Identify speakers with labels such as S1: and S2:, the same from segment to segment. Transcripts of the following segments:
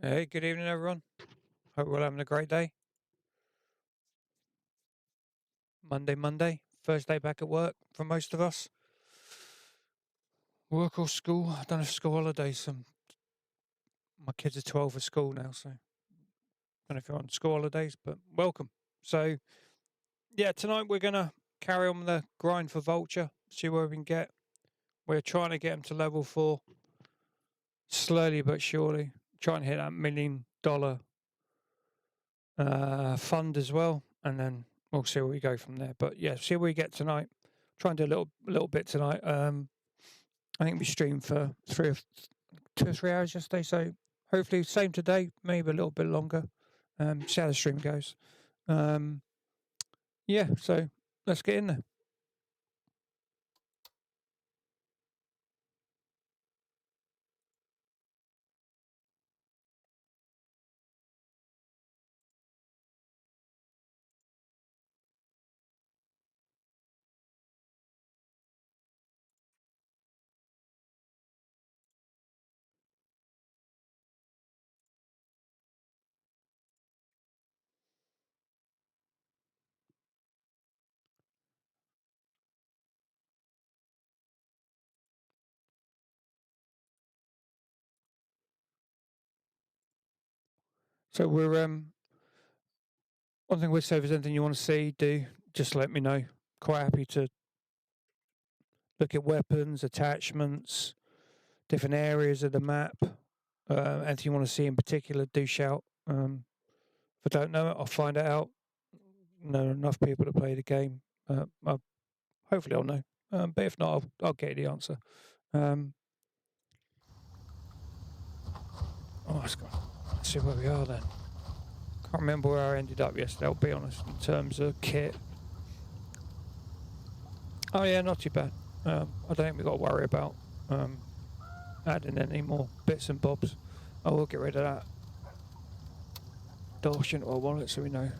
S1: Hey, good evening, everyone. Hope we're all having a great day. Monday, first day back at work for most of us. Work or school? I don't know if school holidays. My kids are 12 for school now, so I don't know if you're on school holidays, but welcome. So, yeah, tonight we're going to carry on the grind for Vulture, see where we can get. We're trying to get them to level 4 slowly but surely. Trying to hit that $1 million fund as well, and then we'll see where we go from there. But yeah, see where we get tonight. Try and do a little bit tonight. I think we streamed for 2 or 3 hours yesterday, so hopefully same today, maybe a little bit longer. See how the stream goes. Yeah, so let's get in there. So we're one thing we'd say, if there's anything you want to see, do just let me know. Quite happy to look at weapons, attachments, different areas of the map. Anything you want to see in particular, do shout. If I don't know it, I'll find it out. Know enough people to play the game. Hopefully I'll know. But if not, I'll get the answer. Let's see where we are then. Can't remember where I ended up yesterday, I'll be honest, in terms of kit. Oh yeah, not too bad. I don't think we've got to worry about adding any more bits and bobs. I will get rid of that Dosh into our wallet so we know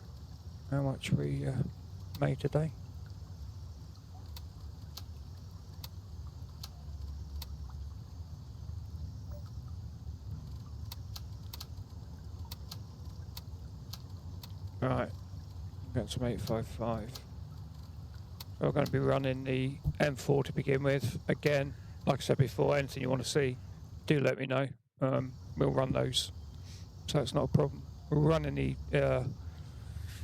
S1: how much we made today. Right, got some 855. We're going to be running the M4 to begin with. Again, like I said before, anything you want to see, do let me know. We'll run those, so it's not a problem. We're running the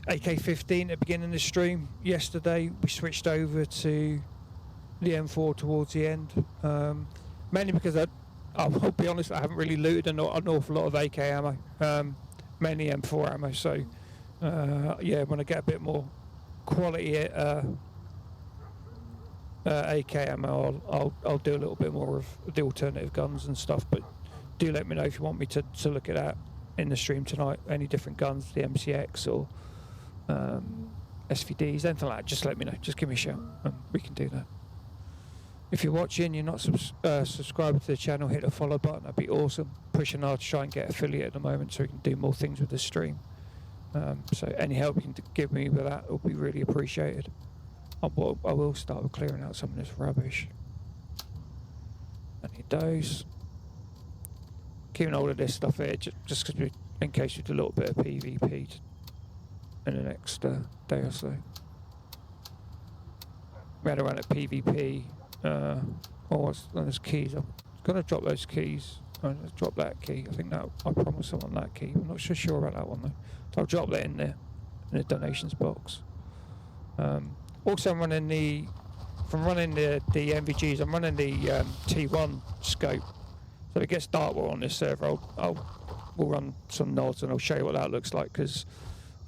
S1: AK-15 at the beginning of the stream. Yesterday, we switched over to the M4 towards the end, mainly because I'll be honest, I haven't really looted an awful lot of AK ammo, mainly M4 ammo. So yeah, when I get a bit more quality AK ammo, I'll do a little bit more of the alternative guns and stuff. But do let me know if you want me to look at that in the stream tonight. Any different guns, the MCX or SVDs, anything like that. Just let me know. Just give me a shout, and we can do that. If you're watching, you're not subscribed to the channel, hit the follow button. That'd be awesome. Pushing hard to try and get affiliate at the moment so we can do more things with the stream. So any help you can give me with that will be really appreciated. I will start with clearing out some of this rubbish. I need those. Keeping all of this stuff here just in case you do a little bit of PvP in the next day or so. We had around at PvP. There's keys. I'm gonna drop those keys. I'm gonna drop that key. I think that I promised someone that key. I'm not so sure about that one though. So I'll drop that in there in the donations box. Also, I'm running the MVGs. I'm running the T1 scope. So if it gets dark on this server, we'll run some nods and I'll show you what that looks like, because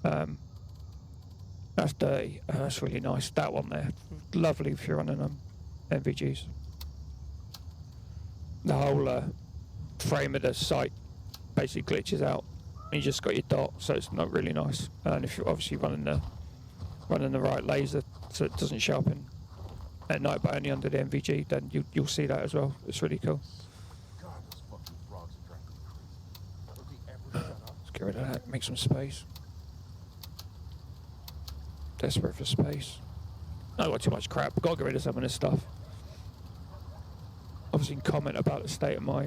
S1: that's dirty. That's really nice. That one there, lovely if you're running MVGs. The whole frame of the sight basically glitches out. And you just got your dot, so it's not really nice. And if you're obviously running the right laser, so it doesn't show up at night, but only under the MVG, then you'll see that as well. It's really cool. Let's get rid of that. Make some space. Desperate for space. I got too much crap. Got to get rid of some of this stuff. Obviously, comment about the state of my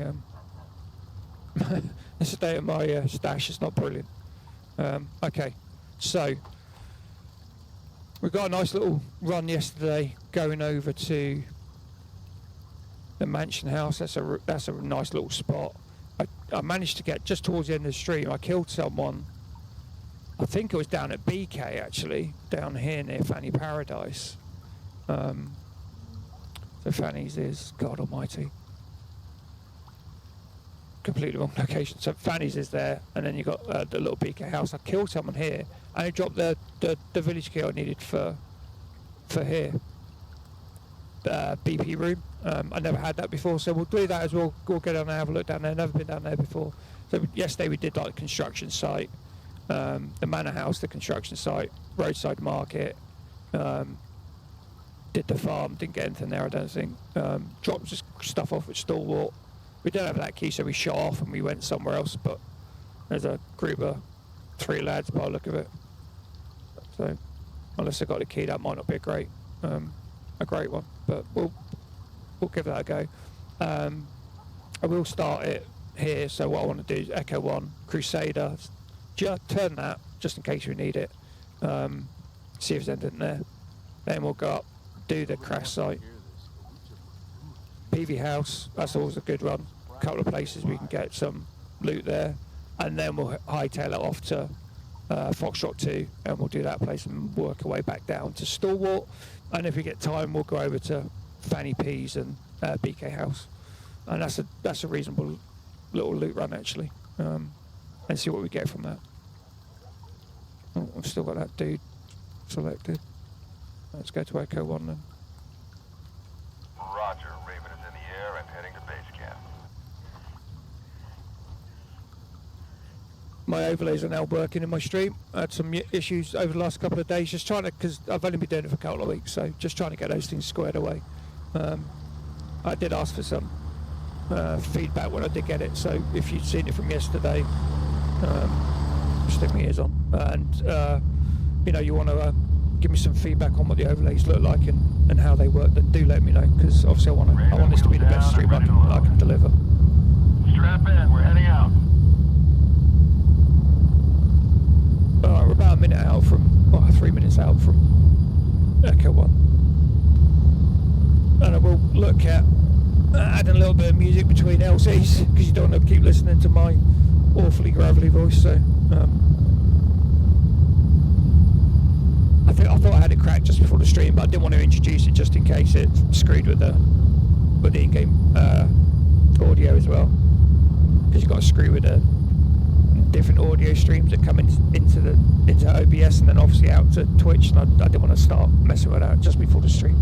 S1: The state of my stash is not brilliant. Okay, so we got a nice little run yesterday going over to the mansion house. That's a nice little spot. I managed to get just towards the end of the stream. I killed someone. I think it was down at BK actually, down here near Fanny Paradise. So Fanny's is, God Almighty, completely wrong location. So Fanny's is there, and then you got the little BK house. I killed someone here, and I dropped the village key I needed for here. BP room. I never had that before, so we'll do that as well. We'll go down and have a look down there. Never been down there before. So yesterday we did like the construction site, the manor house, the construction site, roadside market. Did the farm, didn't get anything there, I don't think. Dropped just stuff off at Stalwart. We don't have that key, so we shot off and we went somewhere else, but there's a group of 3 lads by the look of it. So unless I got the key, that might not be a great one, but we'll give that a go. I will start it here, so what I want to do is Echo 1, Crusader, just turn that, just in case we need it, see if there's anything there. Then we'll go up, do the crash site. PV house, that's always a good run. A couple of places we can get some loot there, and then we'll hightail it off to Foxtrot 2, and we'll do that place and work our way back down to Stalwart. And if we get time, we'll go over to Fanny P's and BK House, and that's a reasonable little loot run actually, and see what we get from that. Oh, I've still got that dude selected. Let's go to Echo 1 then.
S2: Roger, Raven is in the air and heading to base camp.
S1: My overlays are now working in my stream. I had some issues over the last couple of days, just trying to, because I've only been doing it for a couple of weeks, so just trying to get those things squared away. I did ask for some feedback when I did get it, so if you'd seen it from yesterday, stick my ears on. And, you want to give me some feedback on what the overlays look like and how they work, then do let me know, because obviously I want this to be the best stream I can deliver.
S2: Strap in, we're heading out.
S1: We're about a minute out from, 3 minutes out from Echo 1. And I will look at adding a little bit of music between LCs, because you don't want to keep listening to my awfully gravelly voice, so I thought I had it cracked just before the stream, but I didn't want to introduce it just in case it screwed with the in-game audio as well, because you've got to screw with the different audio streams that come into OBS and then obviously out to Twitch, and I didn't want to start messing with that just before the stream.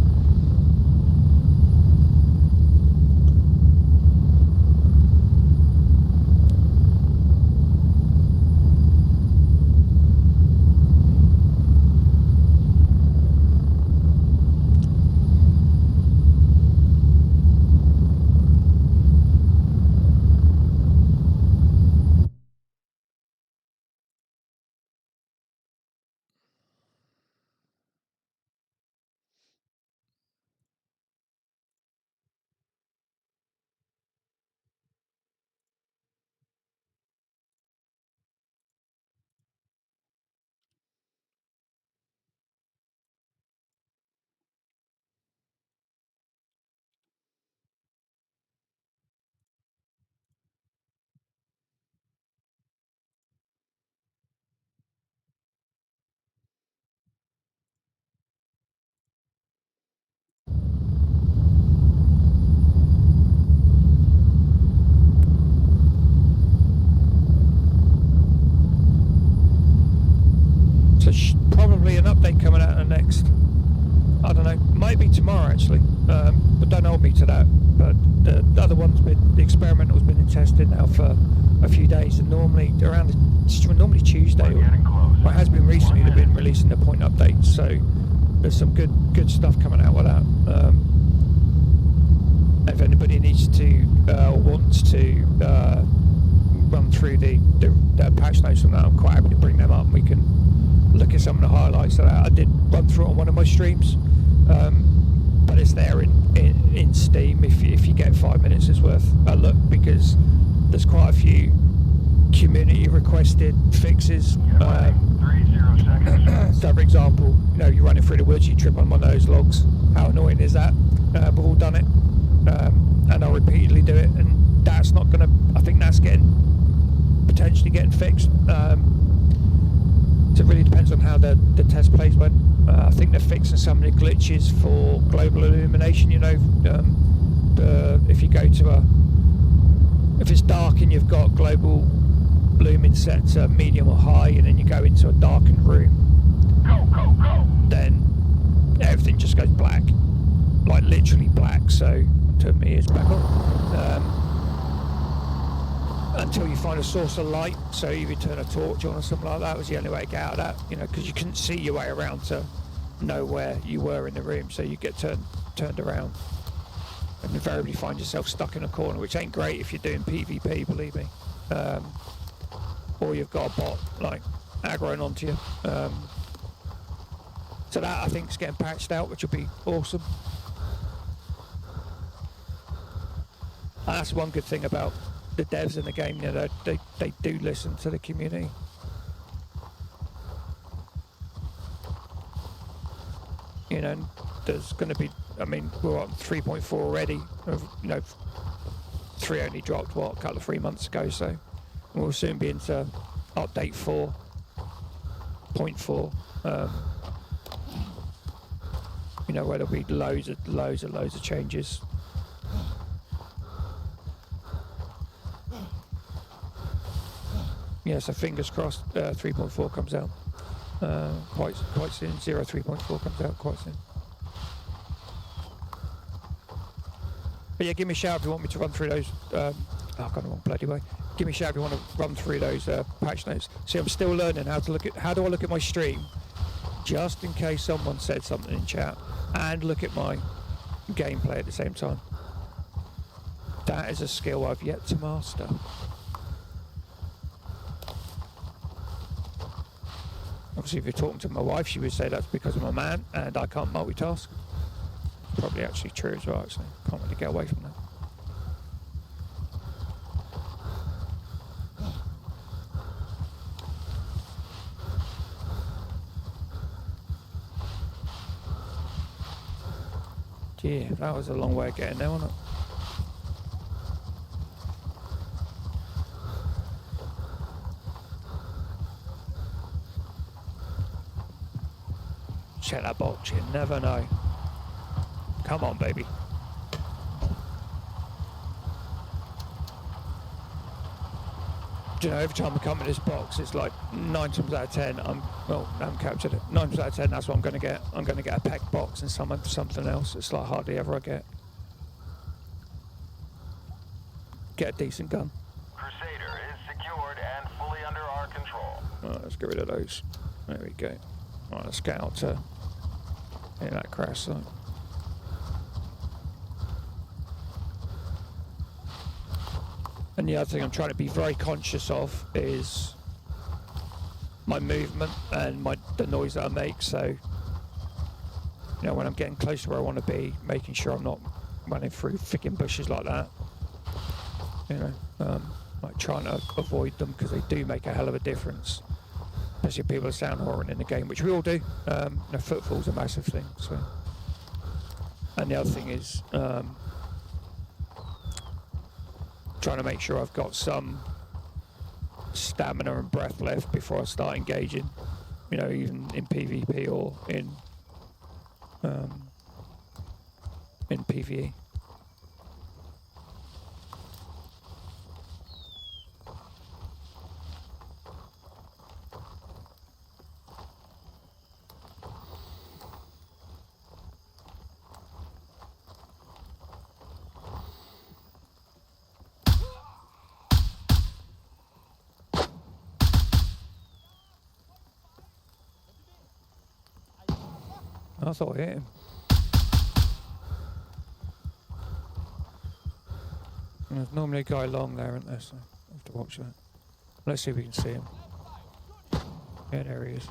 S1: Probably an update coming out in the next, I don't know, might be tomorrow actually, but don't hold me to that. But the other one's been, the experimental's been in testing now for a few days, and normally normally Tuesday, or it has been recently, they've been releasing the point updates, so there's some good stuff coming out with that. If anybody needs to or wants to run through the patch notes on that, I'm quite happy to bring them up and we can look at some of the highlights of that. I did run through it on one of my streams, but it's there in Steam if you get 5 minutes it's worth a look, because there's quite a few community requested fixes.
S2: 30 seconds.
S1: So for example, you know, you're running through the woods, you trip on one of those logs. How annoying is that? We've all done it, and I'll repeatedly do it, and that's not gonna, I think that's potentially getting fixed. So it really depends on how the test plays went. I think they're fixing some of the glitches for global illumination, you know, if you go to if it's dark and you've got global lumen set to medium or high, and then you go into a darkened room, then everything just goes black, like literally black. So turn my ears back on until you find a source of light. So either you turn a torch on or something like that was the only way to get out of that, you know, because you couldn't see your way around to know where you were in the room, so you get turned around and invariably find yourself stuck in a corner, which ain't great if you're doing PvP, believe me. Or you've got a bot like aggroing onto you. So that I think is getting patched out, which will be awesome. And that's one good thing about the devs in the game, you know, they do listen to the community. You know, there's going to be, I mean, we're on 3.4 already. You know, 3 only dropped, what, a couple of 3 months ago, so we'll soon be into update 4.4. You know, where there'll be loads of changes. Yeah, so fingers crossed 3.4 comes out quite soon. 3.4 comes out quite soon. But yeah, give me a shout if you want me to run through those. I've gone the wrong bloody way. Give me a shout if you want to run through those patch notes. See, I'm still learning how do I look at my stream, just in case someone said something in chat, and look at my gameplay at the same time. That is a skill I've yet to master. Obviously, if you're talking to my wife, she would say that's because I'm a man and I can't multitask. Probably actually true as well, actually. Can't really get away from that. Yeah, that was a long way of getting there, wasn't it? Check that box, you never know. Come on, baby. Do you know, every time I come in this box, it's like 9 times out of 10, I haven't captured it. 9 times out of 10, that's what I'm going to get. I'm going to get a pack box and something else. It's like hardly ever I get a decent gun.
S2: Crusader is secured and fully under our control.
S1: Alright, let's get rid of those. There we go. Alright, let's get out to that crash site. And the other thing I'm trying to be very conscious of is my movement and the noise that I make. So, you know, when I'm getting close to where I want to be, making sure I'm not running through freaking bushes like that. You know, like trying to avoid them, because they do make a hell of a difference. Especially if people are sound horn in the game, which we all do. You know, footfall's a massive thing. So, and the other thing is trying to make sure I've got some stamina and breath left before I start engaging. You know, even in PvP or in PvE. I thought I hit him. And there's normally a guy along there, isn't there? So I'll have to watch that. Let's see if we can see him. Yeah, there he is.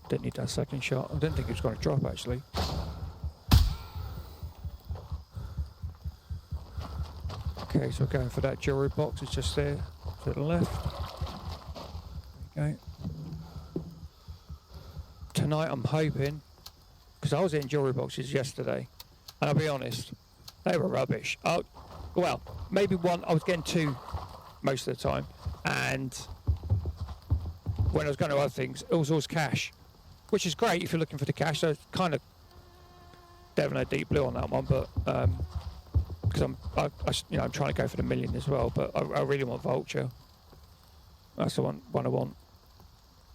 S1: Didn't need that second shot. I didn't think he was going to drop, actually. Okay, so we're going for that jewelry box. It's just there to the left. There you go. Tonight I'm hoping, because I was in jewelry boxes yesterday, and I'll be honest, they were rubbish. Well, maybe one, I was getting two most of the time, and when I was going to other things, it was always cash, which is great if you're looking for the cash. So it's kind of devil no deep blue on that one, but because I'm trying to go for the million as well, but I really want Vulture. That's the one I want.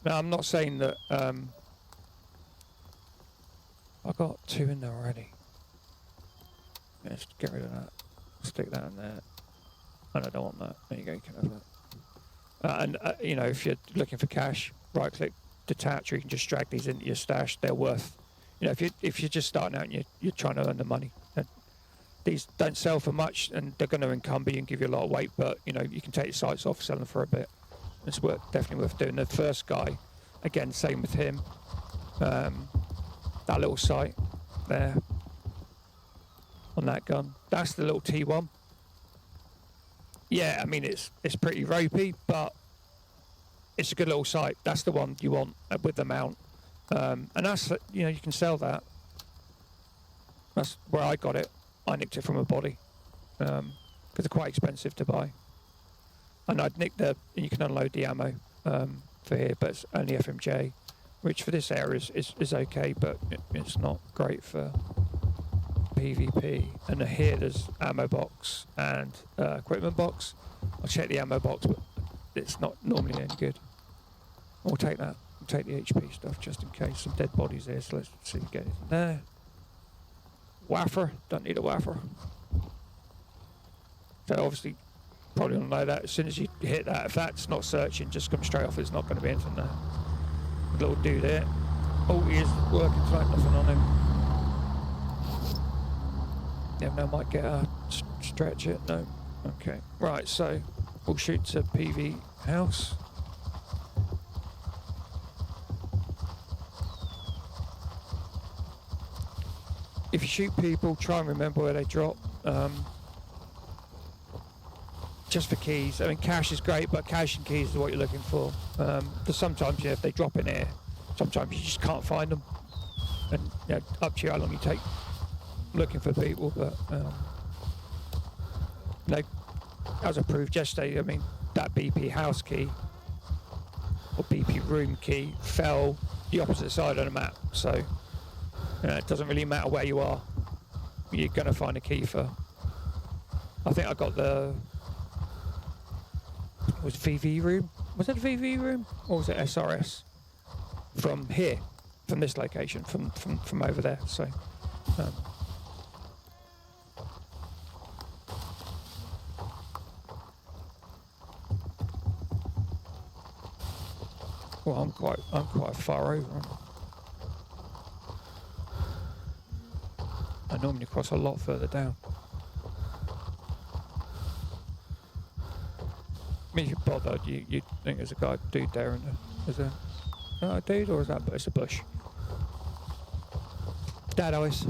S1: Now I'm not saying that I got two in there already. Let's get rid of that. Stick that in there. And I don't want that. There you go. You can have that. You know, if you're looking for cash, right-click, detach, or you can just drag these into your stash. They're worth. You know, if you're just starting out and you're trying to earn the money, these don't sell for much, and they're going to encumber you and give you a lot of weight. But you know, you can take your sights off, sell them for a bit. It's definitely worth doing. The first guy, again, same with him. That little sight there on that gun. That's the little T1. Yeah, I mean it's pretty ropey, but it's a good little sight. That's the one you want with the mount, and that's, you know, you can sell that. That's where I got it. I nicked it from a body because they're quite expensive to buy. And I'd nicked you can unload the ammo for here, but it's only FMJ, which for this area is okay, but it's not great for PvP. And here there's ammo box and equipment box. I'll check the ammo box, but it's not normally any good. We'll take that. We'll take the HP stuff just in case. Some dead bodies there, so let's see if we get it in there. Waffer, don't need a waffer. So obviously, probably don't know that. As soon as you hit that, if that's not searching, just come straight off. There's not going to be anything there. Little dude there. Oh, he is working tonight. Nothing on him. Never know, might get a stretch it. No. Okay. Right. So we'll shoot to PV house. If you shoot people, try and remember where they drop. Just for keys. I mean, cash is great, but cash and keys is what you're looking for. Because sometimes, you know, if they drop in here, sometimes you just can't find them. And, you know, up to you how long you take looking for people. But, you know, as I proved yesterday, I mean, that BP house key or BP room key fell the opposite side of the map. So, you know, it doesn't really matter where you are. You're going to find a key for. I think I got the. Was it VV room? Was it VV room or was it SRS? From here, from this location, from over there. So. Well, I'm quite far over. I normally cross a lot further down. I mean, if you're bothered, you think there's a dude there, and is there a dude, or is that it's a bush? Dad eyes.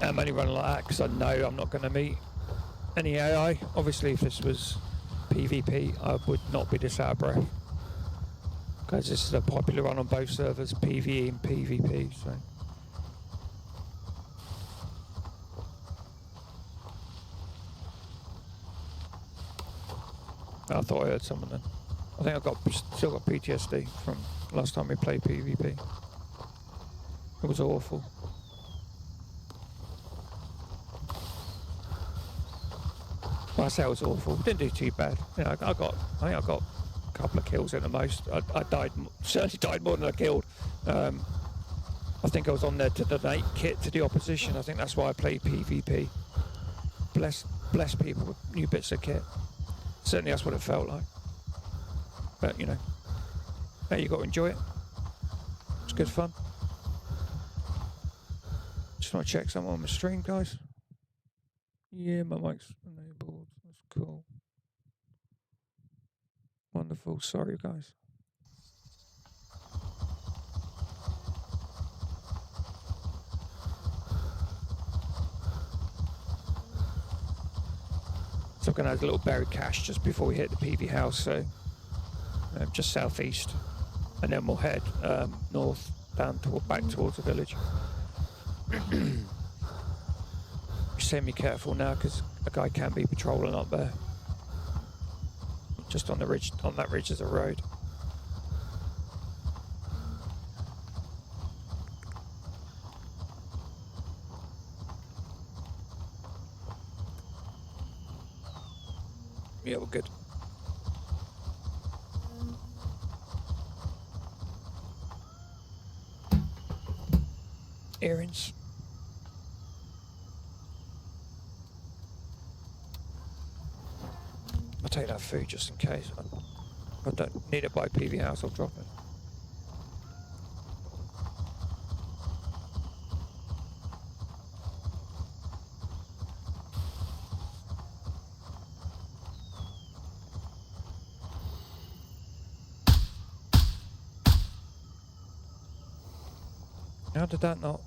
S1: I'm only running like that because I know I'm not going to meet any AI. Obviously, if this was PvP, I would not be this out of breath. Because this is a popular run on both servers, PvE and PvP. So. I thought I heard someone then. I think still got PTSD from last time we played PvP. It was awful. Well, I say it was awful. Didn't do too bad. You know, I think I got a couple of kills at the most. I certainly died more than I killed. I think I was on there to donate kit to the opposition. I think that's why I played PvP. bless people with new bits of kit. Certainly that's what it felt like. But you know, hey, you got to enjoy it. It's good fun. Just want to check something on my stream, guys. Yeah, my mic's enabled. That's cool. Wonderful. Sorry, guys. So I'm going to have a little buried cache just before we hit the PV house, so just southeast, and then we'll head north down back towards the village. Semi careful now because a guy can be patrolling up there. Just on the ridge, on that ridge is a road. Yeah, we're good. Earrings. I'll take that food just in case. I don't need it by PV house, I'll drop it. How did that not?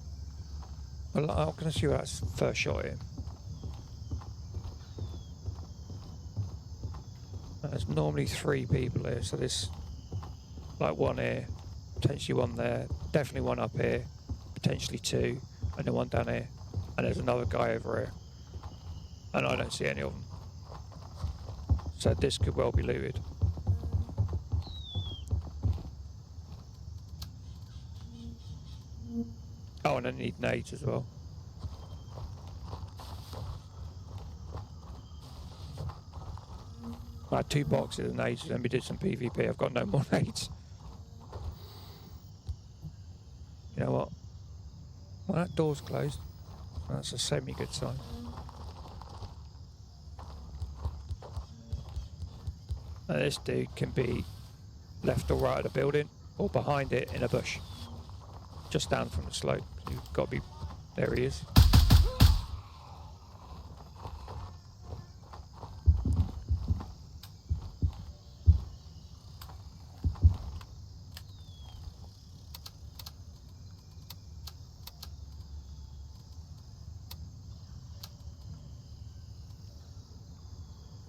S1: Well, I'm going to see what that's first shot in. There's normally 3 people here, so there's like 1 here, potentially 1 there, definitely 1 up here, potentially 2, and then 1 down here, and there's another guy over here, and I don't see any of them. So this could well be looted. Oh, and I need nades as well. I had 2 boxes of nades, and we did some PvP. I've got no more nades. You know what? Well, that door's closed. That's a semi-good sign. Now this dude can be left or right of the building, or behind it in a bush. Just down from the slope. You've got to be... There he is.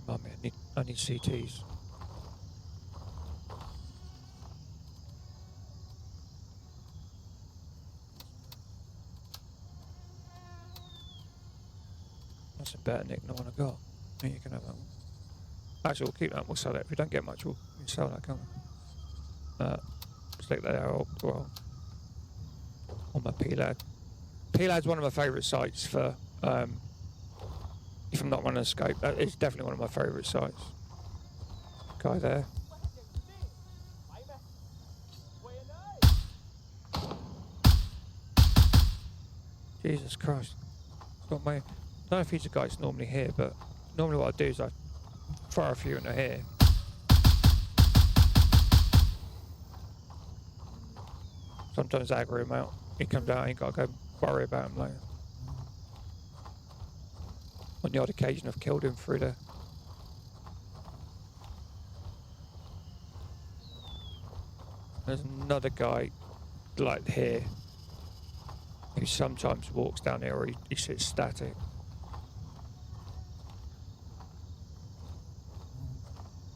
S1: Remind me, I need CTs. That's a better nick than the one I got. Yeah, you can have that one. Actually, we'll keep that. We'll sell it. If we don't get much, we'll sell that, can't we? Stick that out well on my PLAD. PLAD's one of my favourite sites for if I'm not running a scope. It's definitely one of my favourite sites. Guy there. Jesus Christ. It's got my... I don't know if he's a guy that's normally here, but normally what I do is I fire a few into here. Sometimes aggro him out. He comes out, I ain't got to go worry about him later. On the odd occasion I've killed him through there. There's another guy like here who sometimes walks down here or he sits static.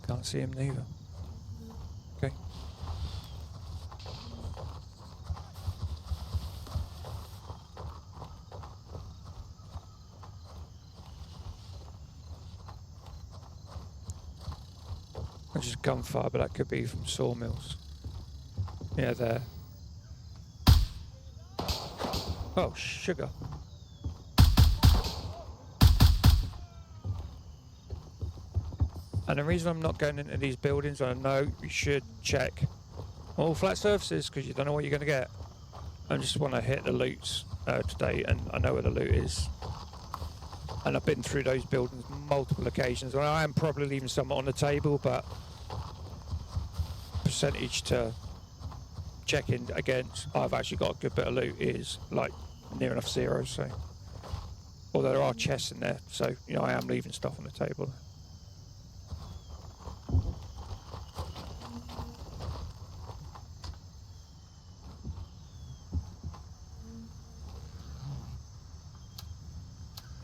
S1: Can't see him neither. Okay. That's just gunfire, but that could be from sawmills. Yeah, there. Oh, sugar. And the reason I'm not going into these buildings, I know you should check all flat surfaces because you don't know what you're going to get. I just want to hit the loots today, and I know where the loot is. And I've been through those buildings multiple occasions. And I am probably leaving some on the table, but percentage to check in against I've actually got a good bit of loot is like near enough zero. So, although there are chests in there, so you know I am leaving stuff on the table.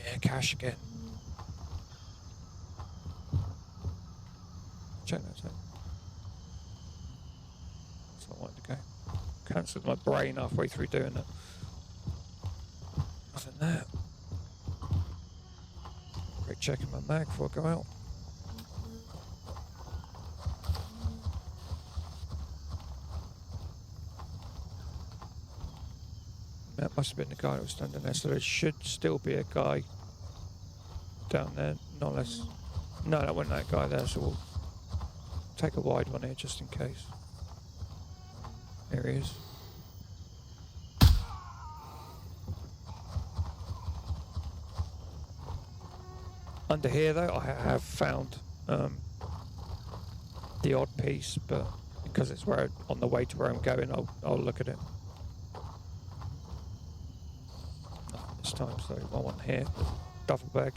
S1: Yeah, cash again. Check that out. That's not wanting to go. Cancelled my brain halfway through doing that. Nothing there. Great, checking my mag before I go out. That must have been the guy that was standing there, so there should still be a guy down there, not unless... No, that wasn't that guy there, so we'll take a wide one here just in case. There he is. Under here though, I have found the odd piece, but because it's where on the way to where I'm going, I'll look at it. Nothing this time, so I want here. Duffel bag.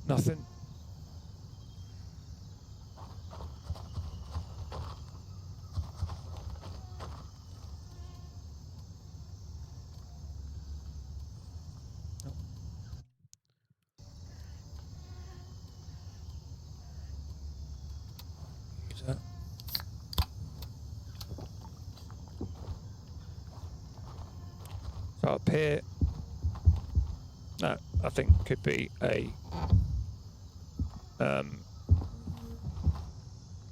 S1: Nothing. So up here, that I think could be a,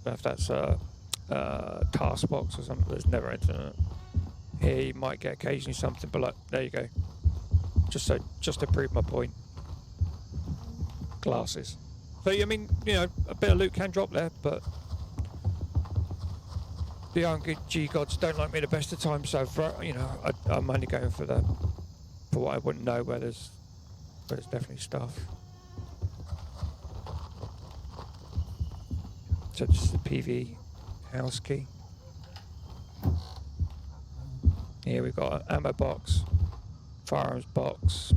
S1: if that's a task box or something, there's never anything in it. Here you might get occasionally something, but like, there you go. Just to prove my point. Glasses. So I mean, you know, a bit of loot can drop there, but the RNG gods don't like me the best of times, so for, you know, I'm only going for what I wouldn't know where there's definitely stuff. So just the PvE house key. Here we've got an ammo box, firearms box,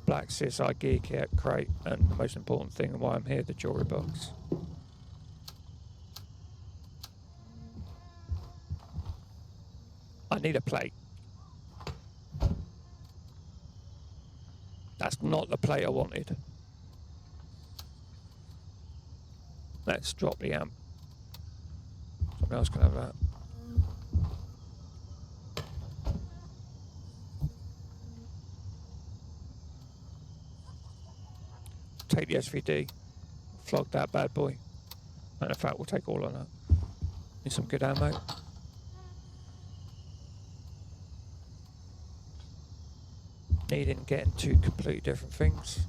S1: black CSI gear kit crate, and the most important thing and why I'm here, the jewelry box. I need a plate. That's not the plate I wanted. Let's drop the amp. Somebody else can have that. Take the SVD. Flog that bad boy. And in fact, we'll take all of that. Need some good ammo. Needing getting two completely different things.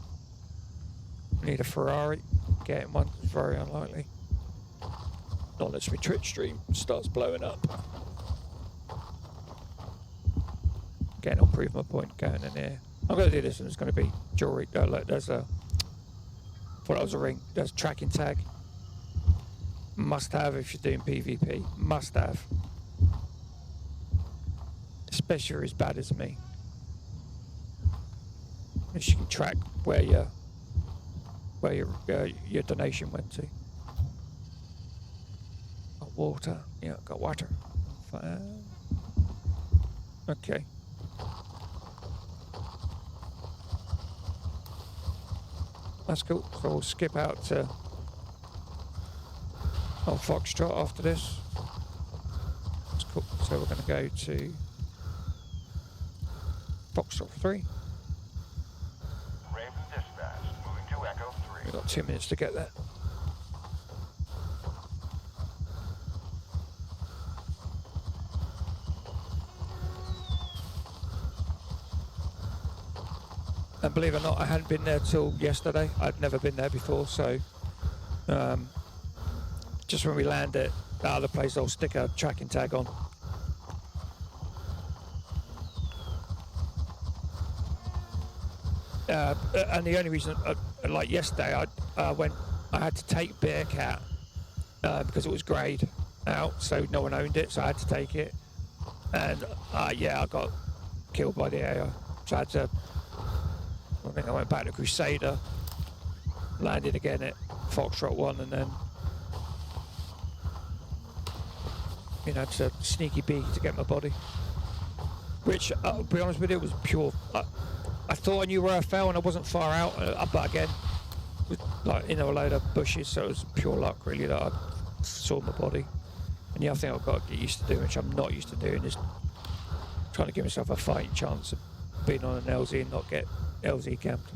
S1: Need a Ferrari. Getting one is very unlikely. Not unless my Twitch stream starts blowing up. Again, I'll prove my point going in here. I'm going to do this and it's going to be jewelry. Look, there's a... Thought that was a ring. There's a tracking tag. Must have if you're doing PvP. Must have. Especially if you're as bad as me. Because you can track where your donation went to. Got water. Yeah, got water. Fine. Okay. That's cool. So we'll skip out to Old Foxtrot after this. That's cool. So we're going to go to Foxtrot 3.
S2: Raven dispatch, moving to Echo 3.
S1: We've got 2 minutes to get there. And believe it or not, I hadn't been there till yesterday. I'd never been there before, so just when we land at the other place, I'll stick a tracking tag on. and the only reason, like yesterday, I had to take Bearcat because it was greyed out, so no one owned it, so I had to take it. And yeah, I got killed by the AI. So I had to, I think I went back to Crusader, landed again at Foxtrot 1, and then, you know, it's a sneaky beak to get my body. Which, I'll be honest with you, it was pure. I thought I knew where I fell and I wasn't far out, but again, with, like, you know, a load of bushes, so it was pure luck really that I saw my body. And the other thing I've got to get used to doing, which I'm not used to doing, is trying to give myself a fighting chance of being on an LZ and not get LZ camped.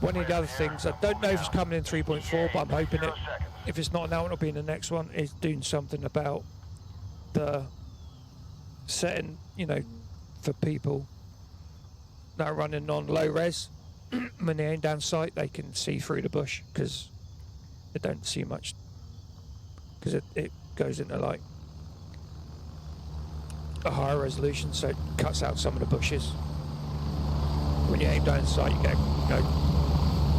S1: One of the other things, I don't know if it's coming in 3.4, but I'm hoping it. If it's not now, it'll be in the next one. Is doing something about the setting, you know, for people that are running on low res. When they aim down sight, they can see through the bush because they don't see much. Because it goes into like a higher resolution, so it cuts out some of the bushes. When you aim down sight, you get, you know,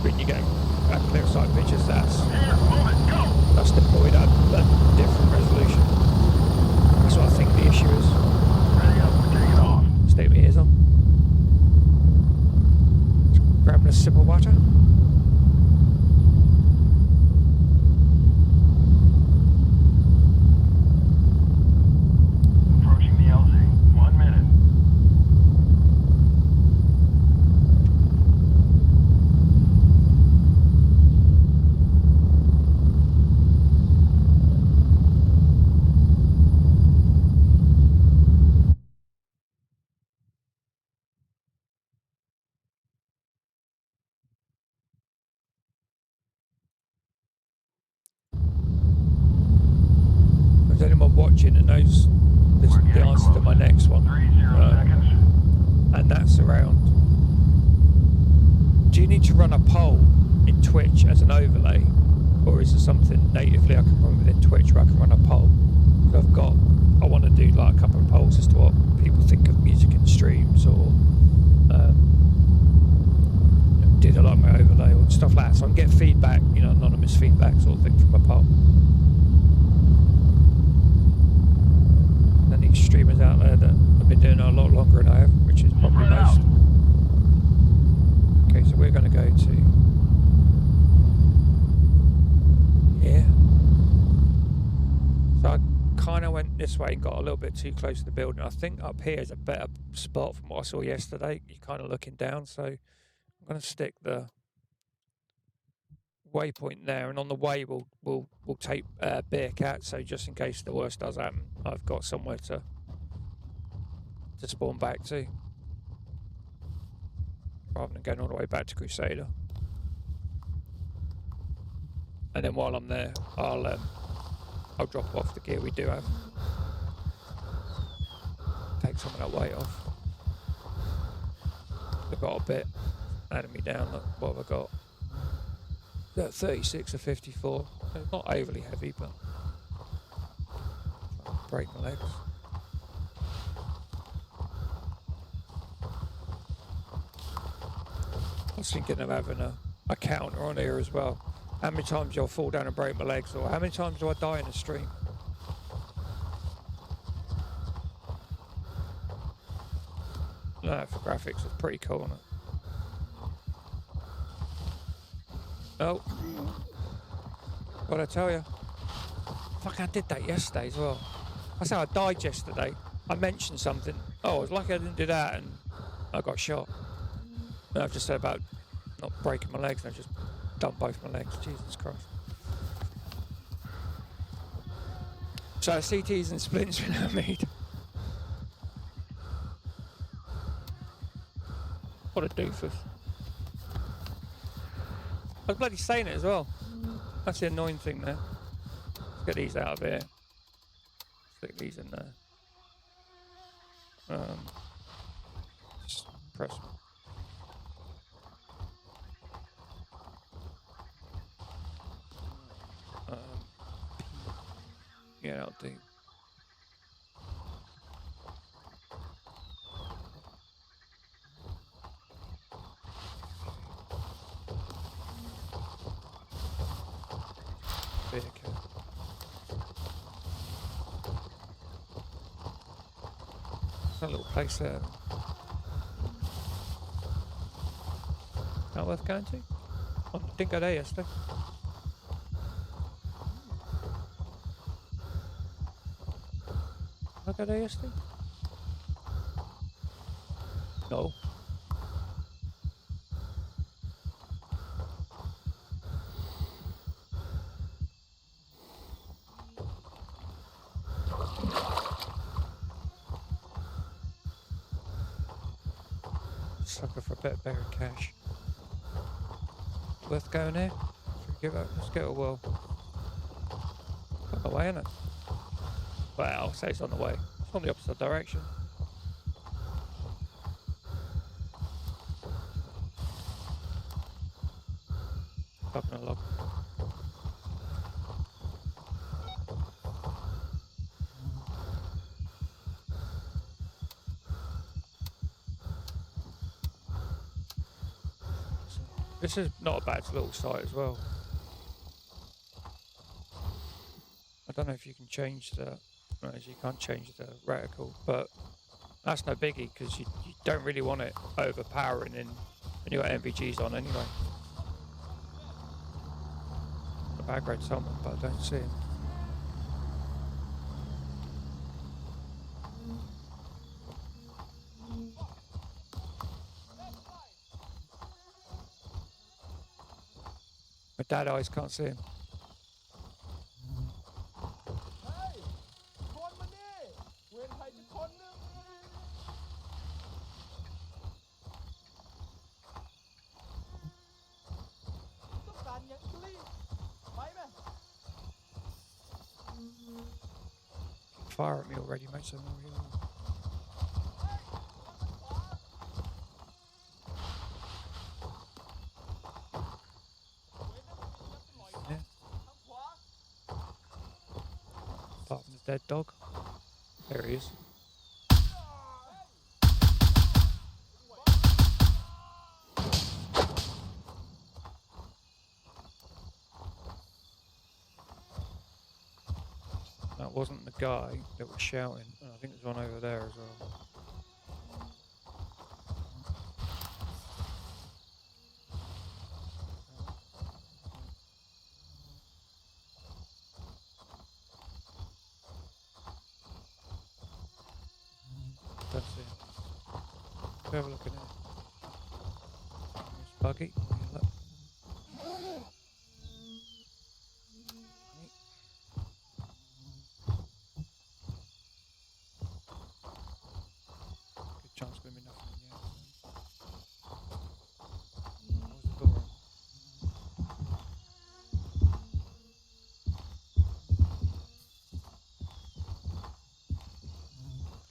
S1: when you get clear sight pictures, that's deployed at a different resolution. That's what I think the issue is.
S2: Ready up, we're taking off.
S1: Stay my ears on. Just grabbing a sip of water.
S2: Approaching the LZ. 1 minute.
S1: If there's anyone watching that knows the answer to my next one,
S2: 30 seconds.
S1: and that's around, do you need to run a poll in Twitch as an overlay, or is there something natively I can run within Twitch where I can run a poll? I want to do like a couple of polls as to what people think of music in streams, or you know, do they like my overlay or stuff like that, so I can get feedback, you know, anonymous feedback sort of thing from a poll. And these streamers out there that have been doing it a lot longer than I have, which is probably most. Okay, so we're going to go to here. So I kind of went this way and got a little bit too close to the building. I think up here is a better spot from what I saw yesterday. You're kind of looking down, so I'm going to stick the waypoint there, and on the way we'll take Bearcat, so just in case the worst does happen, I've got somewhere to spawn back to, rather than going all the way back to Crusader. And then while I'm there, I'll drop off the gear we do have, take some of that weight off. I've got a bit adding me down. Look, what have I got? 36 or 54. It's not overly heavy, but break my legs. I was thinking of having a counter on here as well. How many times do I fall down and break my legs, or how many times do I die in the stream? No, for graphics, it's pretty cool, isn't it? Oh, what'd I tell you? Fuck, I did that yesterday as well. That's how I died yesterday. I mentioned something. Oh, I was lucky I didn't do that, and I got shot. No, I've just said about not breaking my legs, and I just dumped both my legs. Jesus Christ. So CTs and splints been made. What a doofus. I was bloody saying it as well. That's the annoying thing there. Let's get these out of here. Stick these in there. Just press. Yeah, I'll do. be a kid. A little place there. Not worth going to? Oh, didn't go there yesterday. Did I go there yesterday? No. Sucker for a bit better cash. Worth going there? Should we give it? Let's get a whirl. On the way, isn't it? Well, I'll say it's on the way. It's on the opposite direction. Up in a log. This is not a bad little site as well. I don't know if you can change the, well, you can't change the reticle, but that's no biggie because you don't really want it overpowering when you got MVGs on anyway. The bag grade someone, but I don't see him. My dad eyes can't see him. Fire at me already, mate, so no real. Yeah. Apart from the dead dog. There he is. That wasn't the guy that was shouting. And I think there's one over there as well. Don't see him. Have a look at it. There's Buggy. Look. Good chance going to be nothing in the end. Where's the door?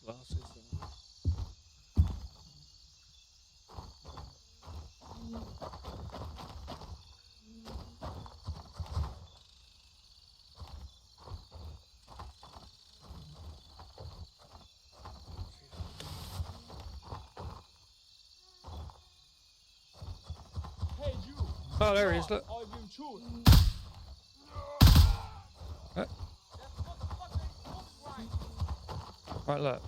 S1: Glasses. Oh, there he is, look. Right, look.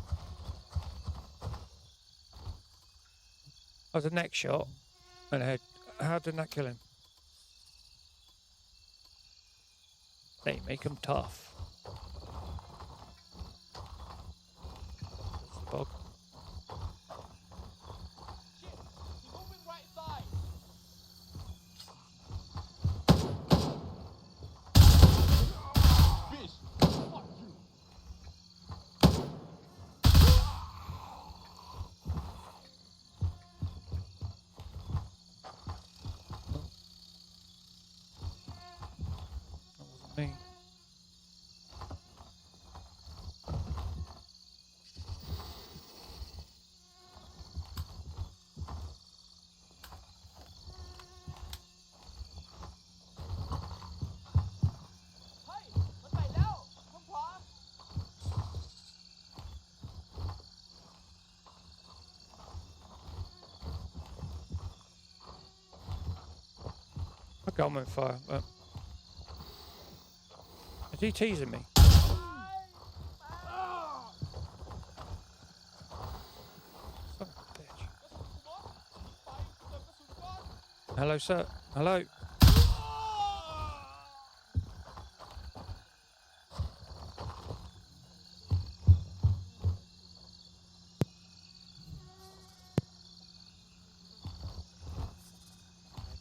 S1: That was a neck shot and a head. How didn't that kill him? They make him tough. That's the bog. Me. I got him on fire, but Is he teasing me? Son of a bitch. Hello, sir. Hello.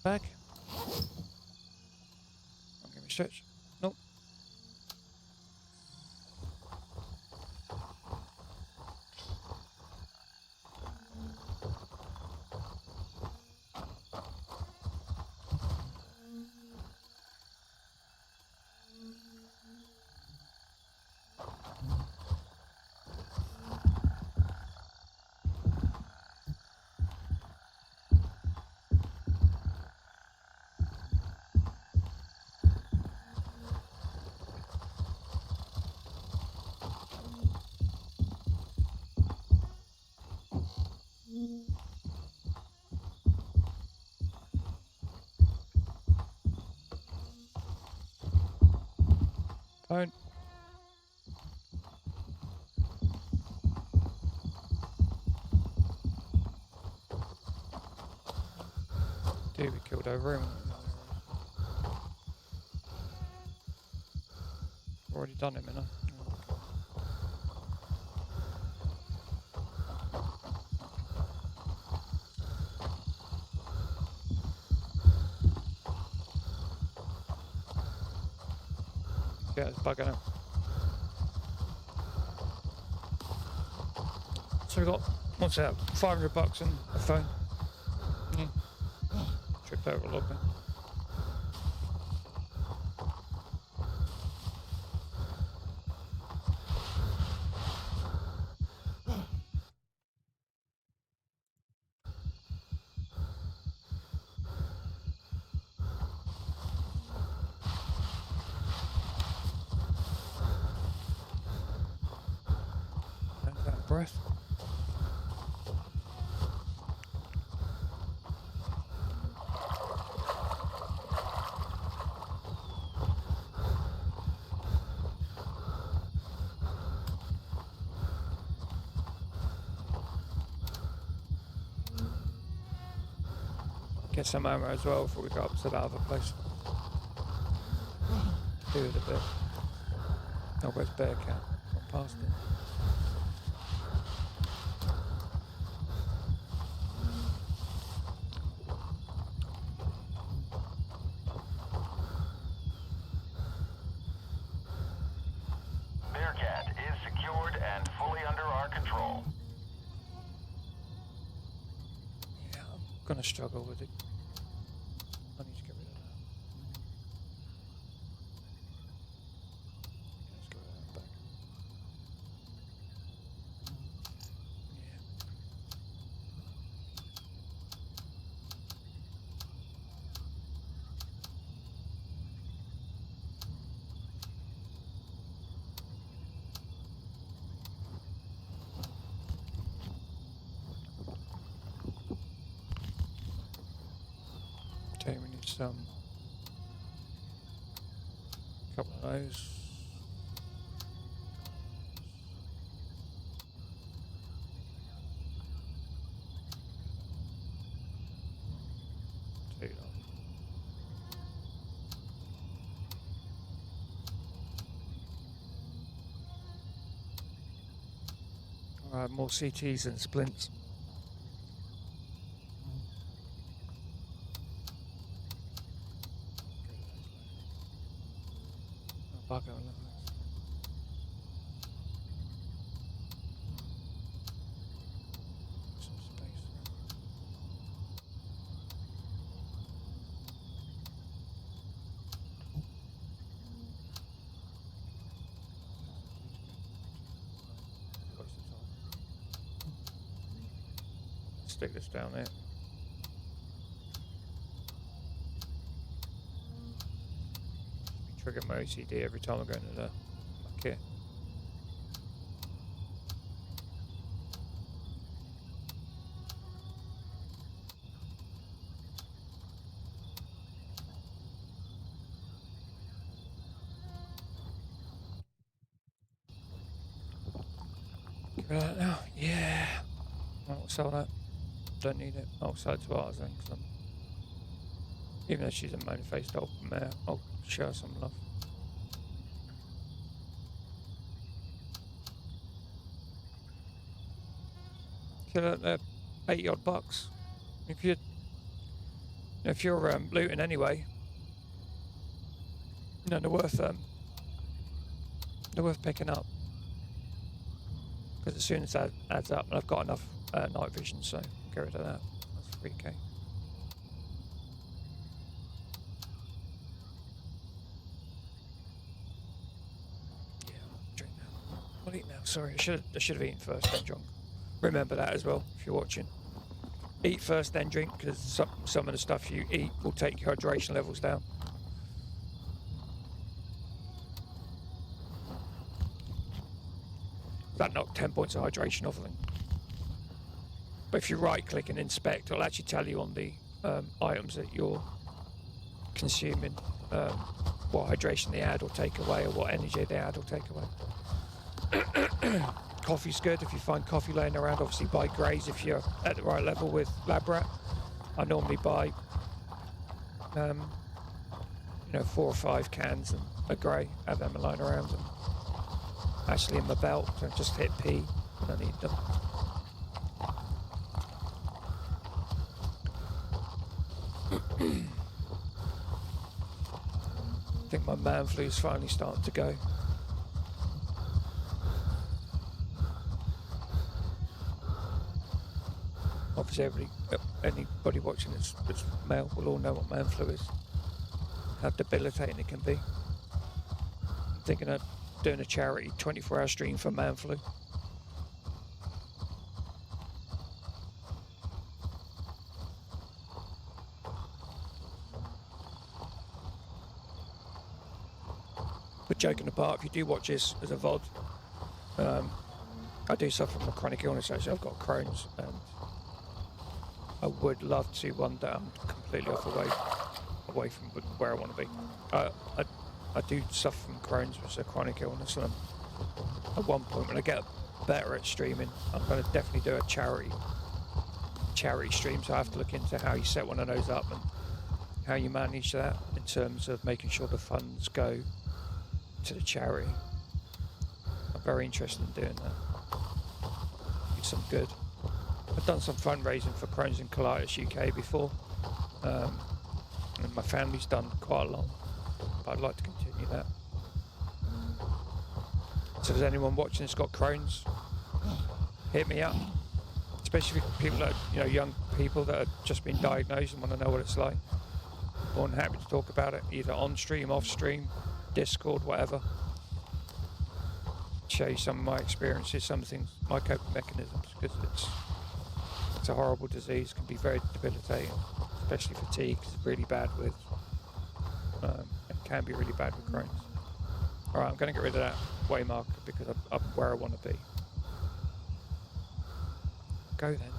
S1: Back. Don't give me a stretch. Nope. Phone. Dude, we killed over him. Already done him, innit? Yeah, it's bugging out. So we got, what's that, $500 and a phone. Yeah. Tripped over a little bit. That breath. Get some ammo as well before we go up to that other place. Do it a bit. Oh, where's Bear Cat? Got past it.
S2: Bearcat is secured and fully under our control.
S1: Yeah, I'm gonna struggle with it. I need to get rid of that. Yeah, let's get rid of that back. Okay, we need some. Couple of those. Two. Alright, more CTs and splints. Oh, bugger, look at this. Some space. Waste of time. Stick this down there. Trigger my OCD every time I go into my kit. Now, yeah. I'll sell that. Don't need it. I'll sell it to Artisan because even though she's a man-faced old mare, I'll show her some love. Kill her 80 odd bucks. If you're looting anyway, you know, they're worth picking up. Because as soon as that adds up, and I've got enough night vision, so get rid of that. That's 3k. Yeah, I'll drink now. I'll eat now. Sorry, I should have eaten first, then drunk. Remember that as well if you're watching. Eat first, then drink, because some of the stuff you eat will take your hydration levels down. That knocked 10 points of hydration off of them. But if you right-click and inspect, it'll actually tell you on the items that you're consuming what hydration they add or take away, or what energy they add or take away. Coffee's good. If you find coffee laying around, obviously buy greys if you're at the right level with Lab Rat. I normally buy 4 or 5 cans and a grey, have them lying around, and actually in my belt, so just hit P when I need them. I think my man flu's finally starting to go. Obviously anybody watching this male will all know what man flu is, how debilitating it can be. I'm thinking of doing a charity 24-hour stream for man flu. But joking apart, if you do watch this as a VOD, I do suffer from a chronic illness. Actually, I've got Crohn's, and I would love to one day I'm completely away from where I want to be. I do suffer from Crohn's, which is a chronic illness, and at one point when I get better at streaming, I'm going to definitely do a charity stream. So I have to look into how you set one of those up and how you manage that in terms of making sure the funds go to the charity. I'm very interested in doing that. Do some good. I've done some fundraising for Crohn's and Colitis UK before, and my family's done quite a lot, but I'd like to continue that. So if there's anyone watching that's got Crohn's, hit me up. Especially people that, young people that have just been diagnosed and want to know what it's like. More than happy to talk about it, either on stream, off stream, Discord, whatever. Show you some of my experiences, some things, my coping mechanisms, because it's a horrible disease, can be very debilitating, especially fatigue, because it's really bad with, and can be really bad with Crohn's. Alright, I'm going to get rid of that waymarker because I'm where I want to be. Go then.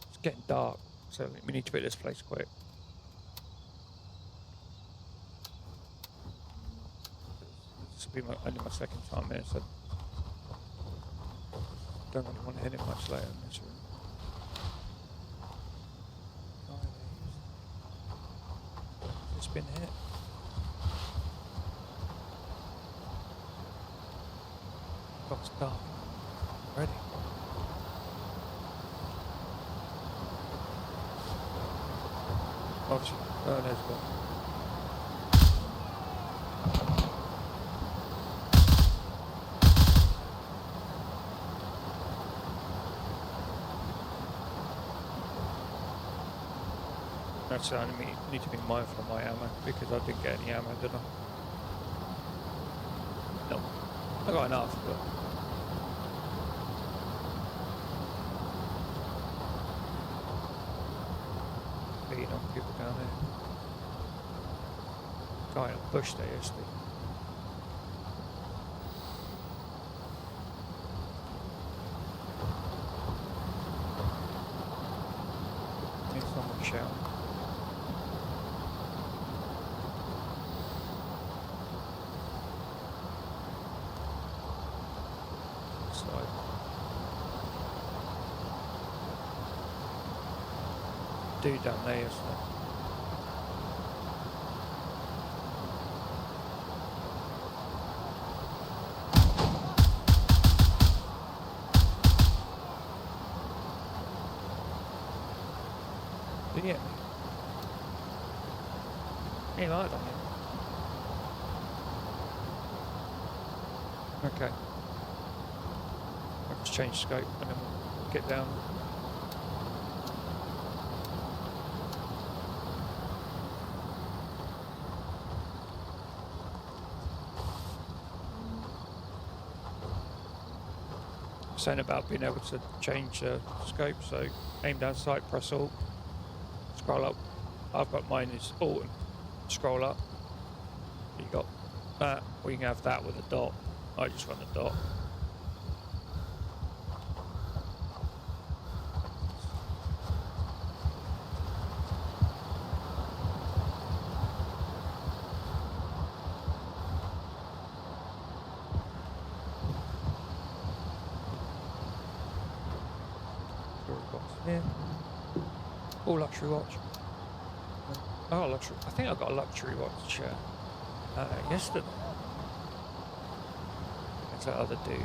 S1: It's getting dark, so we need to beat this place quick. This will be only my second time here, so don't really want to hit it much later in this room. It's been hit. Box dark. Ready. Obviously, oh, there's one. That's I need to be mindful of my ammo because I didn't get any ammo, did I? No. I got enough, but beating on people down there. Guy in a bush there yesterday. Need someone shouting. dude down there yesterday. Did he hit me? He lied on him. Okay. I'll just change scope and then we'll get down. Saying about being able to change scope, so aim down sight, press alt, scroll up. I've got mine is alt and scroll up. You got that, or you can have that with a dot. I just run the dot. Yeah. Oh, luxury watch. Oh, luxury. I think I got a luxury watch yesterday. It's that other dude.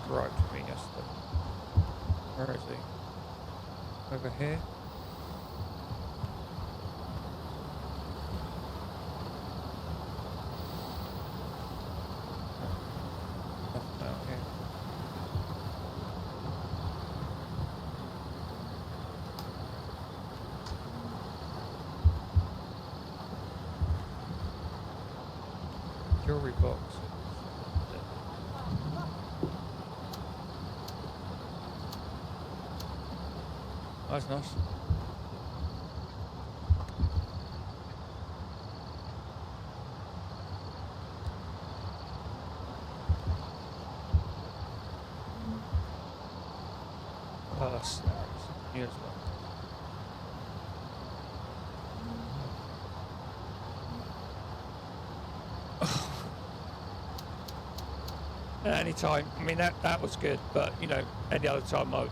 S1: Griped with me yesterday. Where is he? Over here. Nothing out here. Jewelry box. That's nice. Oh, that's new as well. Anytime, I mean that was good, but you know, any other time I'd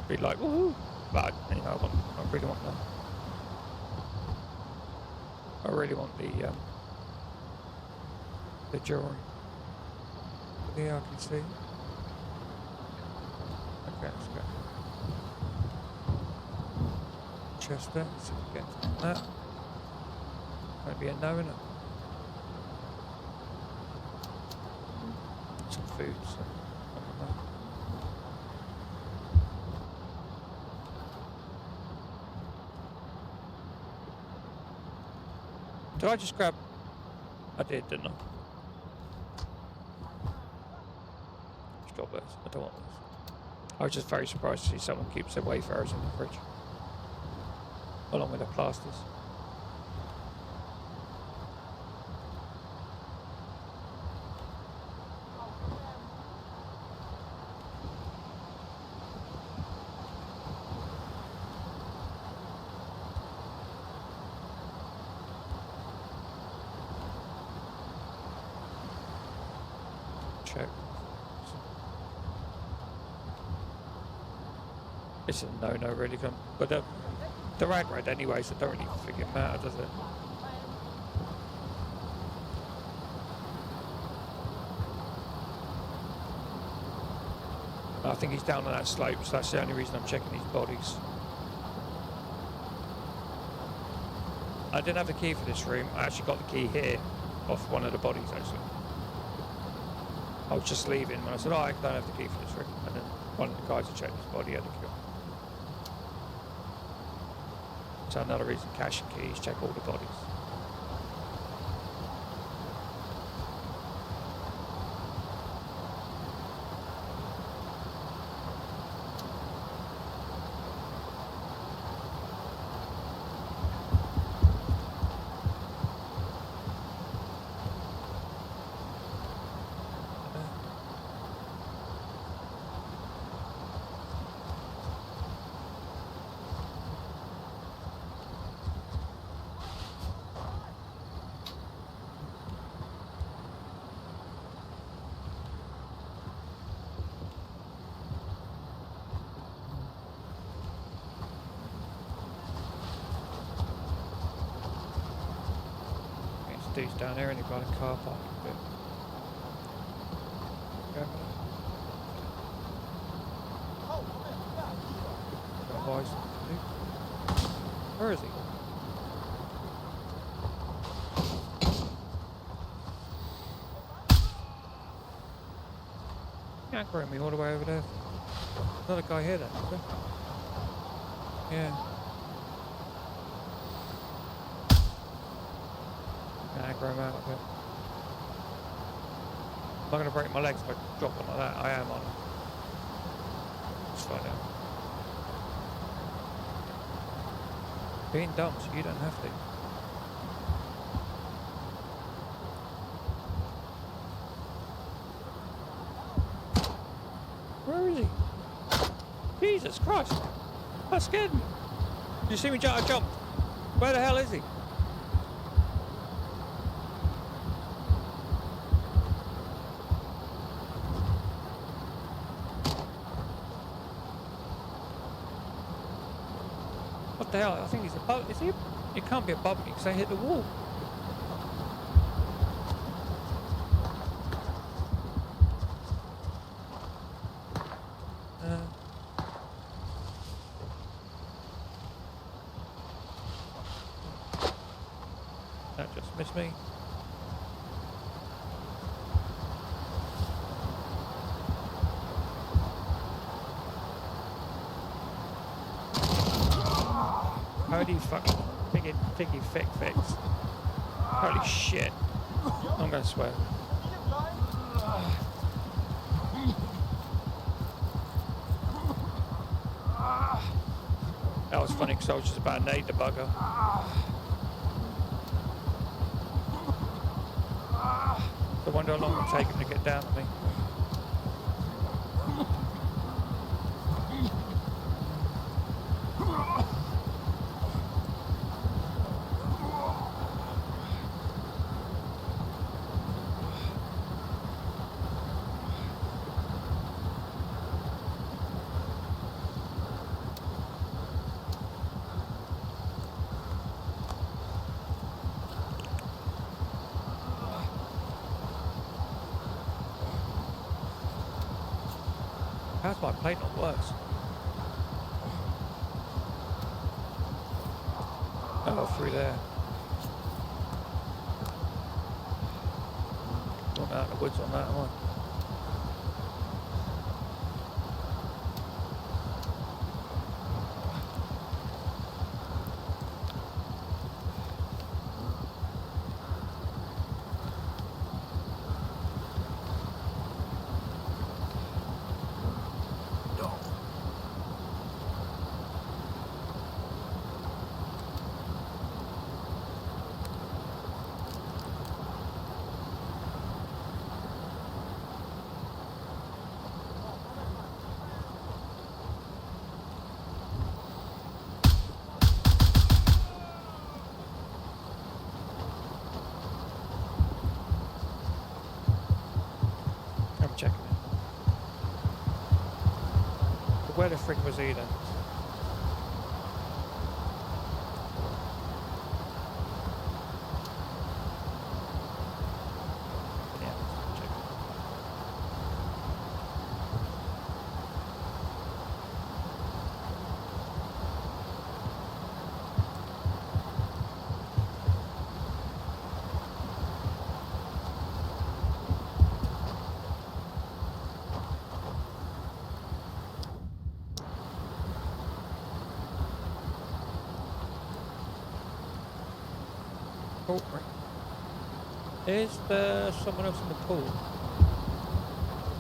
S1: be like woohoo, but you know I really want that. I really want the jewelry. Yeah, I can see. Okay, let's go. Chester, let's see if we get that. Might be a no, innit? Some food, so I don't know. Did I just grab? I did, didn't I? Stop those. I don't want those. I was just very surprised to see someone keep their Wayfarers in the fridge, along with their plasters. Check. It's a no-no really, but the rag red anyway, so it don't really think it matter, does it? I think he's down on that slope, so that's the only reason I'm checking these bodies. I didn't have the key for this room. I actually got the key here off one of the bodies actually. I was just leaving when I said, oh, I don't have the key for this room. And then one of the guys who checked his body had the key. So another reason cache and keys, check all the bodies. dudes down here, anybody in the car park a bit. Okay. Otherwise, where is he? Anchoring me all the way over there. Another guy here then, is there? Yeah. Aggro him out a bit. I'm not going to break my legs if I drop them like that. I am on them. Let's find out. Being dumb, so you don't have to. Where is he? Jesus Christ! That scared me. Did you see me jump? I jumped. Where the hell is he? What the hell? I think he's above. Is he? He can't be above me because I hit the wall. That just missed me. Holy fucking piggy fix. Holy shit. I'm gonna swear. That was funny because I was just about to nade the bugger. I wonder how long it will take him to get down to me. How's my plate not worse? Oh, through there. Not out in the woods on that one. Checking it. But where the frick was he then? Yeah, check it. Oh, right. Is there someone else in the pool?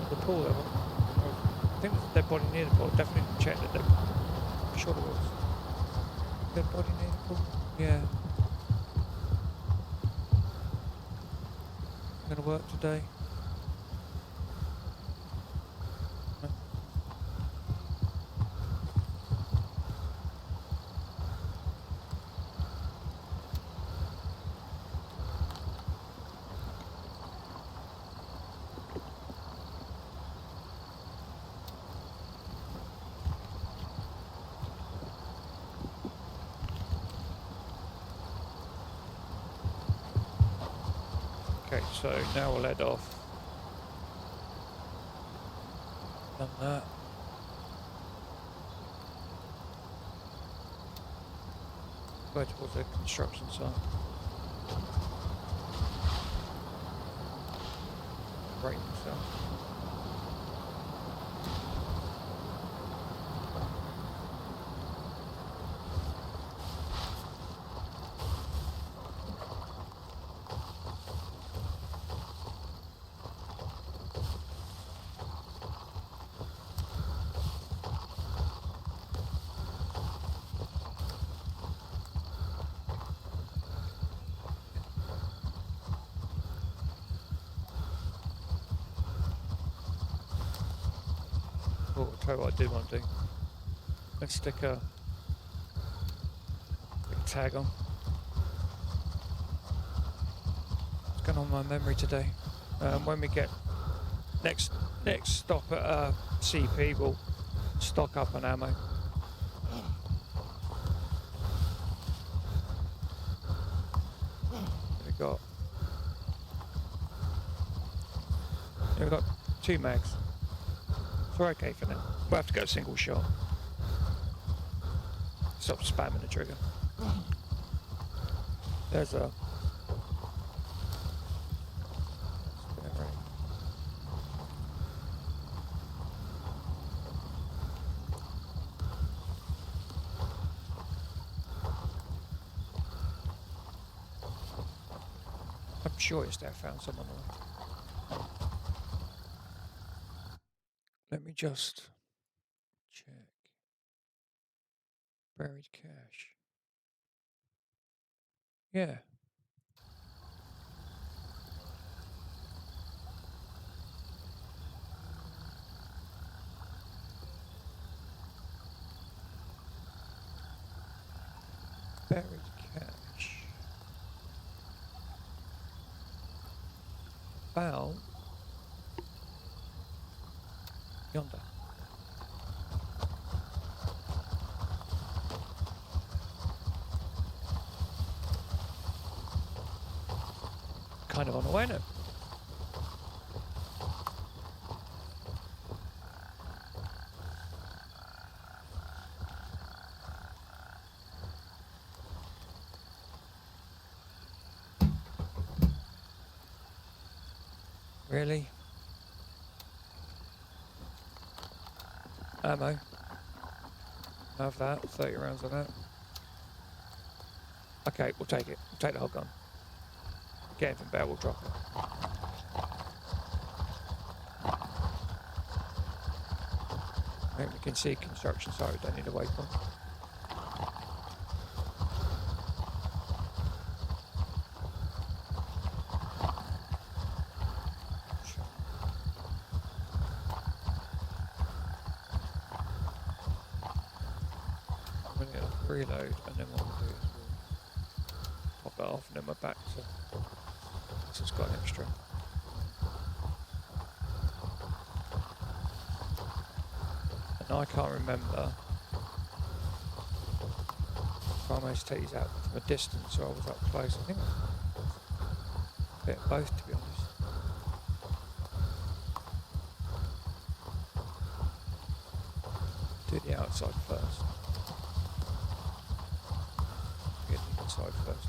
S1: The pool level? I think there's a dead body near the pool. Definitely check the dead body. I'm sure there was. Dead body near the pool? Yeah. Gonna work today. No. Okay, so now we'll head off. Done that. Go towards the construction site. Break myself. Oh, I'll tell you what I did want to do. Let's stick a tag on. What's going on in my memory today? When we get next stop at CP, we'll stock up on ammo. We've got 2 mags. So we're okay for now. We'll have to go single shot. Stop spamming the trigger. There's a... I'm sure it's there. Found someone there. Let me just check. Buried cache. Yeah. Buried cache. About yonder. Kind of on the way now. Really? Ammo. Have that. 30 rounds of that. Okay, we'll take it. We'll take the whole gun. Get anything better, we'll drop it. I think we can see construction site, we don't need a waypoint. I'm going to reload, and then what we'll do is we'll pop that off, and then we're back to... So it's got an extra. And I can't remember if I managed to take these out from a distance or I was up close. I think a bit of both, to be honest. Do the outside first. Get the inside first.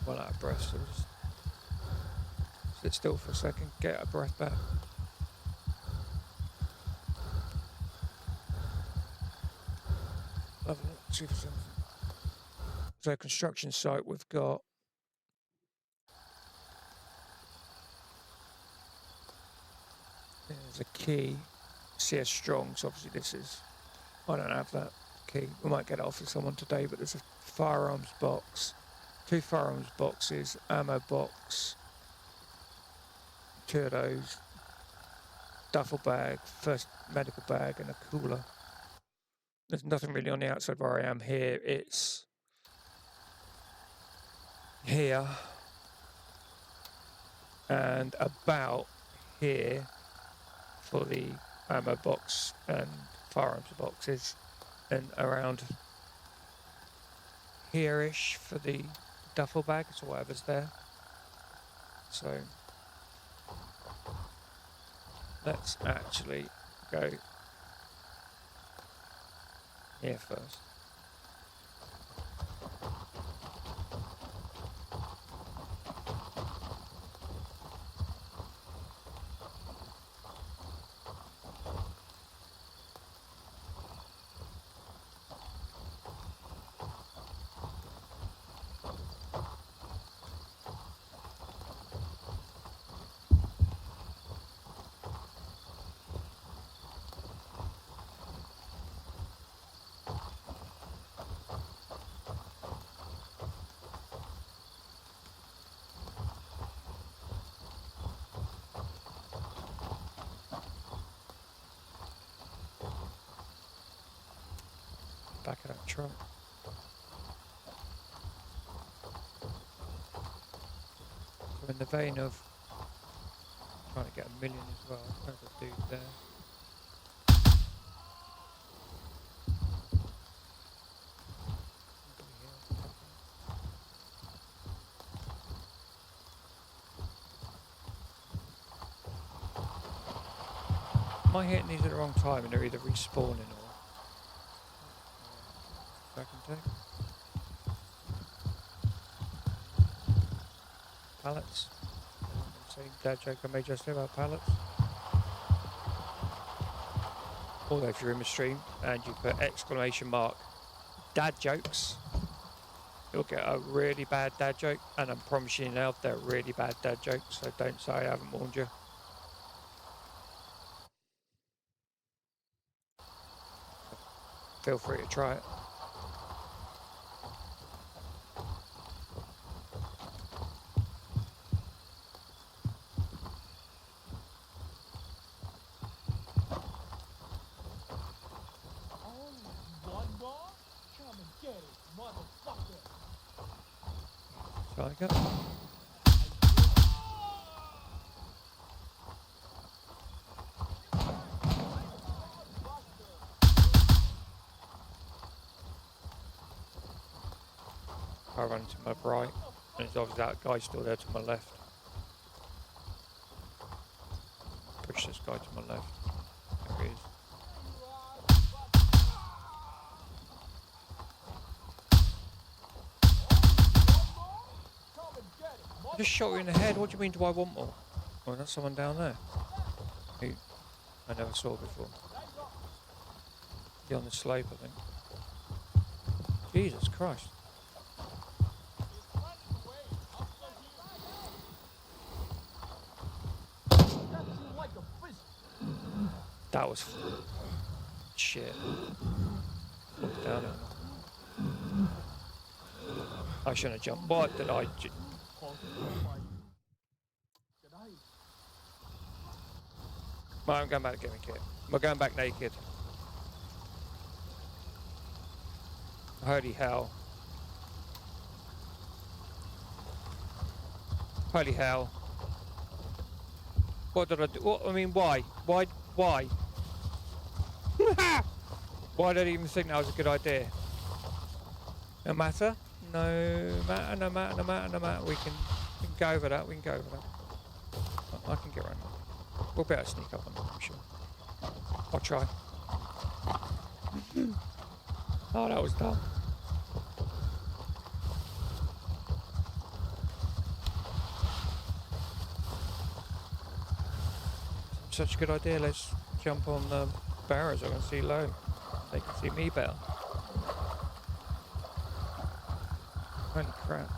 S1: Well out of breath, so just sit still for a second, get our breath back. Lovely, see if there's anything. So construction site, we've got there's a key, CS Strong, so obviously this is, I don't have that key. We might get it off of someone today, but there's a firearms box, 2 firearms boxes, ammo box, 2 of those, duffel bag, first medical bag, and a cooler. There's nothing really on the outside where I am here. It's here and about here for the ammo box and firearms boxes, and around here-ish for the duffel bags or whatever's there. So let's actually go here first. Back of that truck. So in the vein of trying to get a million as well, there's a dude there. Am I hitting these at the wrong time and they're either respawning or back and take? Pallets. Same dad joke I made yesterday about pallets. Although if you're in the stream and you put exclamation mark dad jokes, you'll get a really bad dad joke, and I'm promising you now they're really bad dad jokes, so don't say I haven't warned you. Feel free to try it. Tiger. I run to my right, and it's obviously that guy still there to my left. Push this guy to my left. There he is. I just shot you in the head. What do you mean, do I want more? Oh, that's someone down there who I never saw before. He on the slope, I think. Jesus Christ. That was shit. Look down it. I shouldn't have jumped. What did I? Well, I'm going back to get my kit. We're going back naked. Holy hell. Holy hell. What did I do? What, I mean, why? Why? Why? Why did I even think that was a good idea? No matter? No matter, no matter, no matter, no matter. We can go over that, we can go over that. I can get around that. We'll be able to sneak up on them, I'm sure. I'll try. Oh, that was dumb. Such a good idea. Let's jump on the barrows. I can see low. They can see me better. Holy crap.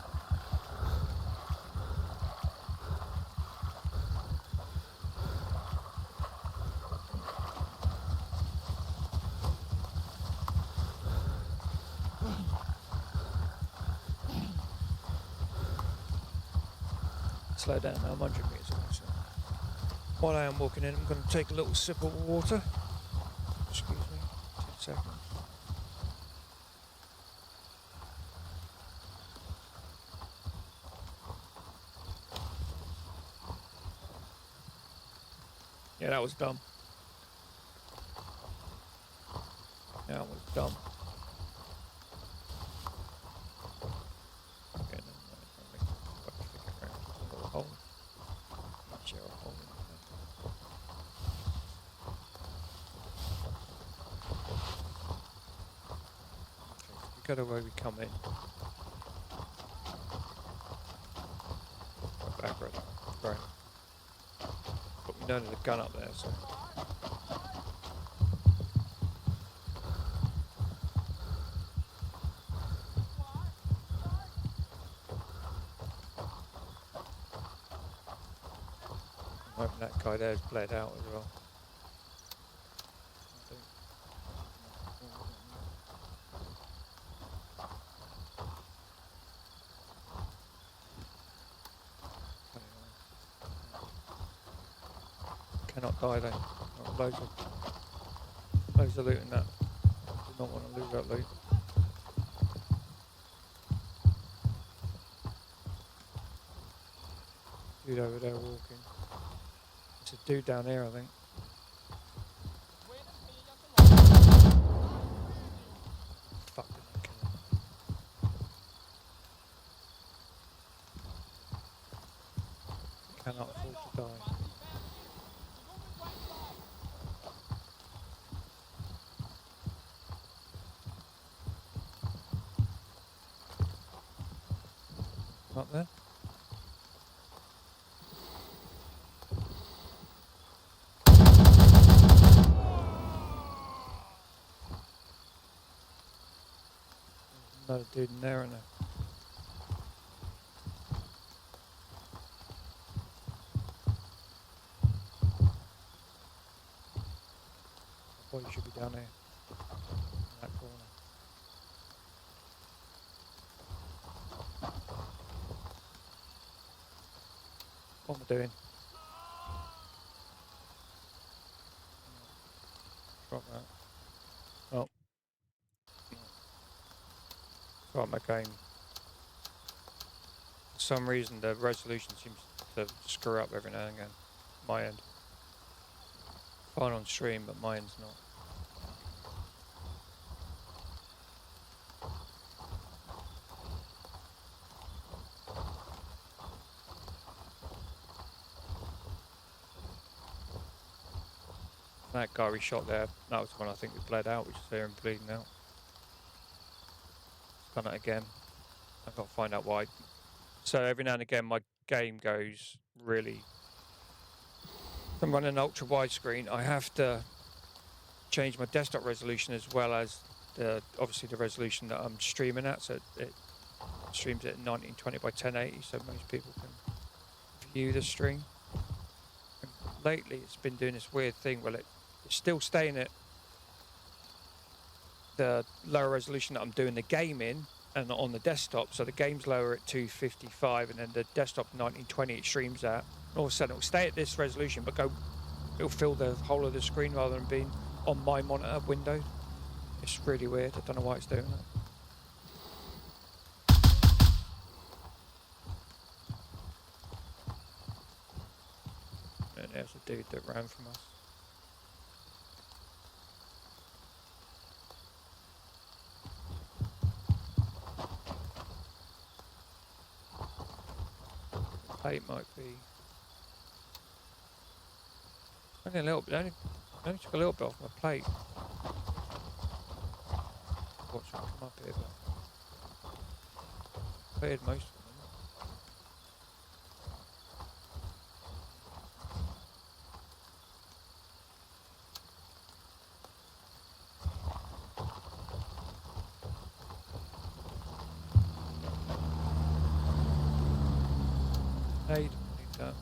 S1: Slow down now, I'm 100 meters away. So while I am walking in, I'm going to take a little sip of water. Excuse me, 10 seconds. Yeah, that was dumb. That was dumb. go the way we come in. Go back, brother. Right. But we know there's a gun up there, so. I'm hoping that guy there's bled out as well. Cannot die then. Oh, loads of loot in that. Do not want to lose that loot. Dude over there walking. There's a dude down here, I think. Fuck, did I kill him? Cannot afford to die. Up there? Another dude in there, isn't there? Boy, you should be down here. In that corner. What am I doing? Drop that. Oh. Right, my game. For some reason the resolution seems to screw up every now and again. My end. Fine on stream, but mine's not. That guy we shot there, that was the one I think we bled out, we just hear him bleeding out. Done it again. I've got to find out why. So every now and again my game goes really... If I'm running an ultra widescreen, I have to change my desktop resolution as well as obviously the resolution that I'm streaming at, so it streams at 1920 by 1080 so most people can view the stream. And lately it's been doing this weird thing where it's still staying at the lower resolution that I'm doing the game in and on the desktop, so the game's lower at 255 and then the desktop 1920 it streams at. All of a sudden it'll stay at this resolution but it'll fill the whole of the screen rather than being on my monitor window. It's really weird, I don't know why it's doing that. And there's a dude that ran from us. Plate might be only a little bit, only took a little bit off my plate. Watch it come up here, but cleared most of them. Hey, need that.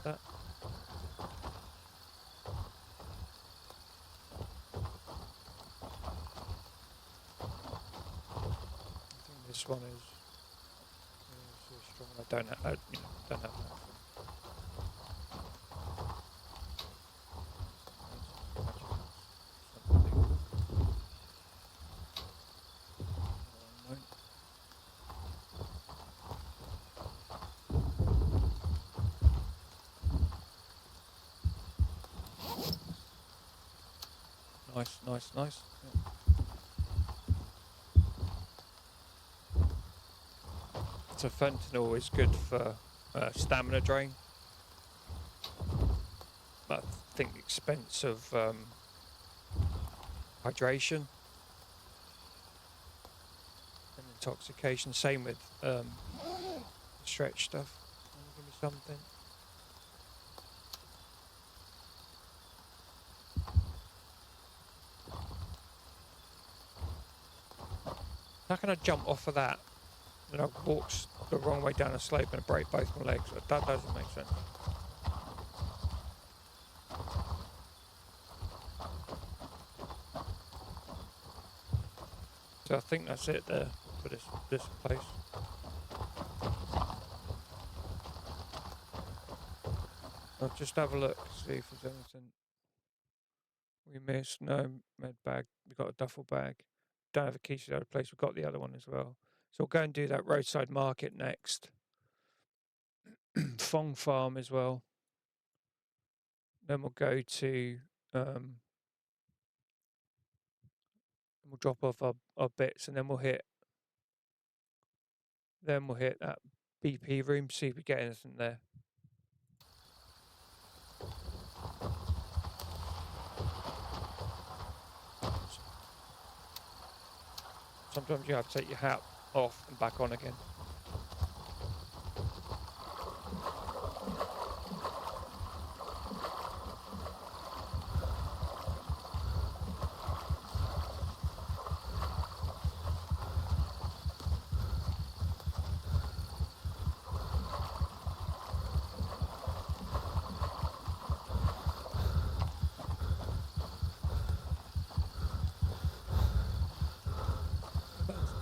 S1: That. I think this one is so strong. I don't have that. Don't have that. Nice, nice, nice. So fentanyl is good for stamina drain. I think the expense of hydration and intoxication. Same with stretch stuff. Give me something. How can I jump off of that? And I walk the wrong way down a slope and break both my legs. That doesn't make sense. So I think that's it there for this place. I'll just have a look, see if there's anything we missed. No med bag. We've got a duffel bag. Don't have a key to the other place. We've got the other one as well. So we'll go and do that roadside market next. Fong Farm as well. Then we'll go to we'll drop off our bits, and then we'll hit that BP room, see if we get anything there. Sometimes you have to take your hat off and back on again.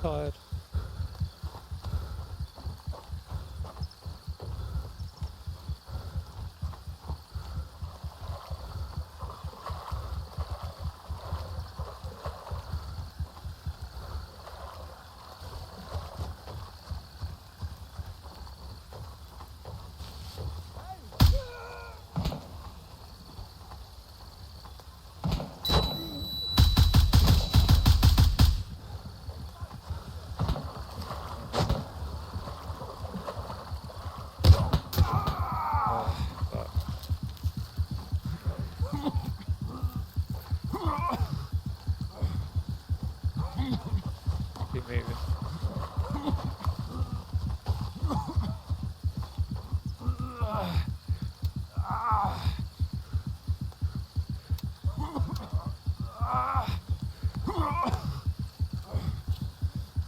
S1: Tired. Keep moving.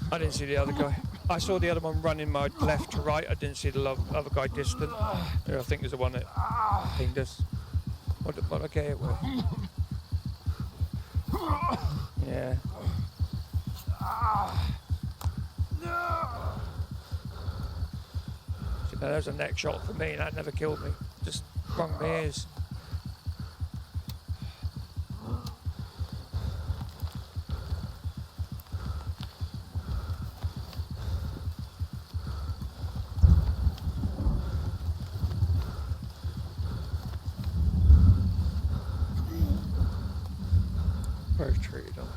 S1: I didn't see the other guy. I saw the other one running my left to right. I didn't see the other guy distant. I think there's the one that pinged us. What I get it with? Yeah. See, that was a neck shot for me, and that never killed me. Just sprung my ears. Very treated on.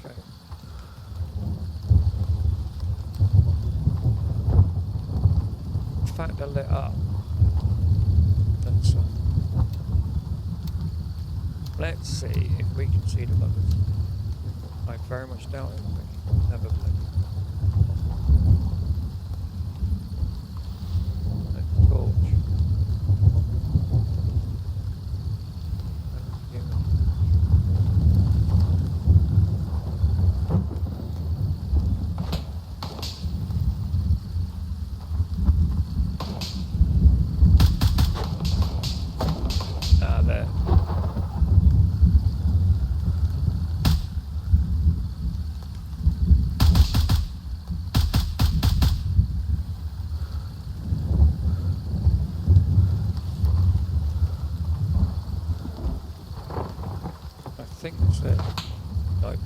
S1: Okay. The fact they're lit up. Let's see if we can see the buggers. I very much doubt it. Never believe. There. I think that's it. Nope.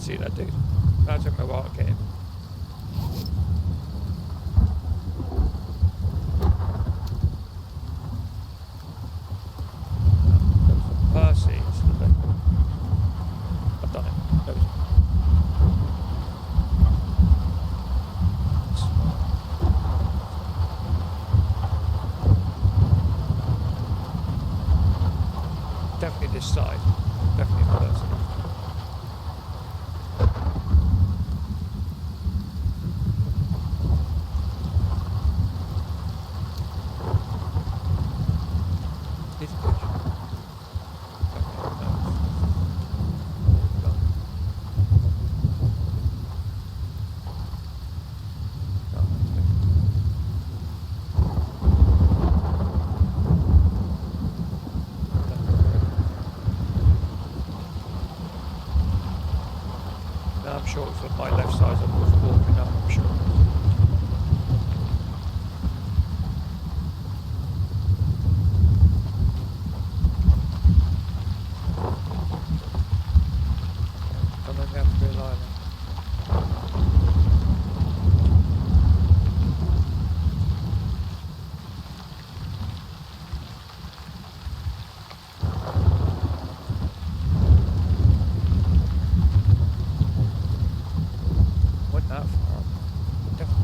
S1: see that dude. That took me a while to get him. Percy. I've done it. There was definitely this side. Definitely a person. He's good. I'm sure it's on my left side of the walking up, I'm sure. Don't let me have to be alive. Wasn't that far up. Definitely.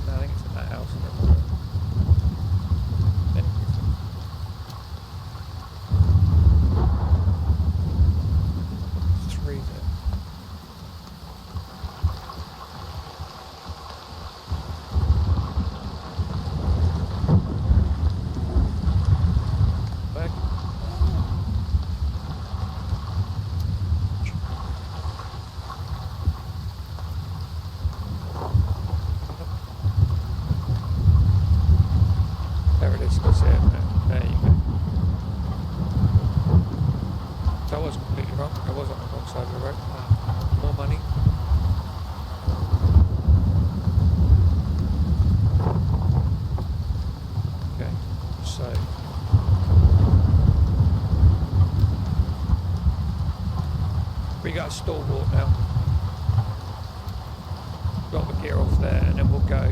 S1: I think it's in that house. Three there. Back. There it is, that's it. There you go. That was completely wrong. I was on the wrong side of the road. More money. Okay, so we got a stalwart now. Got the gear off there, and then we'll go.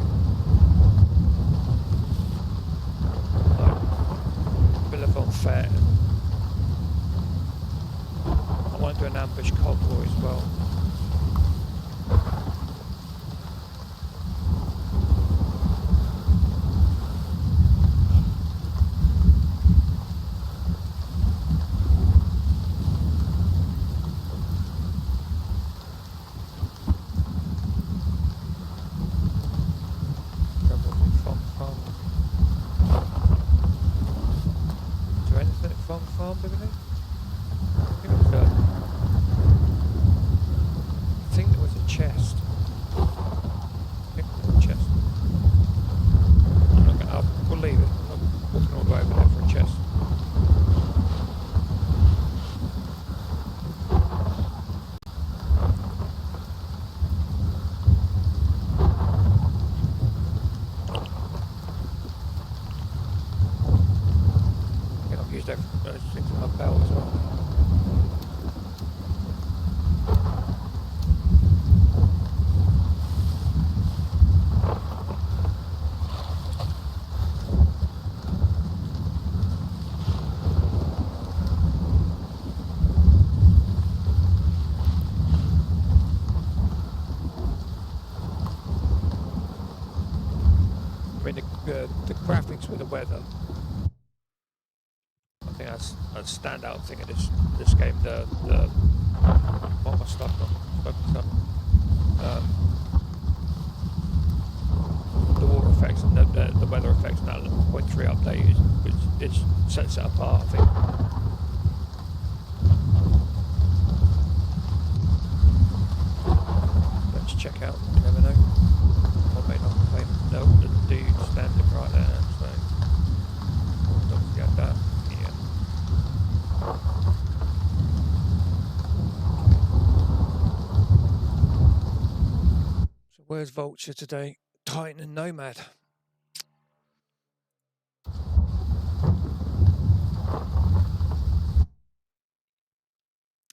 S1: Billabong Fair. I want to do an ambush convoy as well. Farm, do we think? I think there was a chest. I'm not gonna, we'll leave it. I'm not walking all the way over there for a chest. Used those things in my belt as well. I mean, the graphics with the weather. I think that's a standout thing in this game. The what am I stuck on? The water effects and the weather effects in that 0.3 update, which it sets it apart, I think. Let's check out. You never know. Or may not. No, the where's Vulture today? Titan and Nomad.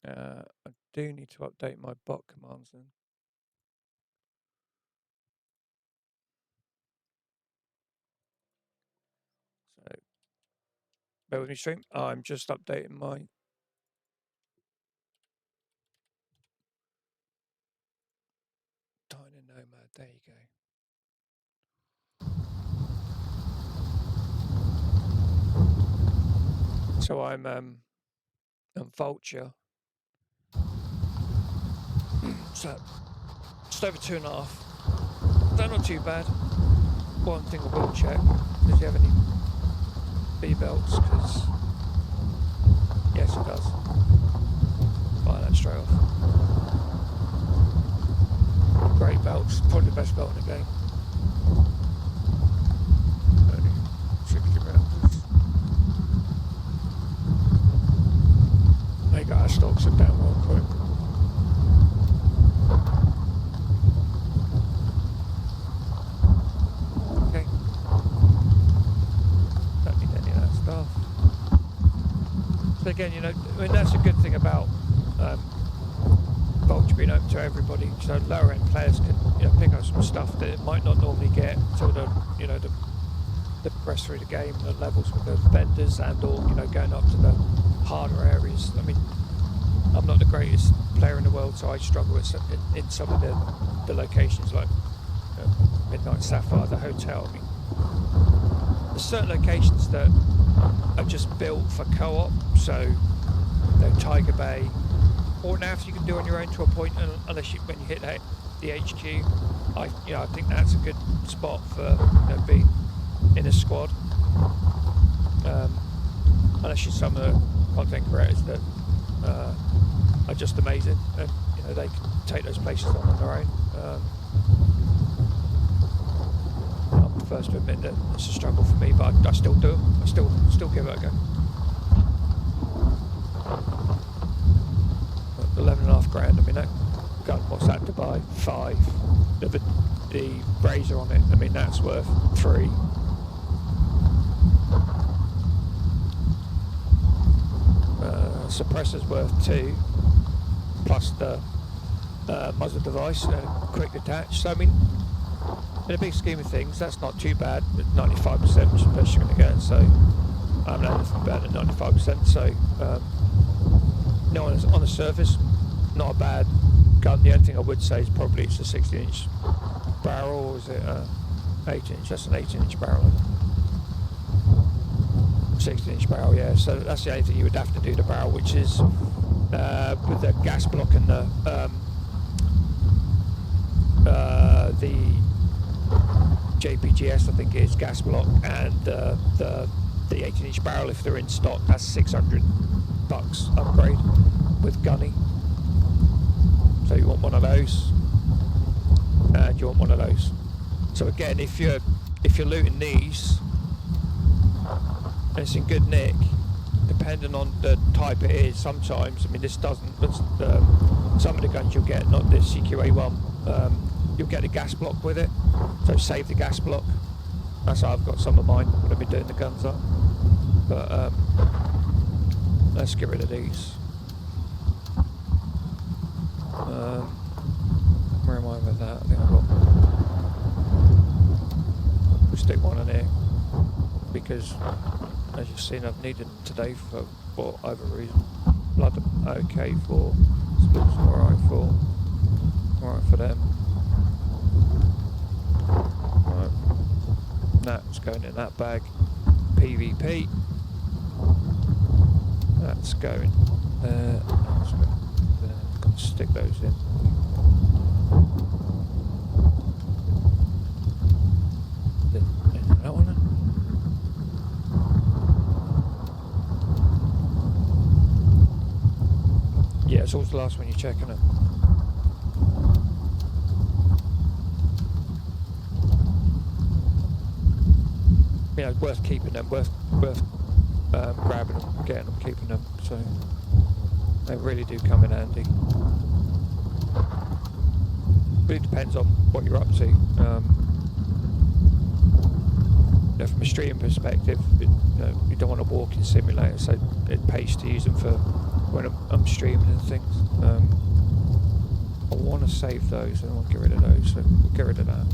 S1: I do need to update my bot commands then. So, bear with me, stream. I'm just updating my Titan and Nomad. There you go. So I'm on Vulture. So just over 2.5. They're not too bad. One thing I will check, does he have any B belts? Because yes, it does. Fire that straight off. Great belts, probably the best belt in the game. Only 60 rounds. They got our stocks are down real quick. Okay. Don't need any of that stuff. But again, you know, I mean, that's a good thing about Vulture being open to everybody. So lower end players can, you know, pick up some stuff that it might not normally get until the, you know, the progress through the game, the levels with the vendors, and or, you know, going up to the harder areas. I mean, I'm not the greatest player in the world, so I struggle with some, in some of the locations, like Midnight Sapphire, the hotel. I mean, there's certain locations that are just built for co-op, so you know, Tiger Bay, or NAFs you can do on your own to a point, unless you, when you hit the HQ. I think that's a good spot for, you know, being in a squad. Unless you're some of the content creators that are just amazing, and you know they can take those places on their own. I'm the first to admit that it's a struggle for me, but I still do them. I still give it a go. 11.5 grand. I mean, that gun, what's that to buy? 5. The Razor on it, I mean, that's worth 3. Suppressor's worth 2, plus the muzzle device, quick detach. So I mean, in a big scheme of things, that's not too bad. 95%, which is the best you're going to get. So I haven't had anything better than 95%. So no, on the surface, not a bad gun. The only thing I would say is probably it's a 16-inch barrel, or is it 18-inch? That's an 18-inch barrel. 16-inch barrel, yeah. So that's the only thing you would have to do the barrel, which is with the gas block and the JPGS, I think it is, gas block, and the 18-inch barrel, if they're in stock, that's $600 upgrade with gunny. So you want one of those, and you want one of those. So again, if you're looting these, and it's in good nick, depending on the type it is, sometimes, I mean, this doesn't, but some of the guns you'll get, not this CQA1, you'll get a gas block with it, so save the gas block. That's how I've got some of mine when I've been doing the guns up. But let's get rid of these. Where am I with that? I think I've got, we'll stick one in here, because as you've seen, I've needed them today for whatever reason. Blood okay for, splits alright for them. Right. That's going in that bag. PvP. That's going there. That's going there. I'm going to stick those in. That one then? Yeah, it's always the last one you're checking it. You know, worth keeping them, worth grabbing them, getting them, keeping them. So they really do come in handy. really depends on what you're up to. You know, from a streaming perspective, you don't want a walking simulator, so it pays to use them for when I'm streaming and things. I want to save those, and I want to get rid of those, so we'll get rid of that.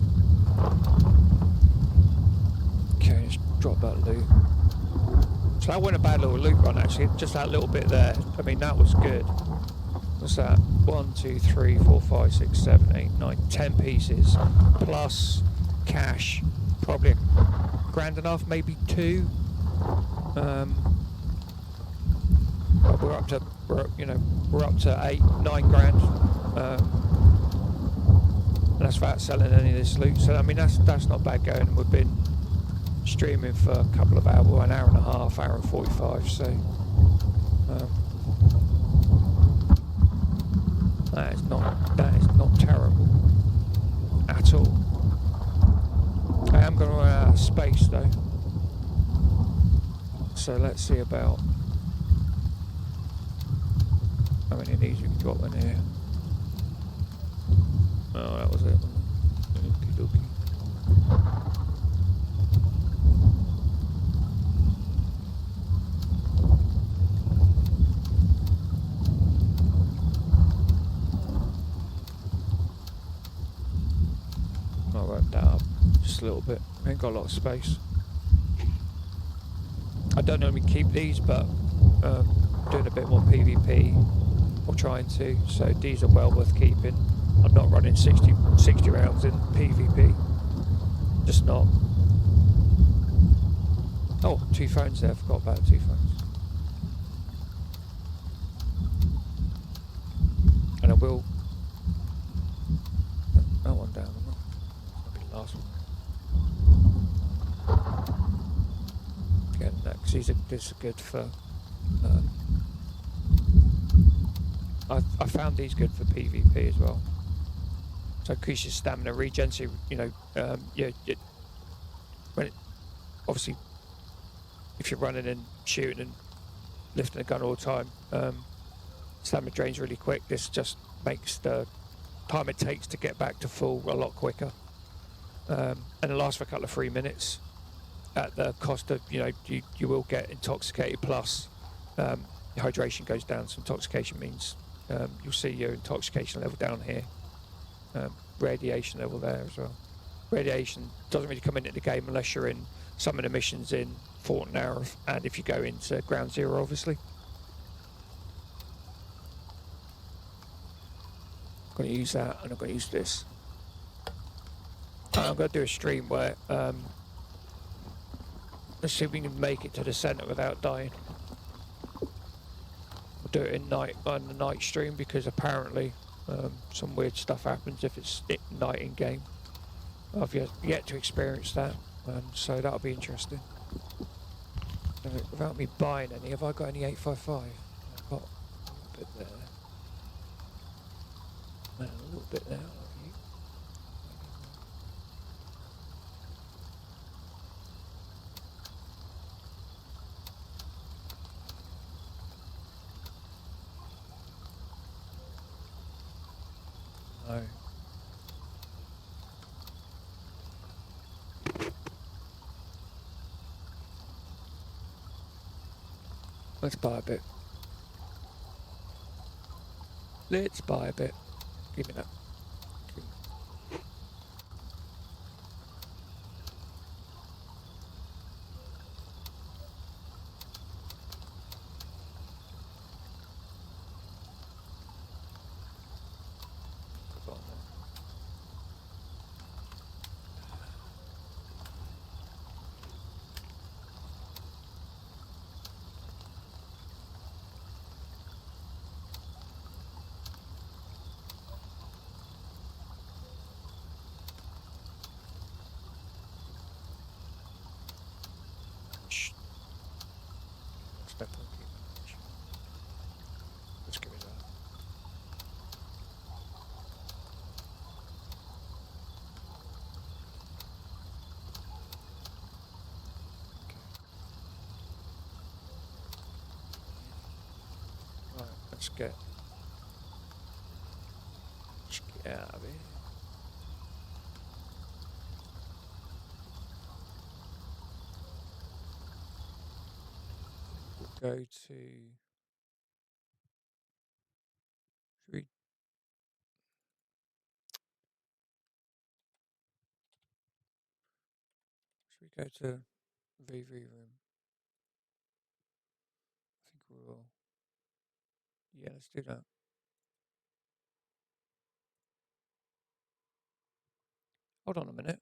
S1: Okay, let's drop that loot. So that wasn't a bad little loot run, actually. Just that little bit there. I mean, that was good. What's that? 1, 2, 3, 4, 5, 6, 7, 8, 9, 10 pieces. Plus cash. Probably grand enough, maybe 2. But we're up to 8, 9 grand. And that's without selling any of this loot. So I mean, that's not bad going. We've been streaming for a couple of hours, an hour and a half, hour and 45. So that is not terrible at all. I am going to run out of space though. So let's see about how many of these we can drop in here. Oh, that was it. Okie dokie. I'll wrap that up just a little bit. I ain't got a lot of space. I don't normally keep these, but doing a bit more PvP or trying to, so these are well worth keeping. I'm not running 60 rounds in PvP. Just not. Oh, 2 phones there. I forgot about 2 phones. And I will. That one down. That'll be the last one. Getting that because these are good for. I found these good for PvP as well. So increase your stamina regen. So obviously, if you're running and shooting and lifting a gun all the time, stamina drains really quick. This just makes the time it takes to get back to full a lot quicker, and it lasts for a couple of 3 minutes. At the cost of you will get intoxicated. Plus, your hydration goes down. So intoxication means you'll see your intoxication level down here. Radiation level there as well. Radiation doesn't really come into the game unless you're in some of the missions in Fort Narrow, and if you go into Ground Zero, obviously. I'm going to use that, and I'm going to use this. I'm going to do a stream where let's see if we can make it to the centre without dying. We'll do it on the night stream, because apparently some weird stuff happens if it's night in game. I've yet to experience that, so that'll be interesting. Without me buying any, have I got any 855? I've got a little bit there. And a little bit there. No. Let's buy a bit. Let's buy a bit. Give me that. Let's give it that. Okay. Right, let's get out of here. go to. Should we go to VV room? I think we will. Yeah, let's do that. Hold on a minute.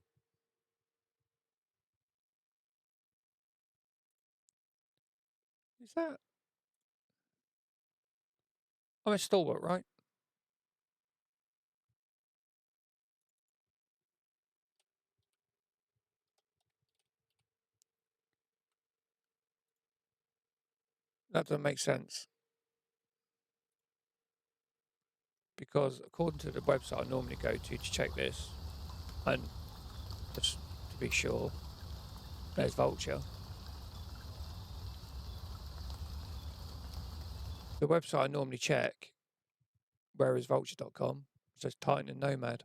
S1: Is that? I'm a stalwart, right? That doesn't make sense. Because according to the website I normally go to check this, and just to be sure, there's Vulture. The website I normally check, whereisvulture.com, says Titan and Nomad.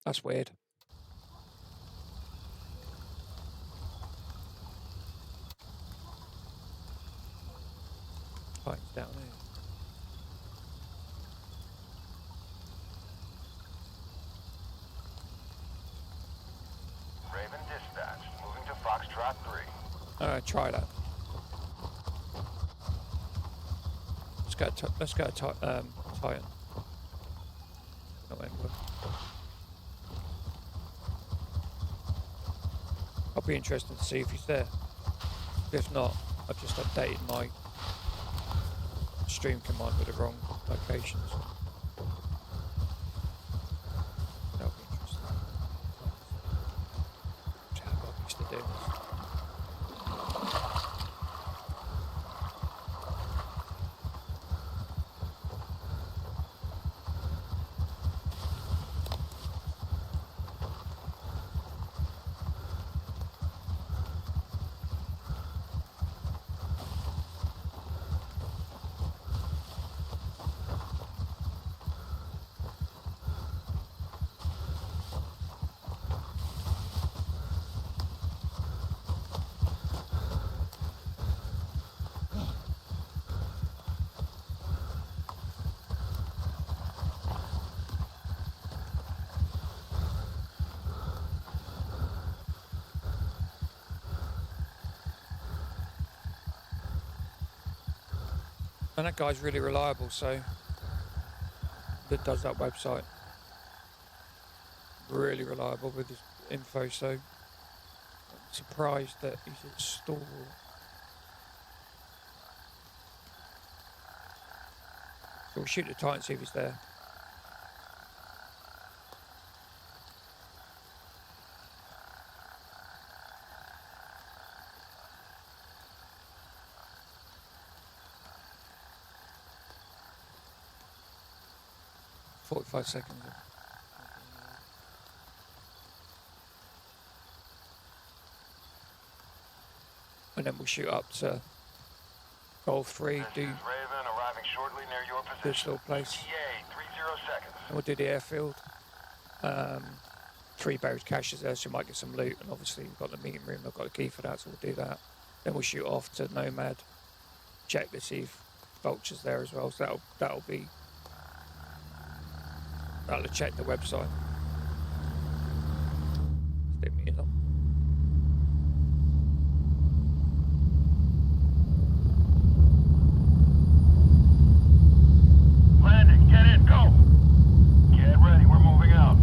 S1: That's weird. Titan's down here.
S2: Raven dispatch. Moving to Foxtrot 3.
S1: Try that. Let's go Titan. Not Ember. I'll be interested to see if he's there. If not, I've just updated my stream command with the wrong locations. That'll be interesting. How I used to do this. And that guy's really reliable, so that does that website. Really reliable with his info, so I'm surprised that he's at Stalwart. So we'll shoot the Titan and see if he's there. "45 seconds. And then we'll shoot up to Goal 3,
S2: This
S1: do
S2: is Raven arriving shortly near your position.
S1: this little place.
S2: ETA 30 seconds.
S1: And we'll do the airfield. 3 buried caches there, so you might get some loot. And obviously we've got the meeting room, I've got a key for that, so we'll do that. Then we'll shoot off to Nomad, check to see if Vulture's there as well. So that'll check the website. Stick me in on.
S2: Landing, get in, go! Get ready, we're moving out.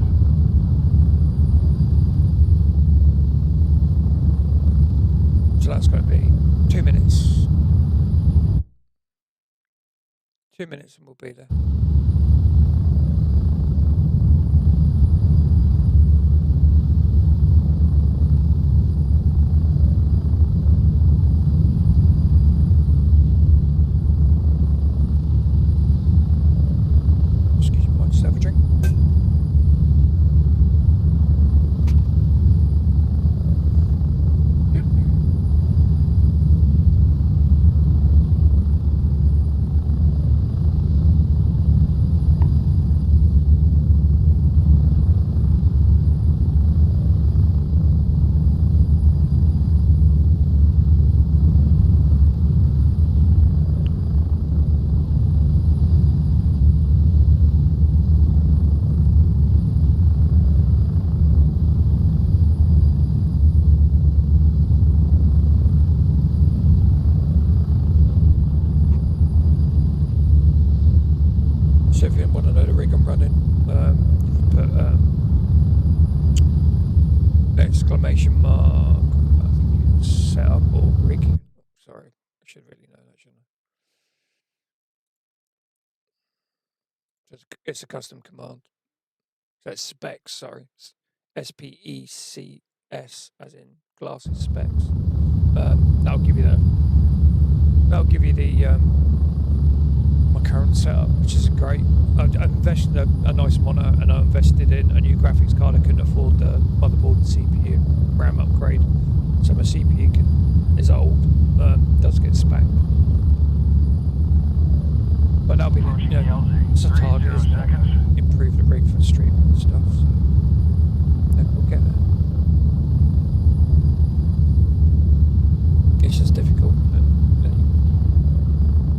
S1: So that's going to be 2 minutes. 2 minutes and we'll be there. Excuse me, I'll just have a drink. exclamation mark. I think it's setup or rig. Sorry, I should really know that, shouldn't I? So it's a custom command. So it's specs, sorry. SPECS, as in glasses specs. That'll give you the my current setup, which is great. I invested in a nice monitor, and I invested in a new graphics card. I couldn't afford the motherboard and CPU RAM upgrade, so my CPU is old, does get spacked. But that'll be it's a target, isn't it? Improve the rig for streaming and stuff. So then we'll get there. It's just difficult.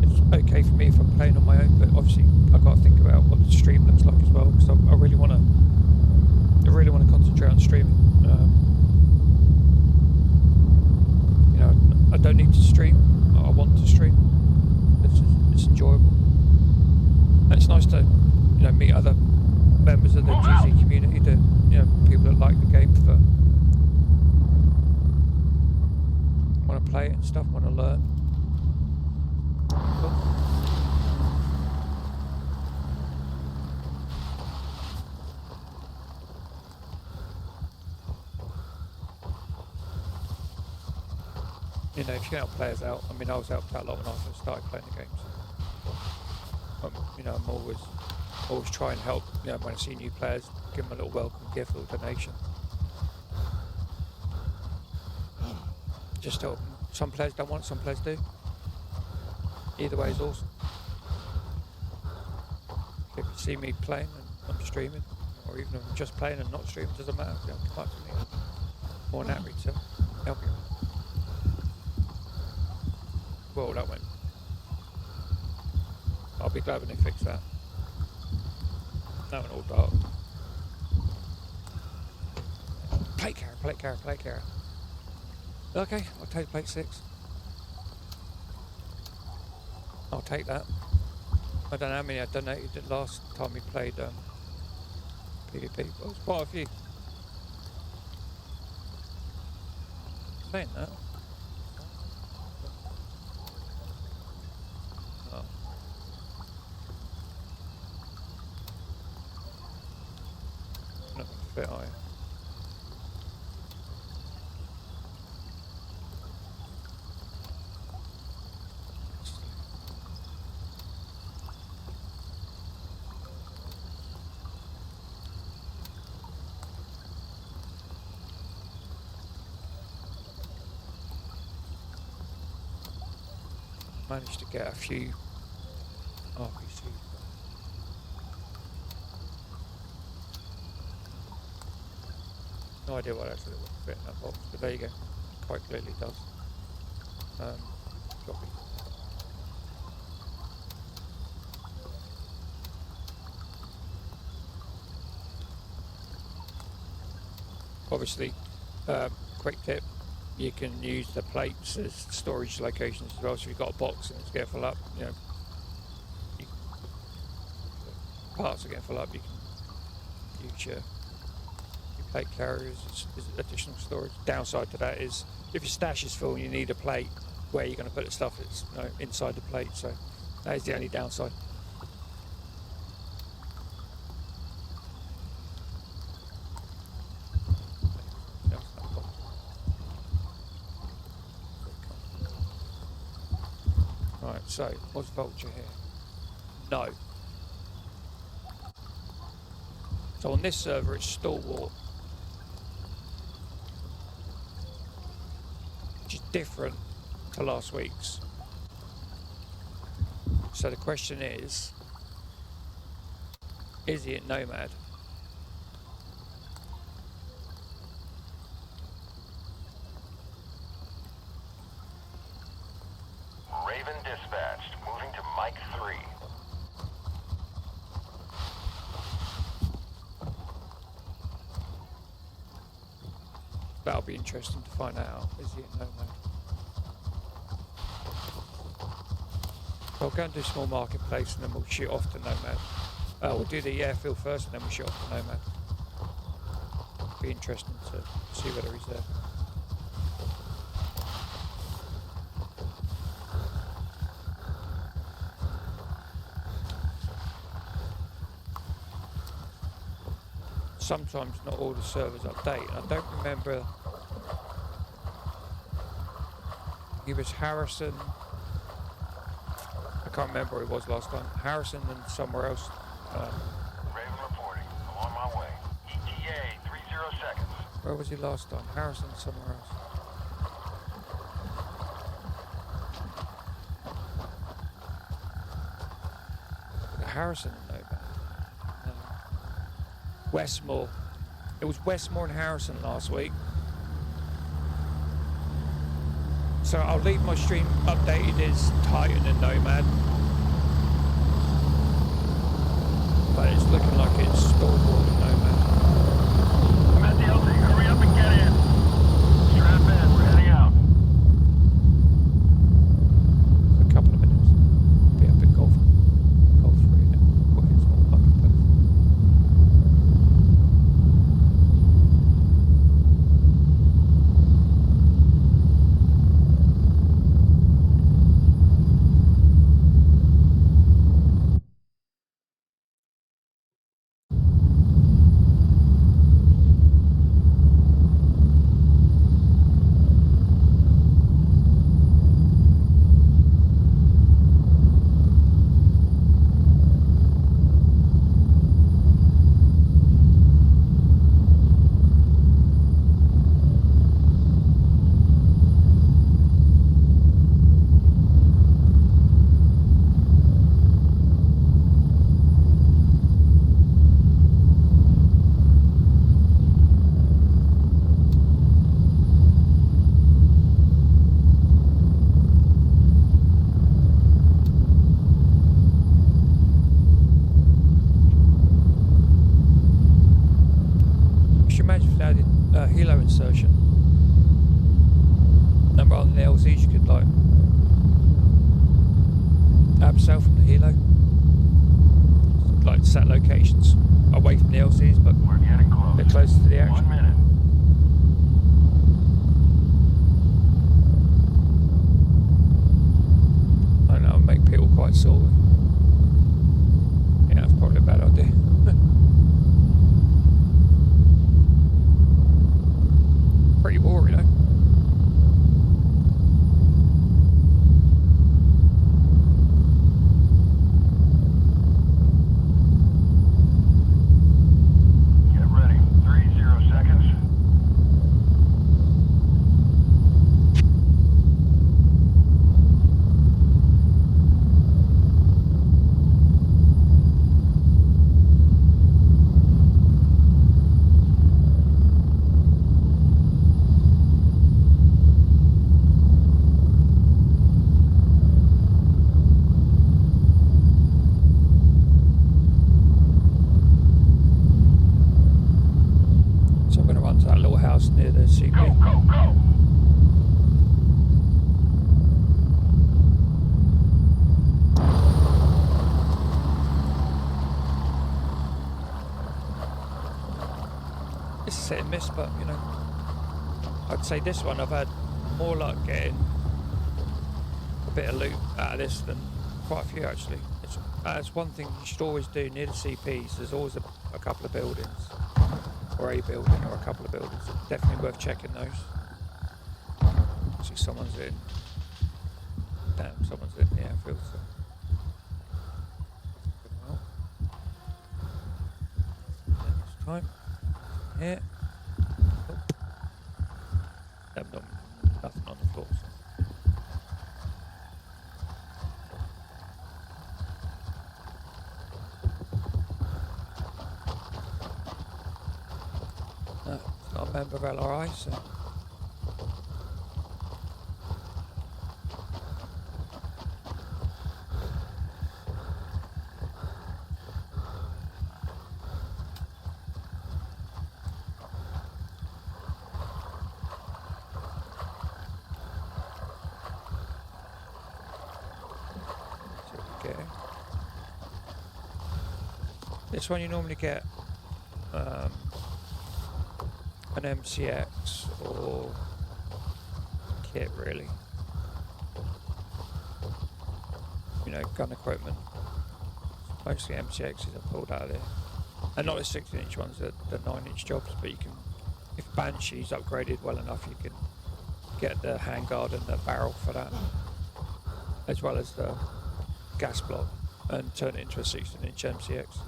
S1: It's okay for me if I'm playing on my own, but obviously I've got to think about what the stream looks like as well, because I really want to concentrate on streaming. I don't need to stream. I want to stream. It's enjoyable, and it's nice to meet other members of the GZ community, that people that like the game, want to play it and stuff, want to learn. Cool. If you can help players out, I mean, I was helped out a lot when I first started playing the games. I'm always try and help. When I see new players, give them a little welcome gift or donation. Just help them. Some players don't want it, some players do. Either way is awesome. If you see me playing and I'm streaming, or even if I'm just playing and not streaming, doesn't matter. Come up to me. More than happy to help you. Well, that went. I'll be glad when they fix that. That went all dark. Plate carrier. Okay, I'll take plate 6. I'll take that. I don't know how many I donated the last time we played PvP, but it was quite a few. Saying that. Oh. Not gonna fit, are you? Managed to get a few RPCs. No idea what actually would fit in that box, but there you go. Quite clearly does. Copy. Obviously, quick tip. You can use the plates as storage locations as well. So if you've got a box and it's getting full up, parts are getting full up, you can use your plate carriers as additional storage. Downside to that is if your stash is full and you need a plate, where you're going to put the stuff, it's inside the plate. So that is the only downside. So, was Vulture here? No. So on this server it's Stalwart, which is different to last week's. So the question is he at Nomad? That'll be interesting to find out. Is he at Nomad? We'll go and do small marketplace and then we'll shoot off to Nomad. We'll do the airfield first and then we'll shoot off to Nomad. Be interesting to see whether he's there. Sometimes not all the servers update. I don't remember. He was Harrison. I can't remember where he was last time. Harrison and somewhere else.
S2: Raven reporting. I'm on my way. ETA 30 seconds.
S1: Where was he last time? Harrison somewhere else. Harrison, no, Westmore. It was Westmore and Harrison last week. So I'll leave my stream updated as Titan and Nomad. But it's looking like it's Stormboard and Nomad.
S2: I'm at the LZ. Hurry up and get in. Strap in. We're heading out.
S1: For a couple of minutes. Be up at Golf 3 now. Well, it's more marketplace. Helo insertion. And rather than the LZs, you could like abseil from the Helo, like set locations away from the LZs, but
S2: we're getting close.
S1: A bit closer to the action.
S2: 1 minute.
S1: I know, make people quite sore. Yeah, that's probably a bad idea. Pretty boring, though.
S2: Get ready. 30 seconds.
S1: Near the CP.
S2: Go, go, go!
S1: It's a hit and miss, but you know, I'd say this one I've had more luck getting a bit of loot out of this than quite a few actually. It's one thing you should always do near the CPs. There's always a couple of buildings. Or a building, or a couple of buildings. Definitely worth checking those. See, someone's in. Damn, someone's in the airfield. So. Well, next time. Here. Oh. Nothing on the floor. So. Not a member of LRI, so. This one you normally get an MCX or kit really. You know, gun equipment. Mostly MCXs are pulled out of there. And not the 16-inch ones, the 9-inch jobs, but you can, if Banshee's upgraded well enough, you can get the handguard and the barrel for that, as well as the gas block, and turn it into a 16-inch MCX.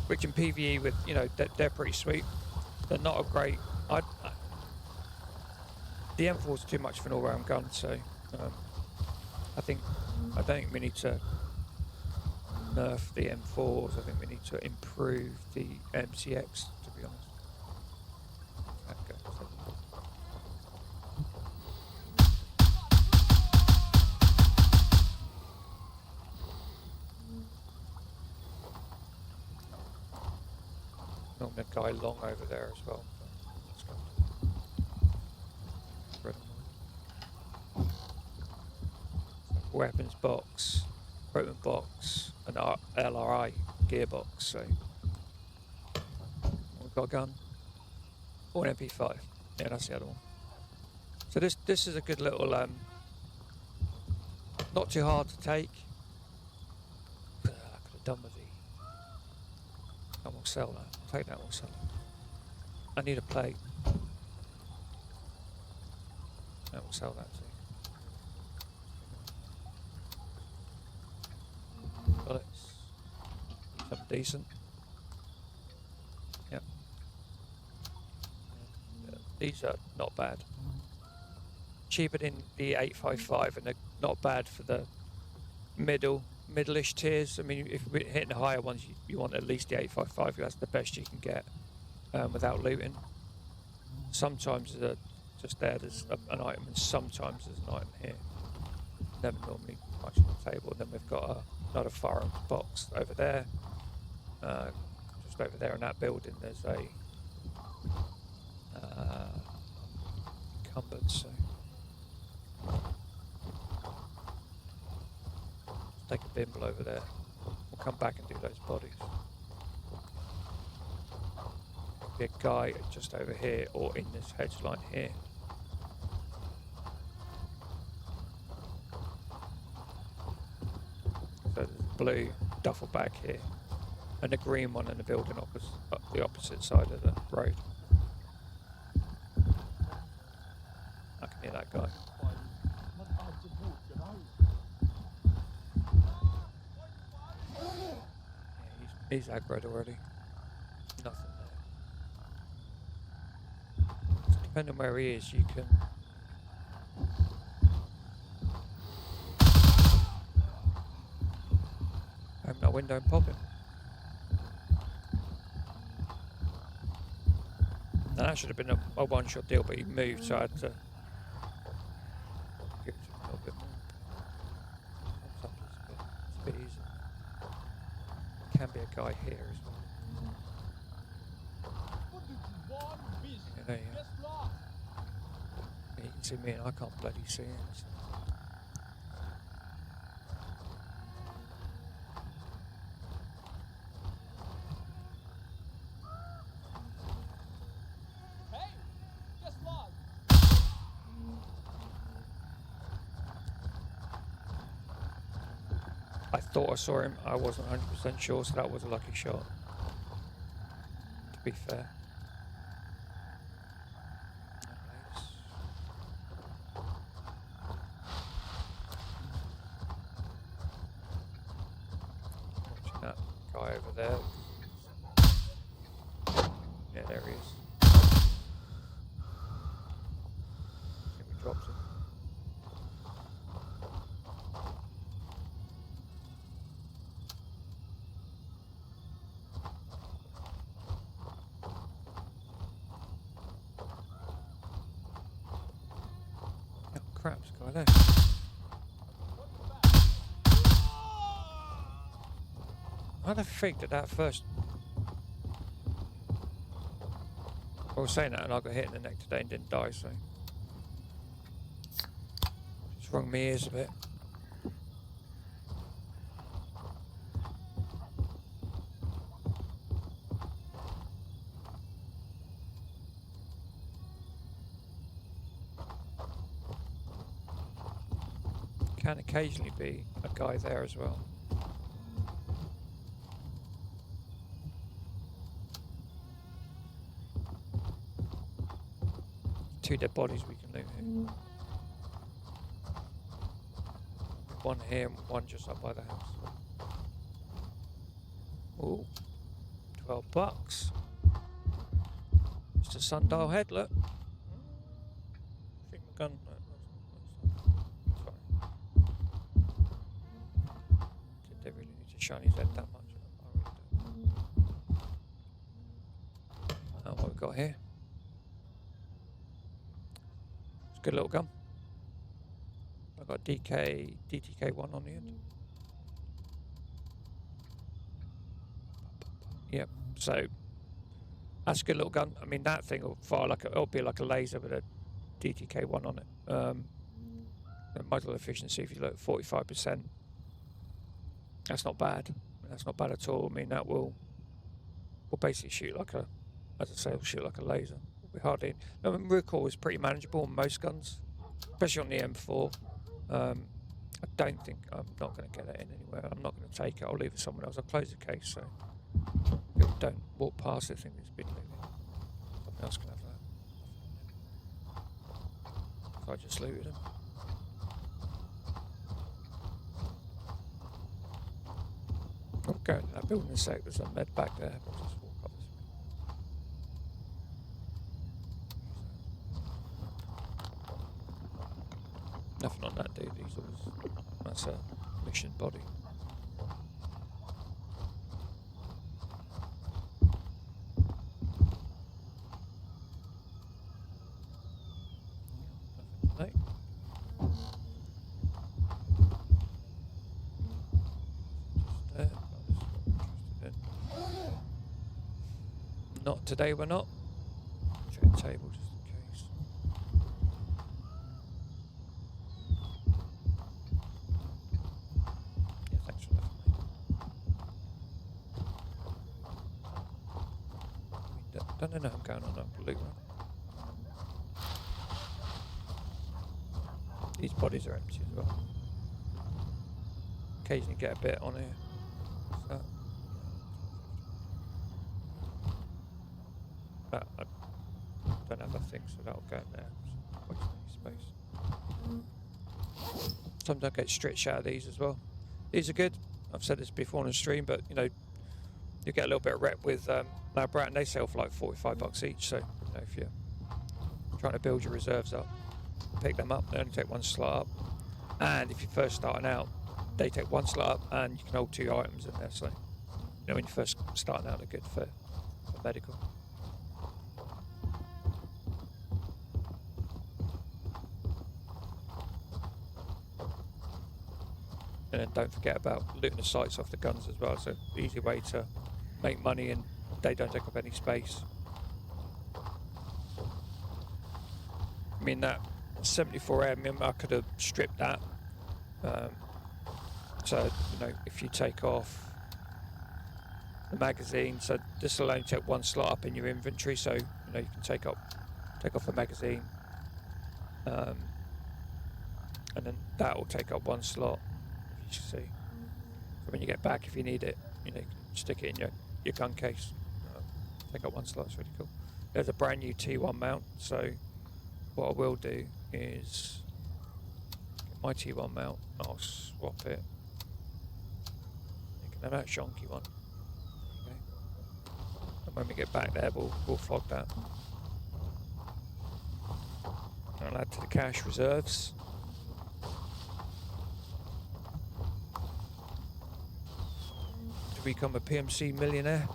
S1: Which in PvE with, you know, they're pretty sweet. They're not a great... the M4's too much for an all-round gun, so I don't think we need to nerf the M4s. I think we need to improve the MCX, to be honest. Okay, so normally a guy long over there as well. Let's go. Weapons box, equipment box, and LRI gearbox. So we've got a gun or an MP5. Yeah, that's the other one. So this is a good little, not too hard to take. I could have done with the. I will sell that. I'll take that. We'll sell it. I need a plate. I will sell that too. Bullets. Something decent. Yep. These are not bad. Cheaper than the 855, and they're not bad for the middle-ish tiers. I mean, if we're hitting the higher ones, you want at least the 855. That's the best you can get without looting. Sometimes there's just there's an item, and sometimes there's an item here. Never normally much on the table. And then we've got another firearms box over there. Just over there in that building, there's a cupboard. So take a bimble over there. We'll come back and do those bodies. Be a guy just over here or in this hedge line here. So there's a blue duffel bag here and a green one in the building up the opposite side of the road. I can hear that guy. Yeah, he's aggroed already. Nothing there. So depending on where he is, you can open that window and pop him. Now that should have been a one-shot deal, but he moved, so I had to give it to him a little bit more. It's a bit easy. Can be a guy here as well. Yeah, there you are. Yeah, you can see me and I can't bloody see him. So. I thought I saw him, I wasn't 100% sure, so that was a lucky shot, to be fair. Watching that guy over there. Yeah, there he is. I think we dropped him. Crap, this guy there. How the frig did that first? I was saying that and I got hit in the neck today and didn't die, so. Just wrung my ears a bit. Can occasionally be a guy there as well. Two dead bodies we can loot here. One here and one just up by the house. Ooh, $12. It's a sundial head, look. Shoot my gun. No, sorry. Did they really need to shine his head that much? I really don't. What we got here? It's a good little gun. I've got DTK1 on the end. Yep. So that's a good little gun. I mean, that thing will fire like it'll be like a laser with a DTK1 on it. The muzzle efficiency, if you look, 45%. That's not bad. That's not bad at all. I mean, that will basically shoot like a, as I say, it'll shoot like a laser. It'll be hardly. I mean, recoil is pretty manageable on most guns, especially on the M4. I don't think I'm not going to get it in anywhere. I'm not going to take it. I'll leave it somewhere else. I'll close the case so people don't walk past the thing that's been looted. Someone else can have that. If I just looted them. I'll go in that building in a sec. There's a med back there. I'll just walk up this way. Nothing on that dude. That's a mission body. Nothing. Not today, we're not. Check the table just in case. Yeah, thanks for that, mate. Don't know I'm going on that loot run. These bodies are empty as well. Occasionally get a bit on here. What's that? I don't have that thing, so that'll go in there. Wasting any space. Sometimes I get stretched out of these as well. These are good. I've said this before on the stream, but you know, you get a little bit of rep with Labrat, and they sell for like $45 each. So you know, if you're trying to build your reserves up, pick them up. They only take one slot up, and if you're first starting out, they take one slot up, and you can hold 2 items in there. So you know, when you're first starting out, they're good for medical. And then don't forget about looting the sights off the guns as well. It's an easy way to make money and they don't take up any space. I mean, that 74M, I could have stripped that. So, you know, if you take off the magazine, so this will only take one slot up in your inventory, so, you know, you can take off the magazine. And then that will take up one slot. You see, so when you get back, if you need it, you know, you can stick it in your gun case. Take up one slot. It's really cool. There's a brand new T1 mount. So what I will do is get my T1 mount. I'll swap it. You can have that shonky one. Okay. And when we get back there, we'll flog that. I'll add to the cash reserves. Become a PMC millionaire.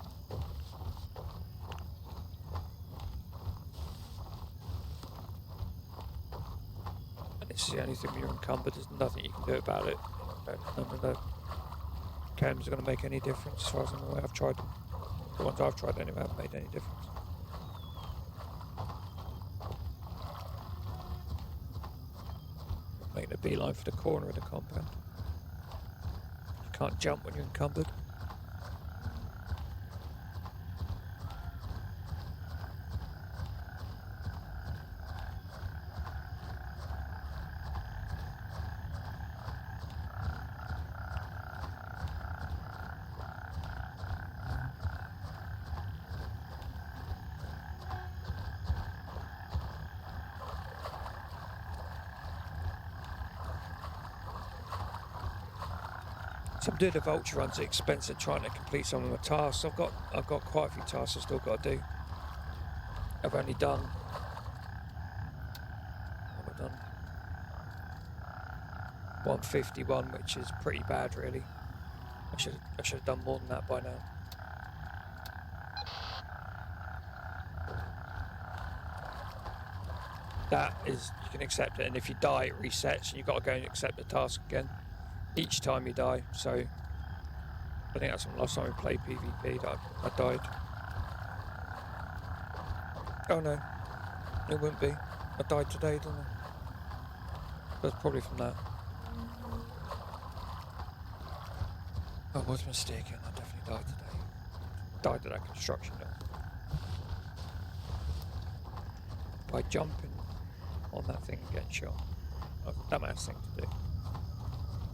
S1: And this is the only thing when you're encumbered. There's nothing you can do about it. None of the cams are going to make any difference as far as I'm aware. I've tried them. The ones I've tried anyway haven't made any difference. Making a beeline for the corner of the compound. You can't jump when you're encumbered. So I'm doing the Vulture runs at expense of trying to complete some of my tasks. I've got quite a few tasks I've still got to do. I've only done, what have I done? 151, which is pretty bad really. I should have done more than that by now. That is, you can accept it, and if you die it resets and you've got to go and accept the task again each time you die. So I think that's the last time we played PvP that I died. Oh no, it wouldn't be. I died today, didn't I? That's probably from that. I was mistaken, I definitely died today. Died at that construction though. By jumping on that thing and getting shot. Oh, dumbass thing to do.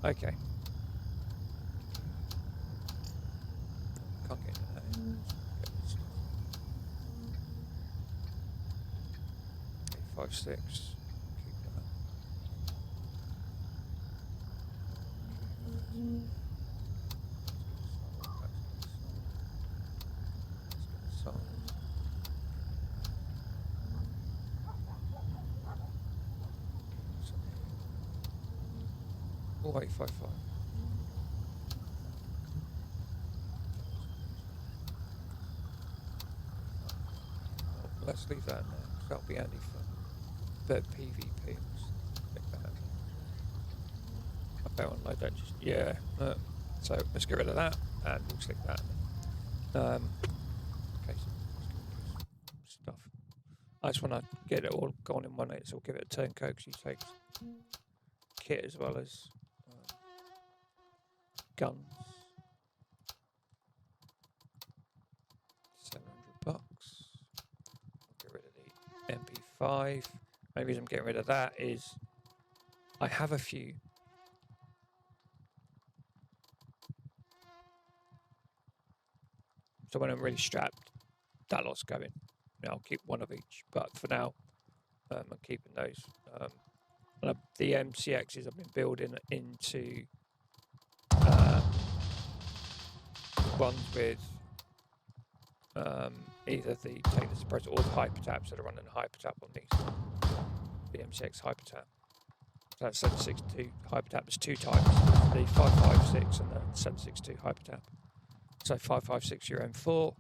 S1: Okay. Can't get into that. Get this stuff. 856. Keep that. Let's get the size. Oh, 855. Let's leave that in there. That'll be handy for the PvP. Let's that. I bet on like that. Just yeah. So let's get rid of that, and we'll stick that in there. Okay, so let's get stuff. I just want to get it all gone in one hit, so we'll give it a turncoat because he takes kit as well as guns. $700. I'll get rid of the MP5. The only reason I'm getting rid of that is I have a few. So when I'm really strapped, that lot's going. I'll keep one of each, but for now, I'm keeping those. And the MCXs I've been building into ones with either the tailor suppressor or the hyper taps that are running a hyper tap on these. The MCX hyper tap. So that's 762 hyper tap. There's two types: the 556 and the 762 hyper tap. So 556 your M4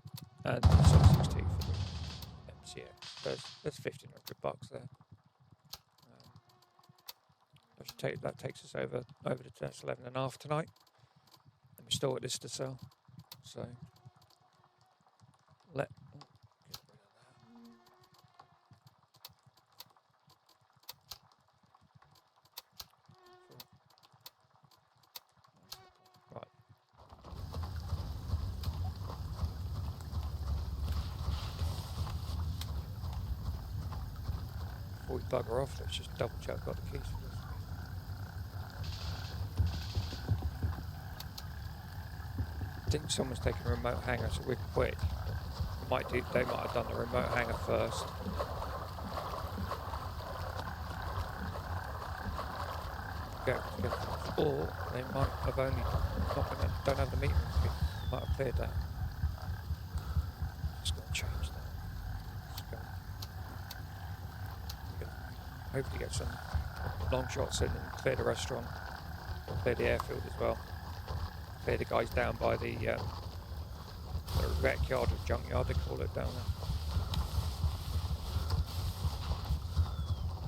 S1: and 762 for the MCX. There's $1,500 there. That takes us over to 11.5 tonight. And we still got this to sell. So get rid of that. Right. Before we bugger off, let's just double check I've got the keys for this. I think someone's taking a remote hangar, so we're quick. They might have done the remote hangar first. Or they might have only don't have the meter. Might have cleared that. Just going to change that. Hopefully get some long shots in and clear the restaurant, clear the airfield as well. Clear the guys down by the wreck yard or junkyard, they call it down there.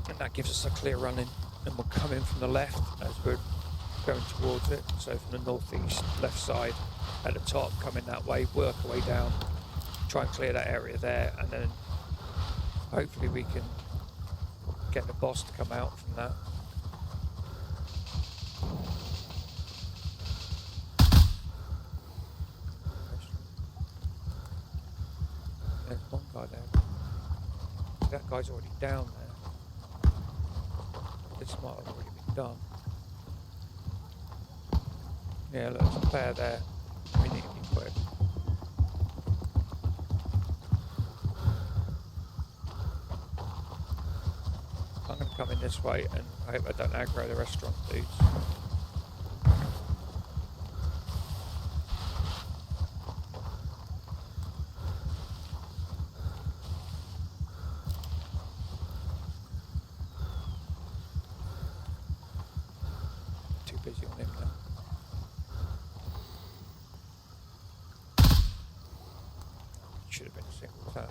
S1: And that gives us a clear run in, and we'll come in from the left as we're going towards it. So from the northeast, left side at the top, come in that way, work our way down, try and clear that area there, and then hopefully we can get the boss to come out from that. There's one guy there. That guy's already down there. This might have already been done. Yeah, look, there's a player there. We need to be quick. I'm going to come in this way and I hope I don't aggro the restaurant dudes. busy on him now. Should have been a single tap.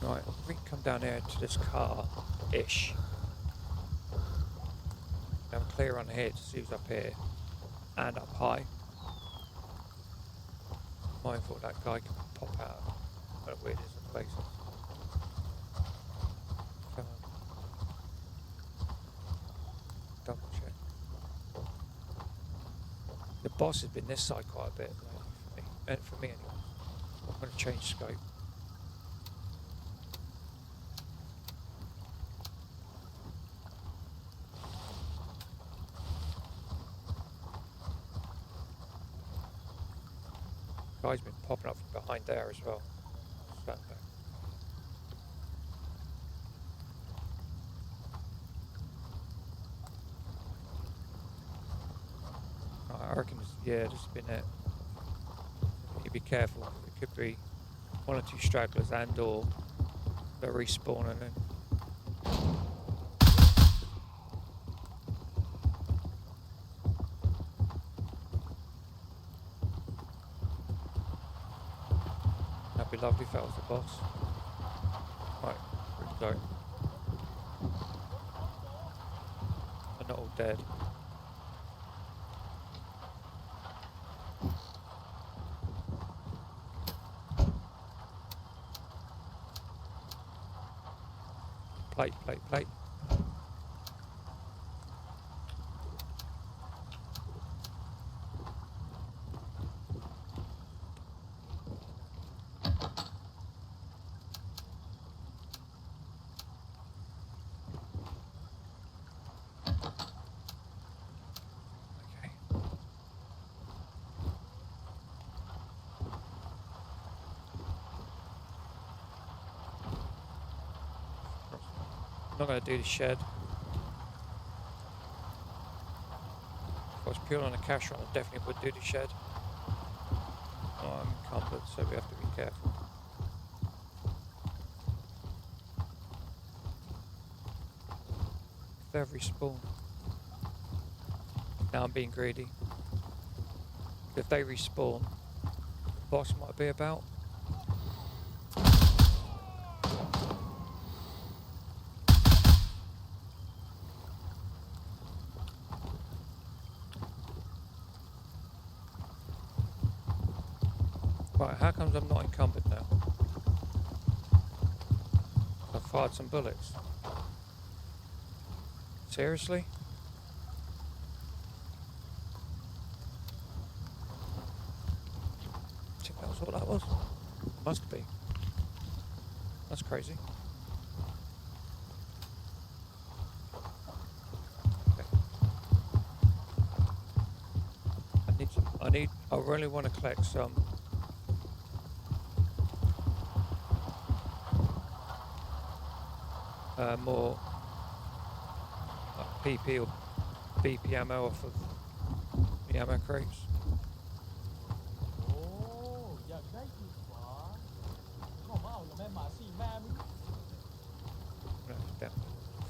S1: Right, we can come down here to this car-ish. I'm clear on here to see who's up here and up high. Mindful that guy can pop out of weird places. So, double check. The boss has been this side quite a bit lately for me anyway. I'm going to change scope. Guy's been popping up from behind there as well. Stand back. I reckon, yeah, this has been it. You be careful. It could be one or two stragglers and/or they're respawning in. That'd be lovely if that was the boss. Right, where we go? They're not all dead. Plate, plate, plate. Okay. I'm not going to do the shed. If I was purely on a cash run, I definitely would do the shed. Oh, I'm encumbered, so we have to be careful. If they have respawn. Now I'm being greedy. If they respawn, the boss might be about. Right, how comes I'm not encumbered now? I fired some bullets. Seriously? I think that was what that was. Must be. That's crazy. Okay. I really want to collect some more PP or BP ammo off of the ammo crates. For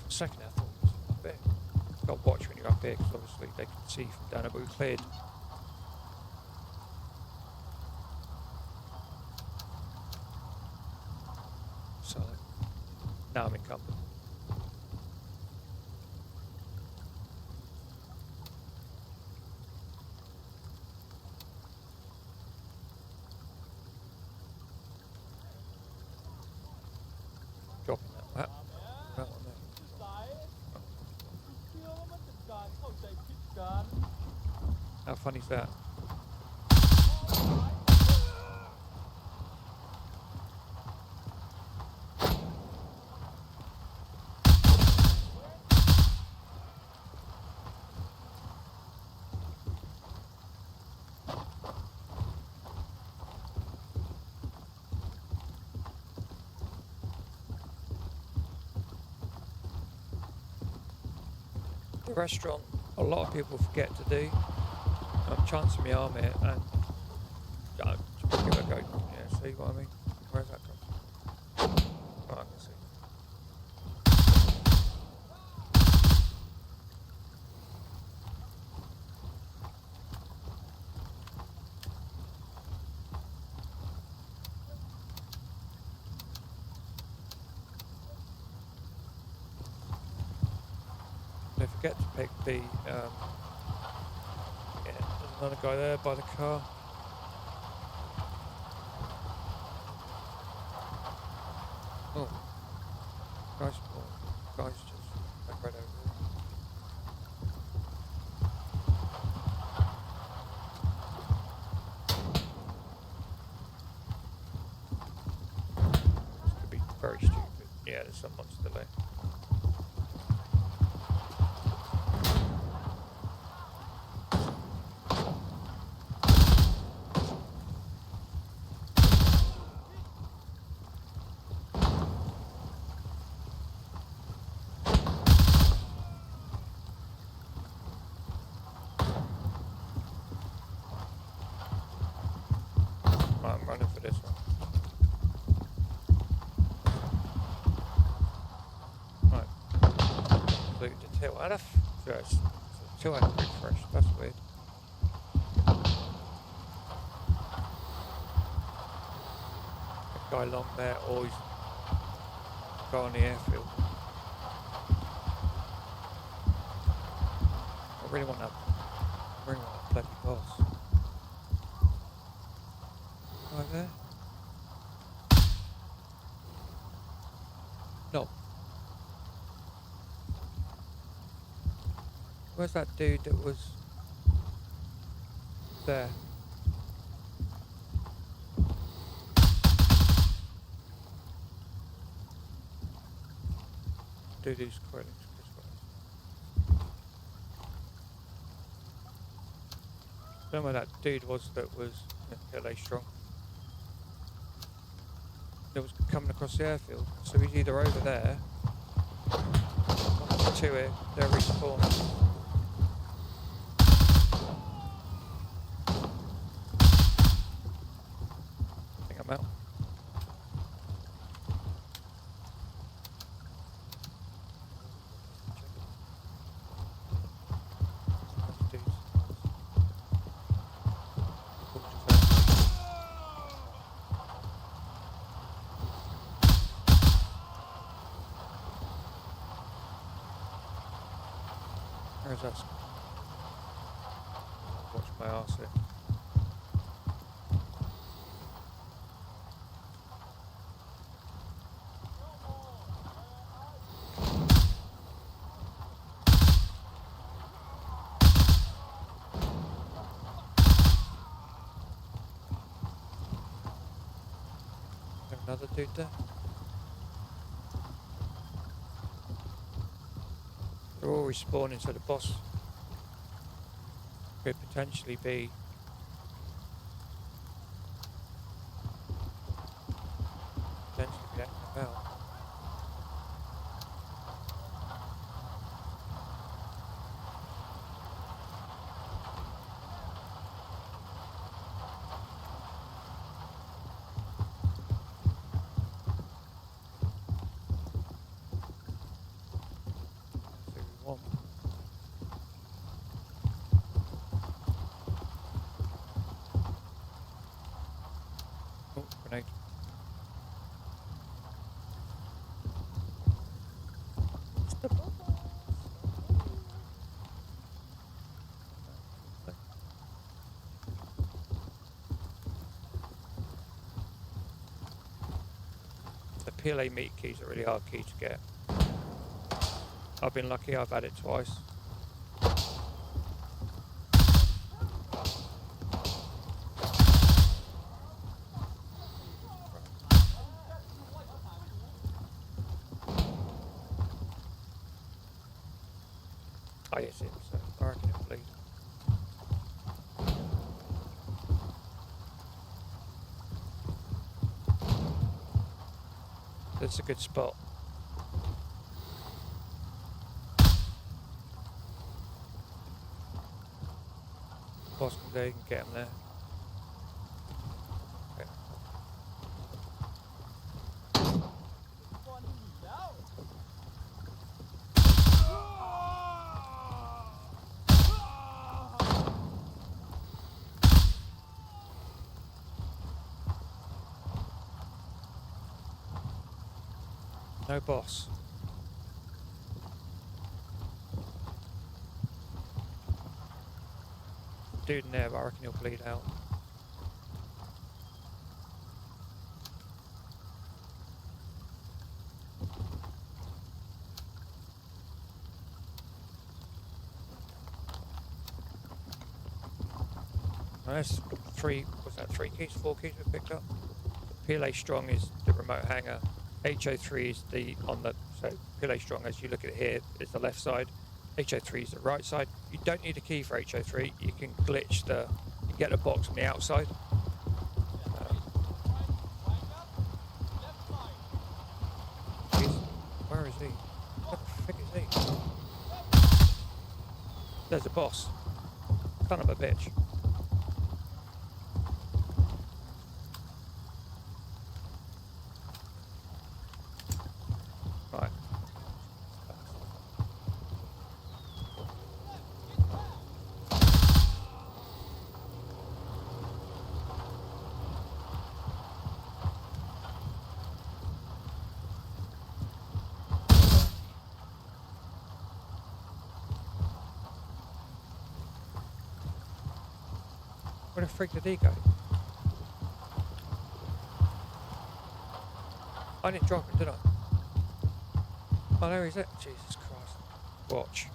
S1: a second I thought it was up there. You've got to watch when you're up here because obviously they can see from down there, but we cleared. So now I'm encumbered. Dropping that. That one there. How funny is that? The restaurant, a lot of people forget to do. I'm chancing my arm here and give it a go. Yeah, see what I mean? Where's that gone? I can see. Don't forget to pick the, yeah, there's another guy there by the car. Oh, guy's just went right over there. This could be very stupid. Yeah, there's someone still there. I'm running for this one. Right. Loot the till. How the f... Yes. Till I refresh. That's weird. That guy along there always go on the airfield. I really want that bloody boss. Right there? No. Where's that dude that was there? Dude who's quite I don't know where that dude was that was PLA strong. That was coming across the airfield. So he's either over there, or to it, they're respawning. I think I'm out. Where's that? Watch my arse here. Another dude there? They're all respawning, so the boss could potentially be acting about. Oh, grenade. The PLA meat key is a really hard key to get. I've been lucky, I've had it twice. Oh yes, it was I reckon it'll bleed. That's a good spot. Possibly they can get him there. Okay. No boss. Dude in there, but I reckon he'll bleed out. Now that's three, was that 3 keys, 4 keys we picked up? PLA Strong is the remote hangar. HO3 is the on the, so PLA Strong, as you look at it here, is the left side. HO3 is the right side. You don't need a key for HO3. You can glitch the, you get a box on the outside. Where is he? What the frick is he? There's a boss. Son of a bitch. Right. Where the frick did he go? I didn't drop him, did I? Oh, there he's at. Jesus Christ. Watch.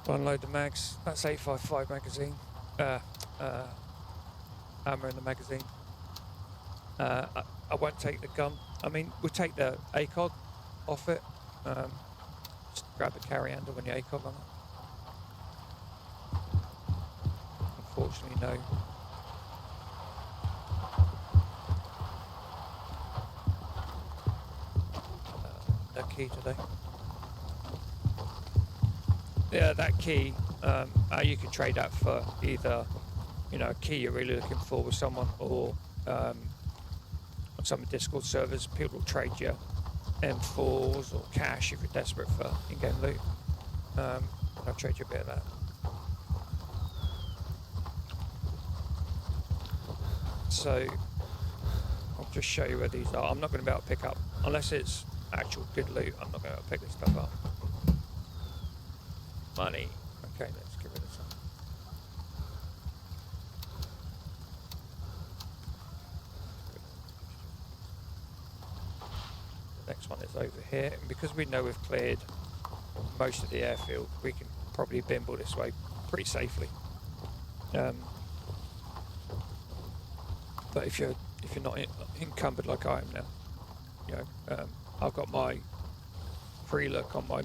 S1: Unload the mags. That's 855 magazine. Ammo in the magazine. I won't take the gun. I mean, we'll take the ACOG off it. Just grab the carry handle when the ACOG on it. Unfortunately, no. No key today. Yeah, that key, you can trade that for either, you know, a key you're really looking for with someone, or on some Discord servers, people will trade you M4s or cash if you're desperate for in-game loot. I'll trade you a bit of that. So I'll just show you where these are. I'm not going to be able to pick up, unless it's actual good loot, I'm not going to be able to pick this stuff up. Money. Okay, let's get rid of some. The next one is over here, and because we know we've cleared most of the airfield, we can probably bimble this way pretty safely. But if you're not encumbered like I am now, you know, I've got my free look on my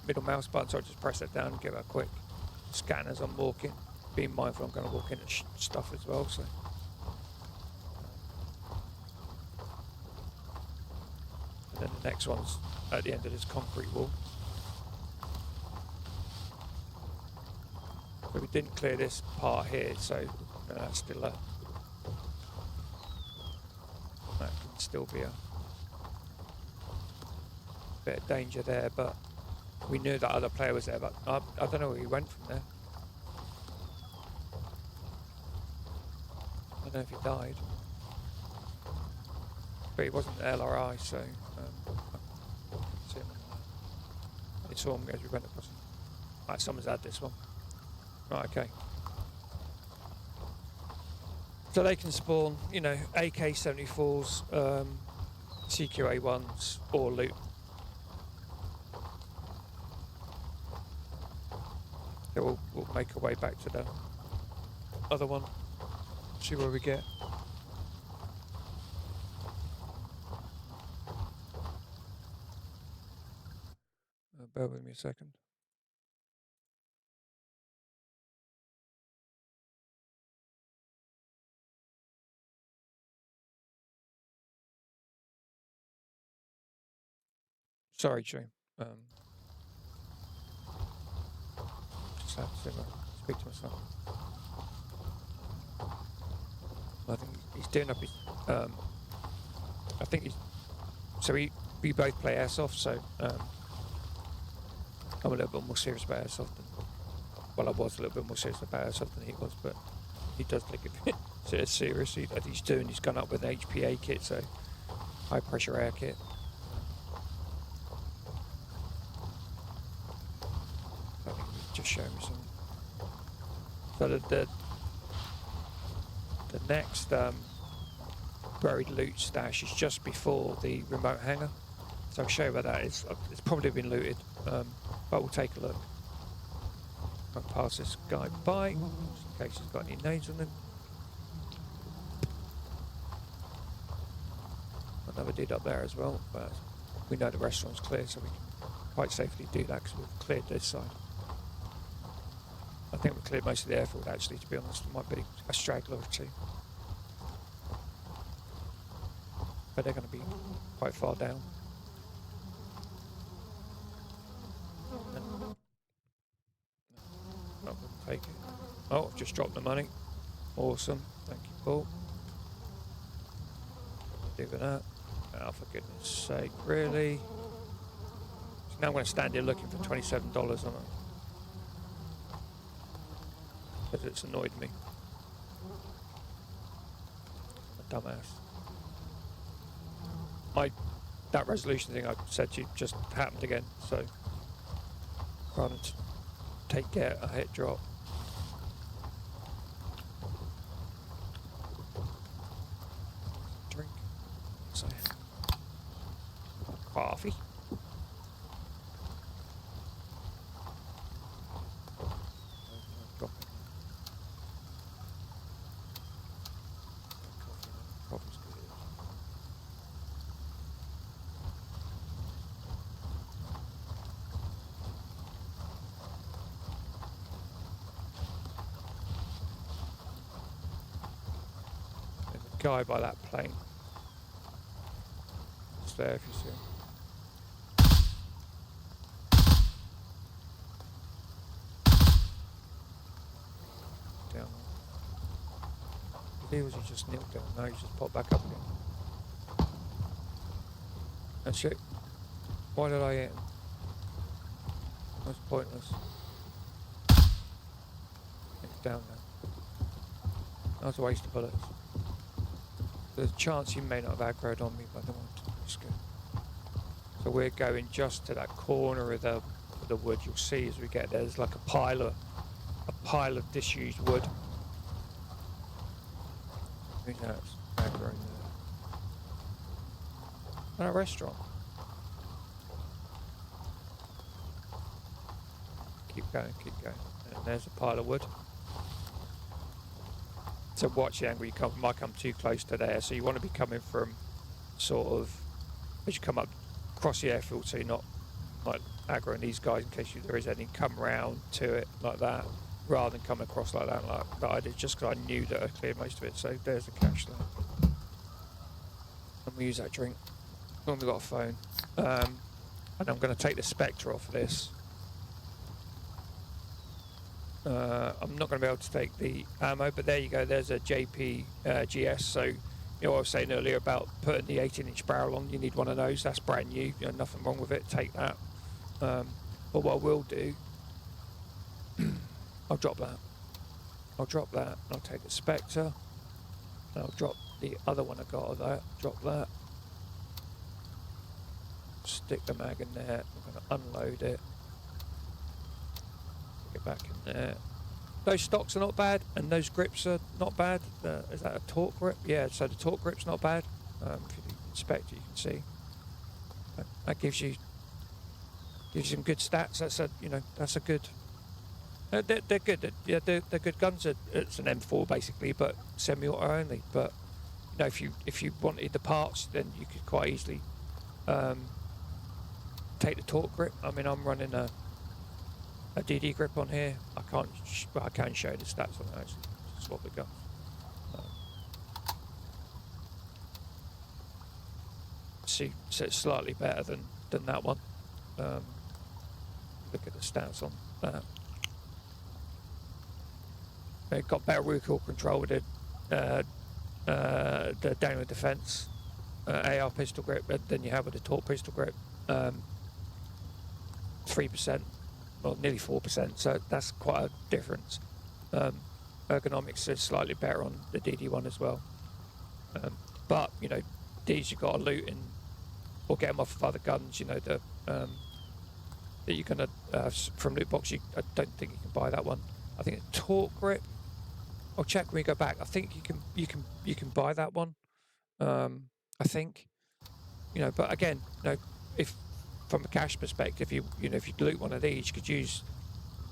S1: middle mouse button, so I just press it down and give it a quick scan as I'm walking. Being mindful I'm going to walk into stuff as well. So. And then the next one's at the end of this concrete wall. So we didn't clear this part here, so that's still a. That can still be a bit of danger there, but we knew that other player was there, but I don't know where he went from there. I don't know if he died, but he wasn't the LRI, so I see him. I saw him as we went across. Right, someone's had this one. Right, okay. So they can spawn, you know, AK-74s, CQA-1s, or loot. So we'll make our way back to the other one, see where we get. Bear with me a second. Sorry, Jim. Just have to speak to myself. I think he's doing up his. I think he's. So we both play airsoft, so I'm a little bit more serious about airsoft than. Well, I was a little bit more serious about airsoft than he was, but he does take it a bit serious. He's doing. He's gone up with an HPA kit, so high pressure air kit. I think you just show me some. So the next buried loot stash is just before the remote hangar. So I'll show you where that is. It's probably been looted, but we'll take a look. I'll pass this guy by, just in case he's got any nades on him. Another dude up there as well, but we know the restaurant's clear, so we can quite safely do that because we've cleared this side. I think we've cleared most of the airfield actually, to be honest. There might be a straggler or two. But they're going to be quite far down. Not going to take it. Oh, I've just dropped the money. Awesome. Thank you, Paul. Do with that. Oh, for goodness sake, really? So now I'm going to stand here looking for $27 on it. Because it's annoyed me. I'm a dumbass. That resolution thing I said to you just happened again, so rather than take care, I hit drop. Drink. So, coffee. Coffee's good. There's a guy by that plane. It's there if you see him. Down. He was just knelt down. No, he's just popped back up again. That's it. Why did I hit him? That's pointless. It's down now. That was a waste of bullets. There's a chance he may not have aggroed on me, but I don't want to risk it. So we're going just to that corner of the wood. You'll see as we get there, there's like a pile of disused wood. Who's that? Aggroing there. And a restaurant. Keep going, keep going. And there's a pile of wood. So watch the angle you come from. I come too close to there, so you want to be coming from sort of as you come up across the airfield, so you're not like aggroing these guys in case there is any. Come round to it like that, rather than come across like that I did, just because I knew that I cleared most of it. So there's the cache there. And we use that drink when we've got a phone. And I'm going to take the Spectre off of this. I'm not going to be able to take the ammo, but there you go, there's a JP GS. So, you know what I was saying earlier about putting the 18-inch barrel on, you need one of those. That's brand new, you know, nothing wrong with it, take that. But what I will do, I'll drop that. And I'll take the Spectre, and I'll drop the other one I got of that, drop that. Stick the mag in there, I'm going to unload it. Get back in there. Those stocks are not bad, and those grips are not bad. Is that a torque grip? Yeah, so the torque grip's not bad. If you inspect it, you can see. That gives you some good stats. That's a good. They're good. Yeah, they're good guns. It's an M4 basically, but semi-auto only. But you know, if you wanted the parts, then you could quite easily take the torque grip. I mean, I'm running a DD grip on here. I can show you the stats on that actually. Swap the gun. See, so it's slightly better than that one. Look at the stats on that. It got better recoil control with the downward defense AR pistol grip than you have with the torque pistol grip. 3%. Well, nearly 4%, so that's quite a difference. Ergonomics is slightly better on the DD1 as well. But, you know, these you've got to loot in or get them off of other guns. You know, that you're gonna from loot box. I don't think you can buy that one. I think it's torque grip. I'll check when we go back. I think you can buy that one. I think, you know, but again, you know, if from a cash perspective, if you loot one of these, you could use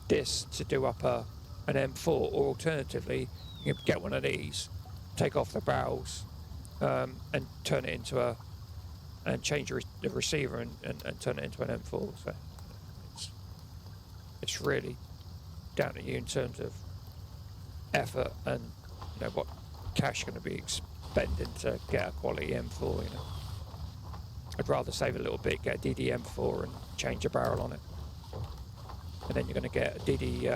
S1: this to do up an M4, or alternatively, you can get one of these, take off the barrels, and turn it into and change the receiver and turn it into an M4. So it's really down to you in terms of effort and, you know, what cash you're going to be expending to get a quality M4. You know, I'd rather save a little bit, get a DD M4 and change a barrel on it, and then you're going to get a DD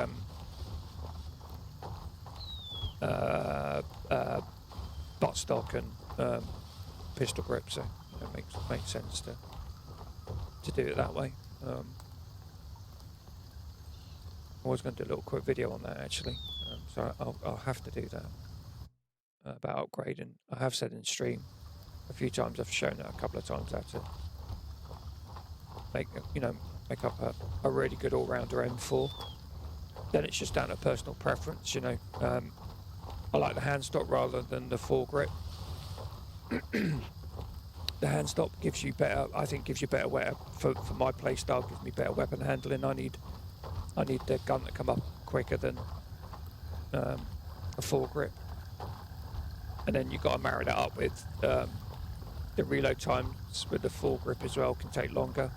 S1: buttstock and pistol grip. So it makes sense to do it that way. I was going to do a little quick video on that actually, so I'll have to do that about upgrading. I have said in stream a few times, I've shown it a couple of times, how to make up a really good all-rounder M4. Then it's just down to personal preference, you know. I like the hand stop rather than the foregrip. The hand stop gives you better, I think gives you better weapon, for my play style, gives me better weapon handling. I need the gun to come up quicker than a foregrip. And then you've got to marry that up with the reload times with the foregrip as well, can take longer.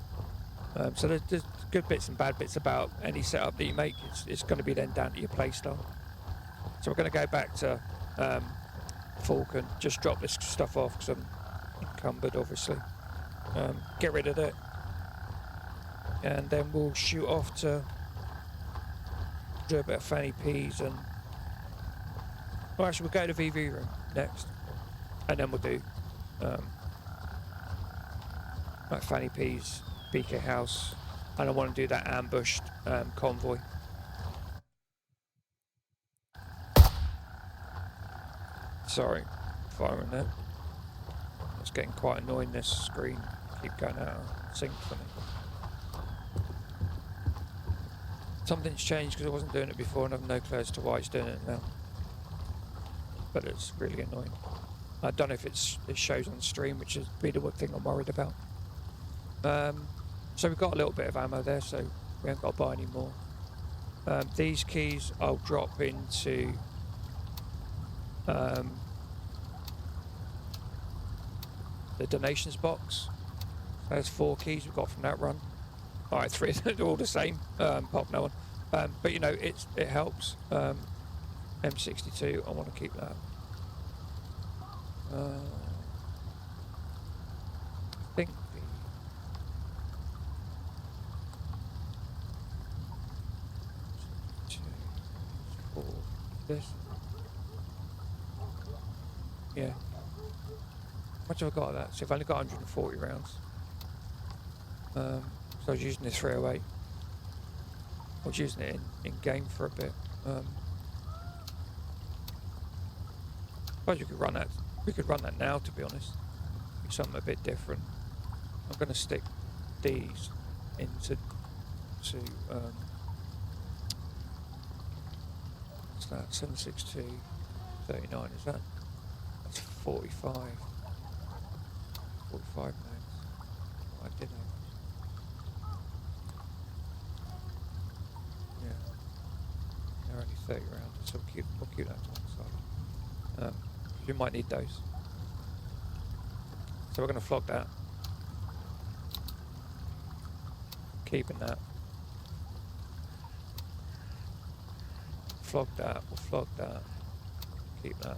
S1: So there's good bits and bad bits about any setup that you make. It's going to be then down to your play style. So we're going to go back to Falcon, just drop this stuff off because I'm encumbered obviously. Get rid of it, and then we'll shoot off to do a bit of fanny peas, and well, actually we'll go to the VV room next, and then we'll do like fanny peas, BK house, and I want to do that ambushed convoy. Sorry, firing there. It's getting quite annoying, this screen. Keep going out of sync for me. Something's changed because I wasn't doing it before and I've no clue as to why it's doing it now. But it's really annoying. I don't know if it shows on stream, which is really the thing I'm worried about. So we've got a little bit of ammo there, so we haven't got to buy any more. These keys I'll drop into the donations box. There's 4 keys we've got from that run. All right, 3, they're all the same, pop no one. But you know, it helps. M62, I want to keep that. I think this. Yeah. How much have I got of that? So I've only got 140 rounds. So I was using this 308. I was using it in game for a bit. Suppose we could run that. We could run that now, to be honest. Do something a bit different. I'm going to stick these into what's that? 762 39. Is that? That's 45. 45 mags. I did have. Yeah. They're only 30 rounds, so we'll keep that to one side. You might need those. So we're going to flog that. Keeping that. Flog that. We'll flog that. Keep that.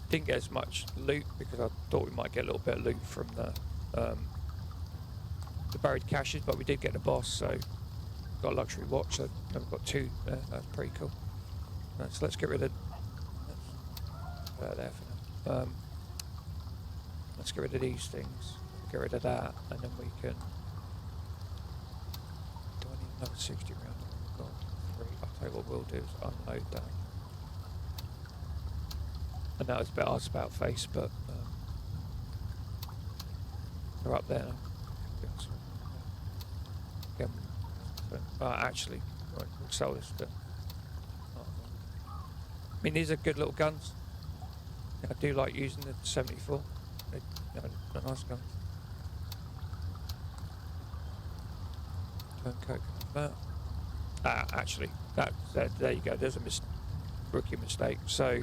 S1: Didn't get as much loot because I thought we might get a little bit of loot from the buried caches, but we did get the boss, so got a luxury watch. So we've got 2 there. That's pretty cool. Right, so let's get rid of there for now. Let's get rid of these things. Get rid of that, and then we can. Do I need another 60 round? I've got 3. I'll tell you what we'll do is unload that. And that was a bit arse about face, but they're up there now. Again, actually, we'll sell this. I mean, these are good little guns. I do like using the 74. They're nice guns. Turncoat that. Actually, there you go. There's a rookie mistake. So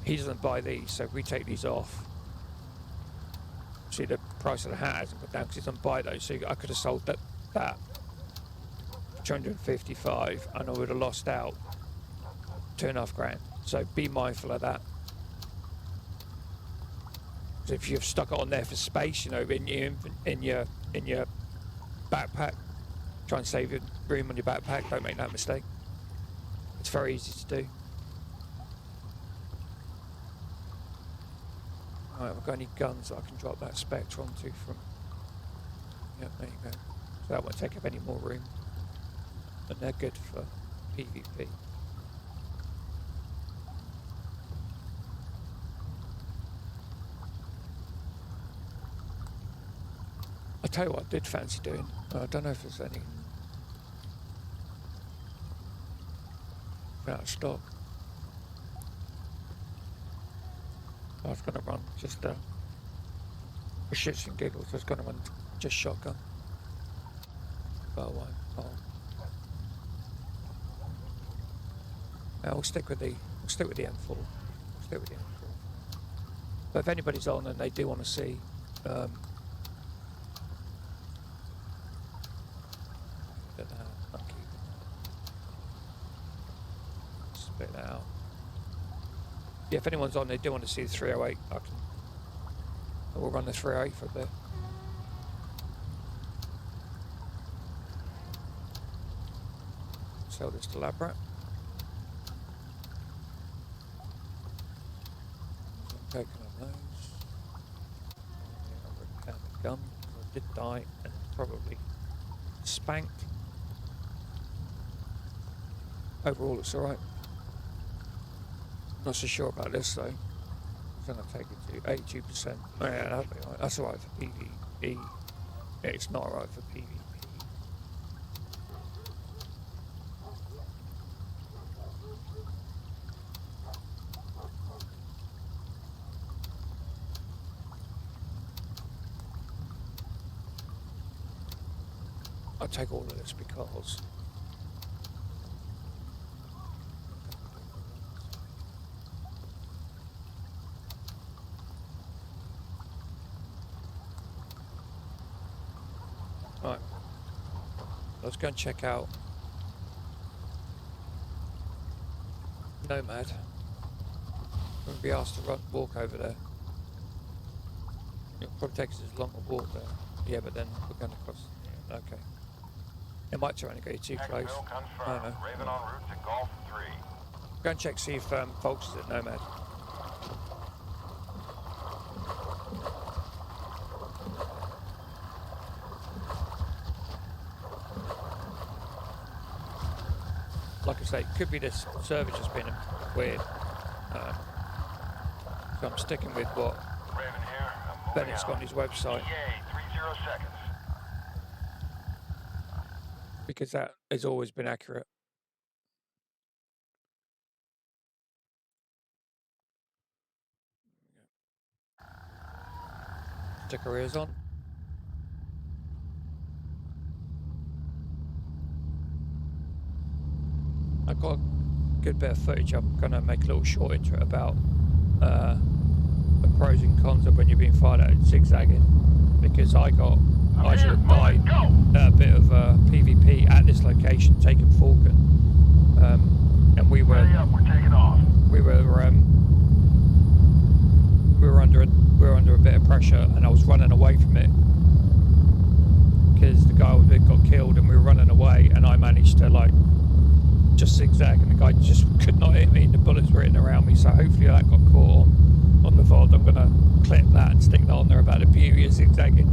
S1: he doesn't buy these. So if we take these off, see the price of the hat hasn't gone down because he doesn't buy those. So I could have sold that 255, and I would have lost out $2.5 grand. So be mindful of that. So if you've stuck it on there for space, you know, in your backpack, try and save room on your backpack. Don't make that mistake. It's very easy to do. Alright, have I got any guns that I can drop that Spectre onto from? Yep, there you go. So that won't take up any more room. And they're good for PvP. I'll tell you what I did fancy doing. I don't know if there's any out of stock. I was going to run just for shits and giggles. I was going to run just shotgun. But I won't. We'll stick with the M4. We'll stick with the M4. But if anybody's on and they do want to see. Spit that out. Yeah, if anyone's on, they do want to see the 308. We'll run the 308 for a bit. Sell this to Labrat. Taking on those. £100 a gun. I did die and probably spanked. Overall, it's alright. Not so sure about this though. I'm going to take it to 82%. Oh, yeah, that'll be alright. That's alright for PvE. Yeah, it's not alright for PvP. I'll take all of this because right, let's go and check out Nomad. I'm going to be asked to walk over there. It'll probably take us as long to walk there. Yeah, but then we're going to cross. Yeah, okay. It might try and go too close. I don't know.
S2: Raven en route to Golf 3.
S1: Go and check, see if Vulture's at Nomad. Like I say, it could be this server just being weird. So I'm sticking with what Bennett's got on his website.
S2: 30 seconds.
S1: Because that has always been accurate. Stick our ears on. I've got a good bit of footage. I'm going to make a little short intro about the pros and cons of when you're being fired at zigzagging. Because I should have died a bit of PvP at this location, taking Falcon, and we were
S2: taking off.
S1: We were under a bit of pressure, and I was running away from it because the guy got killed, and we were running away, and I managed to just zigzag, and the guy just could not hit me, and the bullets were hitting around me. So hopefully that got caught on the VOD. I'm gonna clip that and stick that on there about the beauty of zigzagging.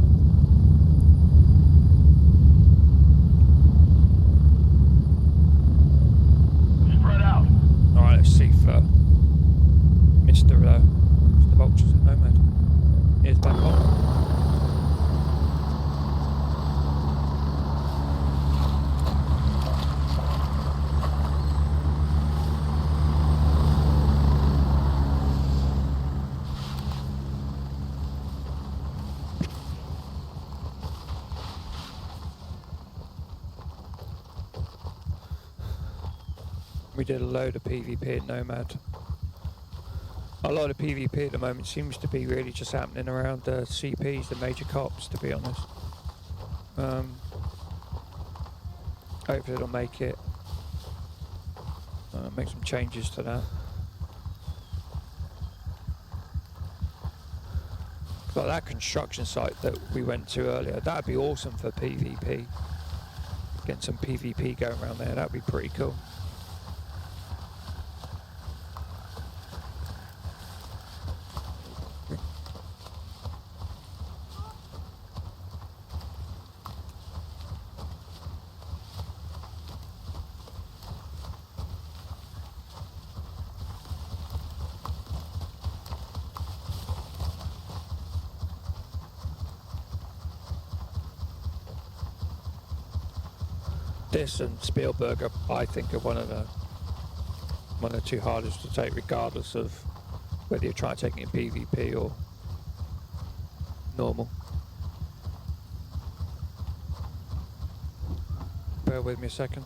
S2: Spread out.
S1: Alright, let's see if We did a load of PvP at Nomad. A lot of PvP at the moment seems to be really just happening around the CPs, the major cops, to be honest. Hopefully it'll make it, make some changes to that. Like that construction site that we went to earlier, that'd be awesome for PvP. Getting some PvP going around there, that'd be pretty cool. This and Spielberg, I think, are one of the two hardest to take, regardless of whether you're trying to take it in PvP or normal. Bear with me a second.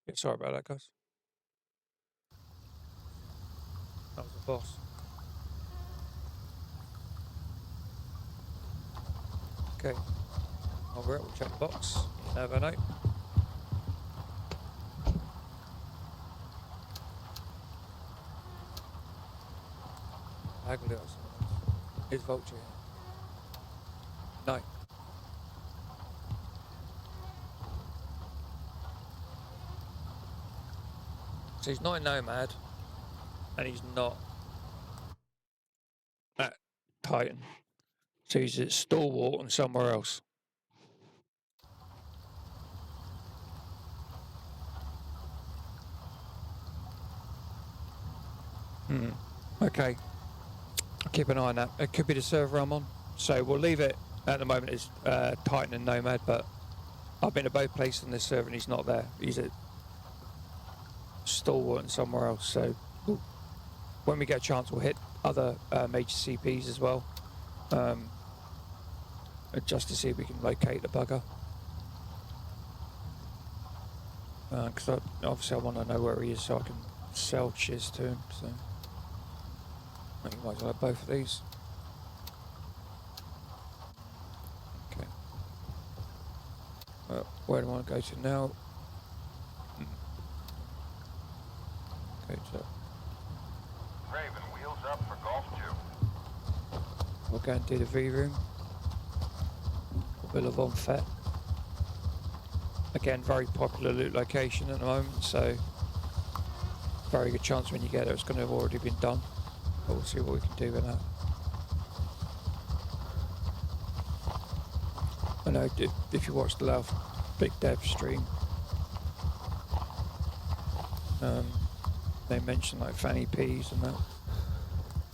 S1: Yeah, sorry about that, guys. That was the boss. Okay, alright, we'll check the box. You never know. Haggle it or something. Is Vulture here? No. So he's not in Nomad, and he's not at Titan. So he's at Stalwart and somewhere else. Okay. Keep an eye on that. It could be the server I'm on. So we'll leave it at the moment as Titan and Nomad, but I've been to both places on this server and he's not there. He's at Stalwart and somewhere else. So when we get a chance, we'll hit other major CPs as well, just to see if we can locate the bugger. Because obviously I want to know where he is so I can sell chiz to him. So I think I might as well have both of these. Okay. Where do I want to go to now? Go to.
S2: Raven, wheels up for Golf 2.
S1: We'll go and do the V room. Villa Von Fett. Again, very popular loot location at the moment, so very good chance when you get there it's going to have already been done. But we'll see what we can do with that. I know if you watch the last Big Dev stream, they mentioned like Fanny Peas and that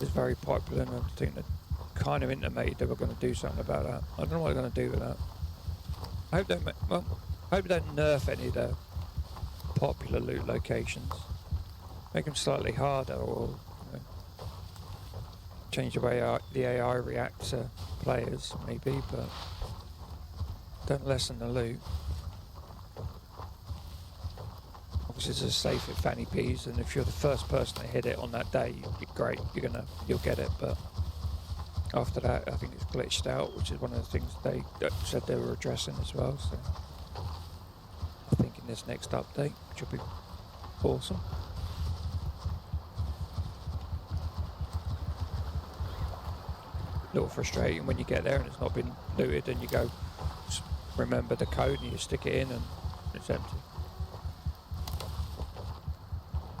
S1: is very popular, and I think that kind of intimated they were going to do something about that. I don't know what they're going to do with that. I hope they don't nerf any of the popular loot locations. Make them slightly harder, or change the way the AI reacts to players, maybe, but don't lessen the loot. Obviously, it's as safe at Fanny Peas, and if you're the first person to hit it on that day, you're great. You'll get it, but after that, I think it's glitched out, which is one of the things they said they were addressing as well. So I think in this next update, which will be awesome. A little frustrating when you get there and it's not been looted, and you go remember the code and you stick it in and it's empty.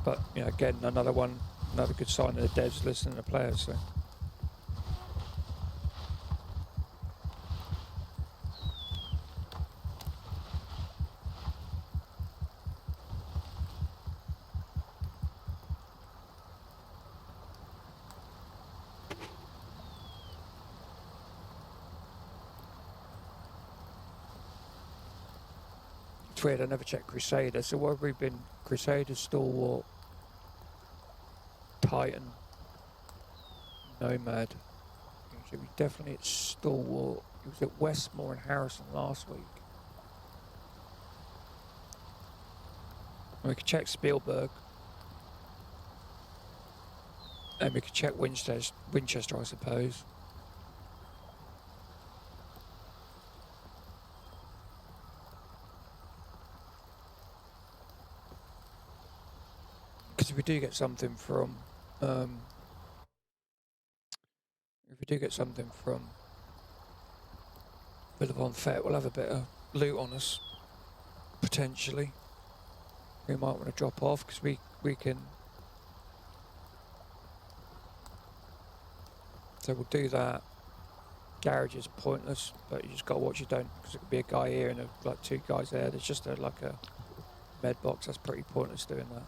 S1: But again, another good sign of the devs listening to players. So. weird, I never checked Crusader, so what have we been? Crusader, Stalwart, Titan, Nomad. So we definitely at Stalwart. He was at Westmore and Harrison last week. And we could check Spielberg. And we could check Winchester, I suppose. Because if we do get something from Villa Von Fett, we'll have a bit of loot on us, potentially. We might want to drop off because we can. So we'll do that. Garage is pointless, but you just got to watch you don't, because it could be a guy here and like two guys there. There's just like a med box. That's pretty pointless doing that.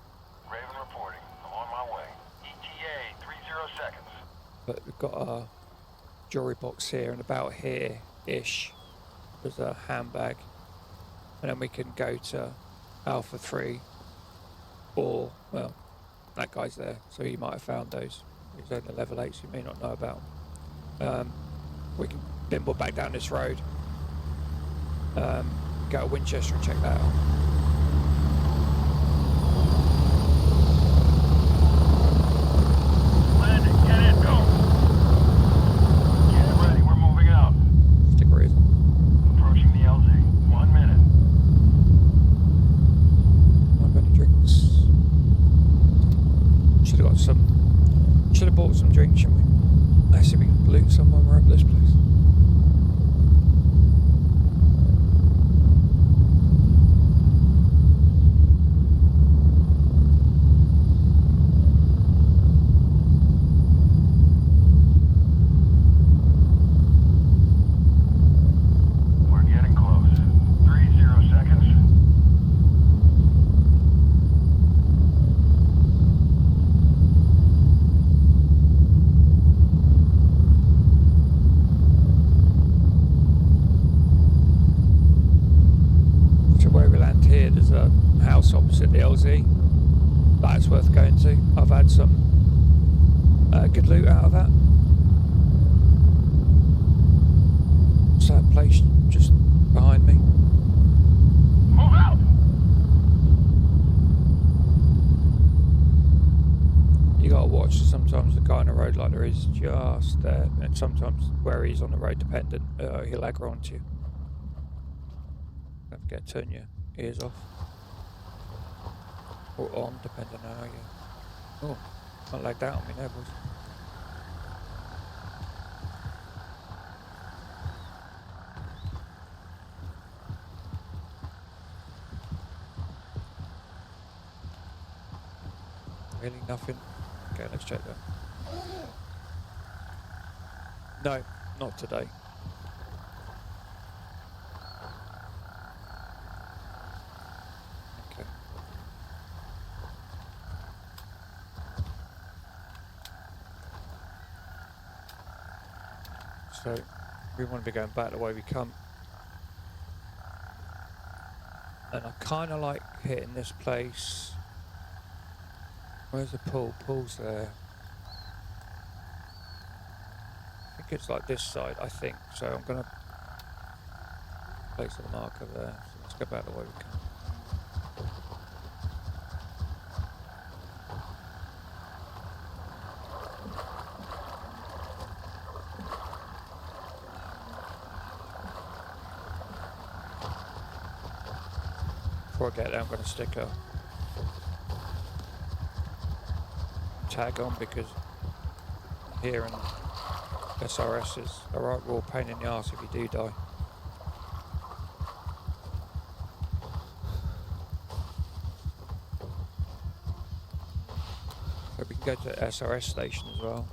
S2: Raven reporting. I'm on my way. ETA 30 seconds.
S1: But we've got a jewelry box here, and about here-ish, there's a handbag. And then we can go to Alpha 3, or, well, that guy's there, so he might have found those. He's only level 8, so you may not know about them. We can bimble back down this road, go to Winchester and check that out.
S2: Landing, get in, go! Get ready, we're moving out.
S1: Stick reason.
S2: Approaching the LZ. 1 minute.
S1: Not many drinks. Should have bought some drinks, shouldn't we? Let's see if we can loot somewhere we're up this place.
S2: We're getting close. 30 seconds.
S1: Here there's a house opposite the LZ that's worth going to. I've had some good loot out of that. It's that place just behind me.
S2: Move out!
S1: You gotta watch, sometimes the guy on the road like there is just there, and sometimes where he's on the road dependent, he'll aggro onto you. Don't forget to turn your ears off. Or on, depending on how you... Oh, can't lag that on me now, boys. Really nothing? Okay, let's check that. No, not today. Okay. So, we want to be going back the way we come. And I kind of like hitting this place. Where's the pool? Pool's there. I think it's like this side, I think. So I'm going to place a marker there. So let's go back the way we come. Before I get there, I'm going to stick a tag on, because here and SRS is a right raw pain in the arse if you do die. So we can go to the SRS station as well.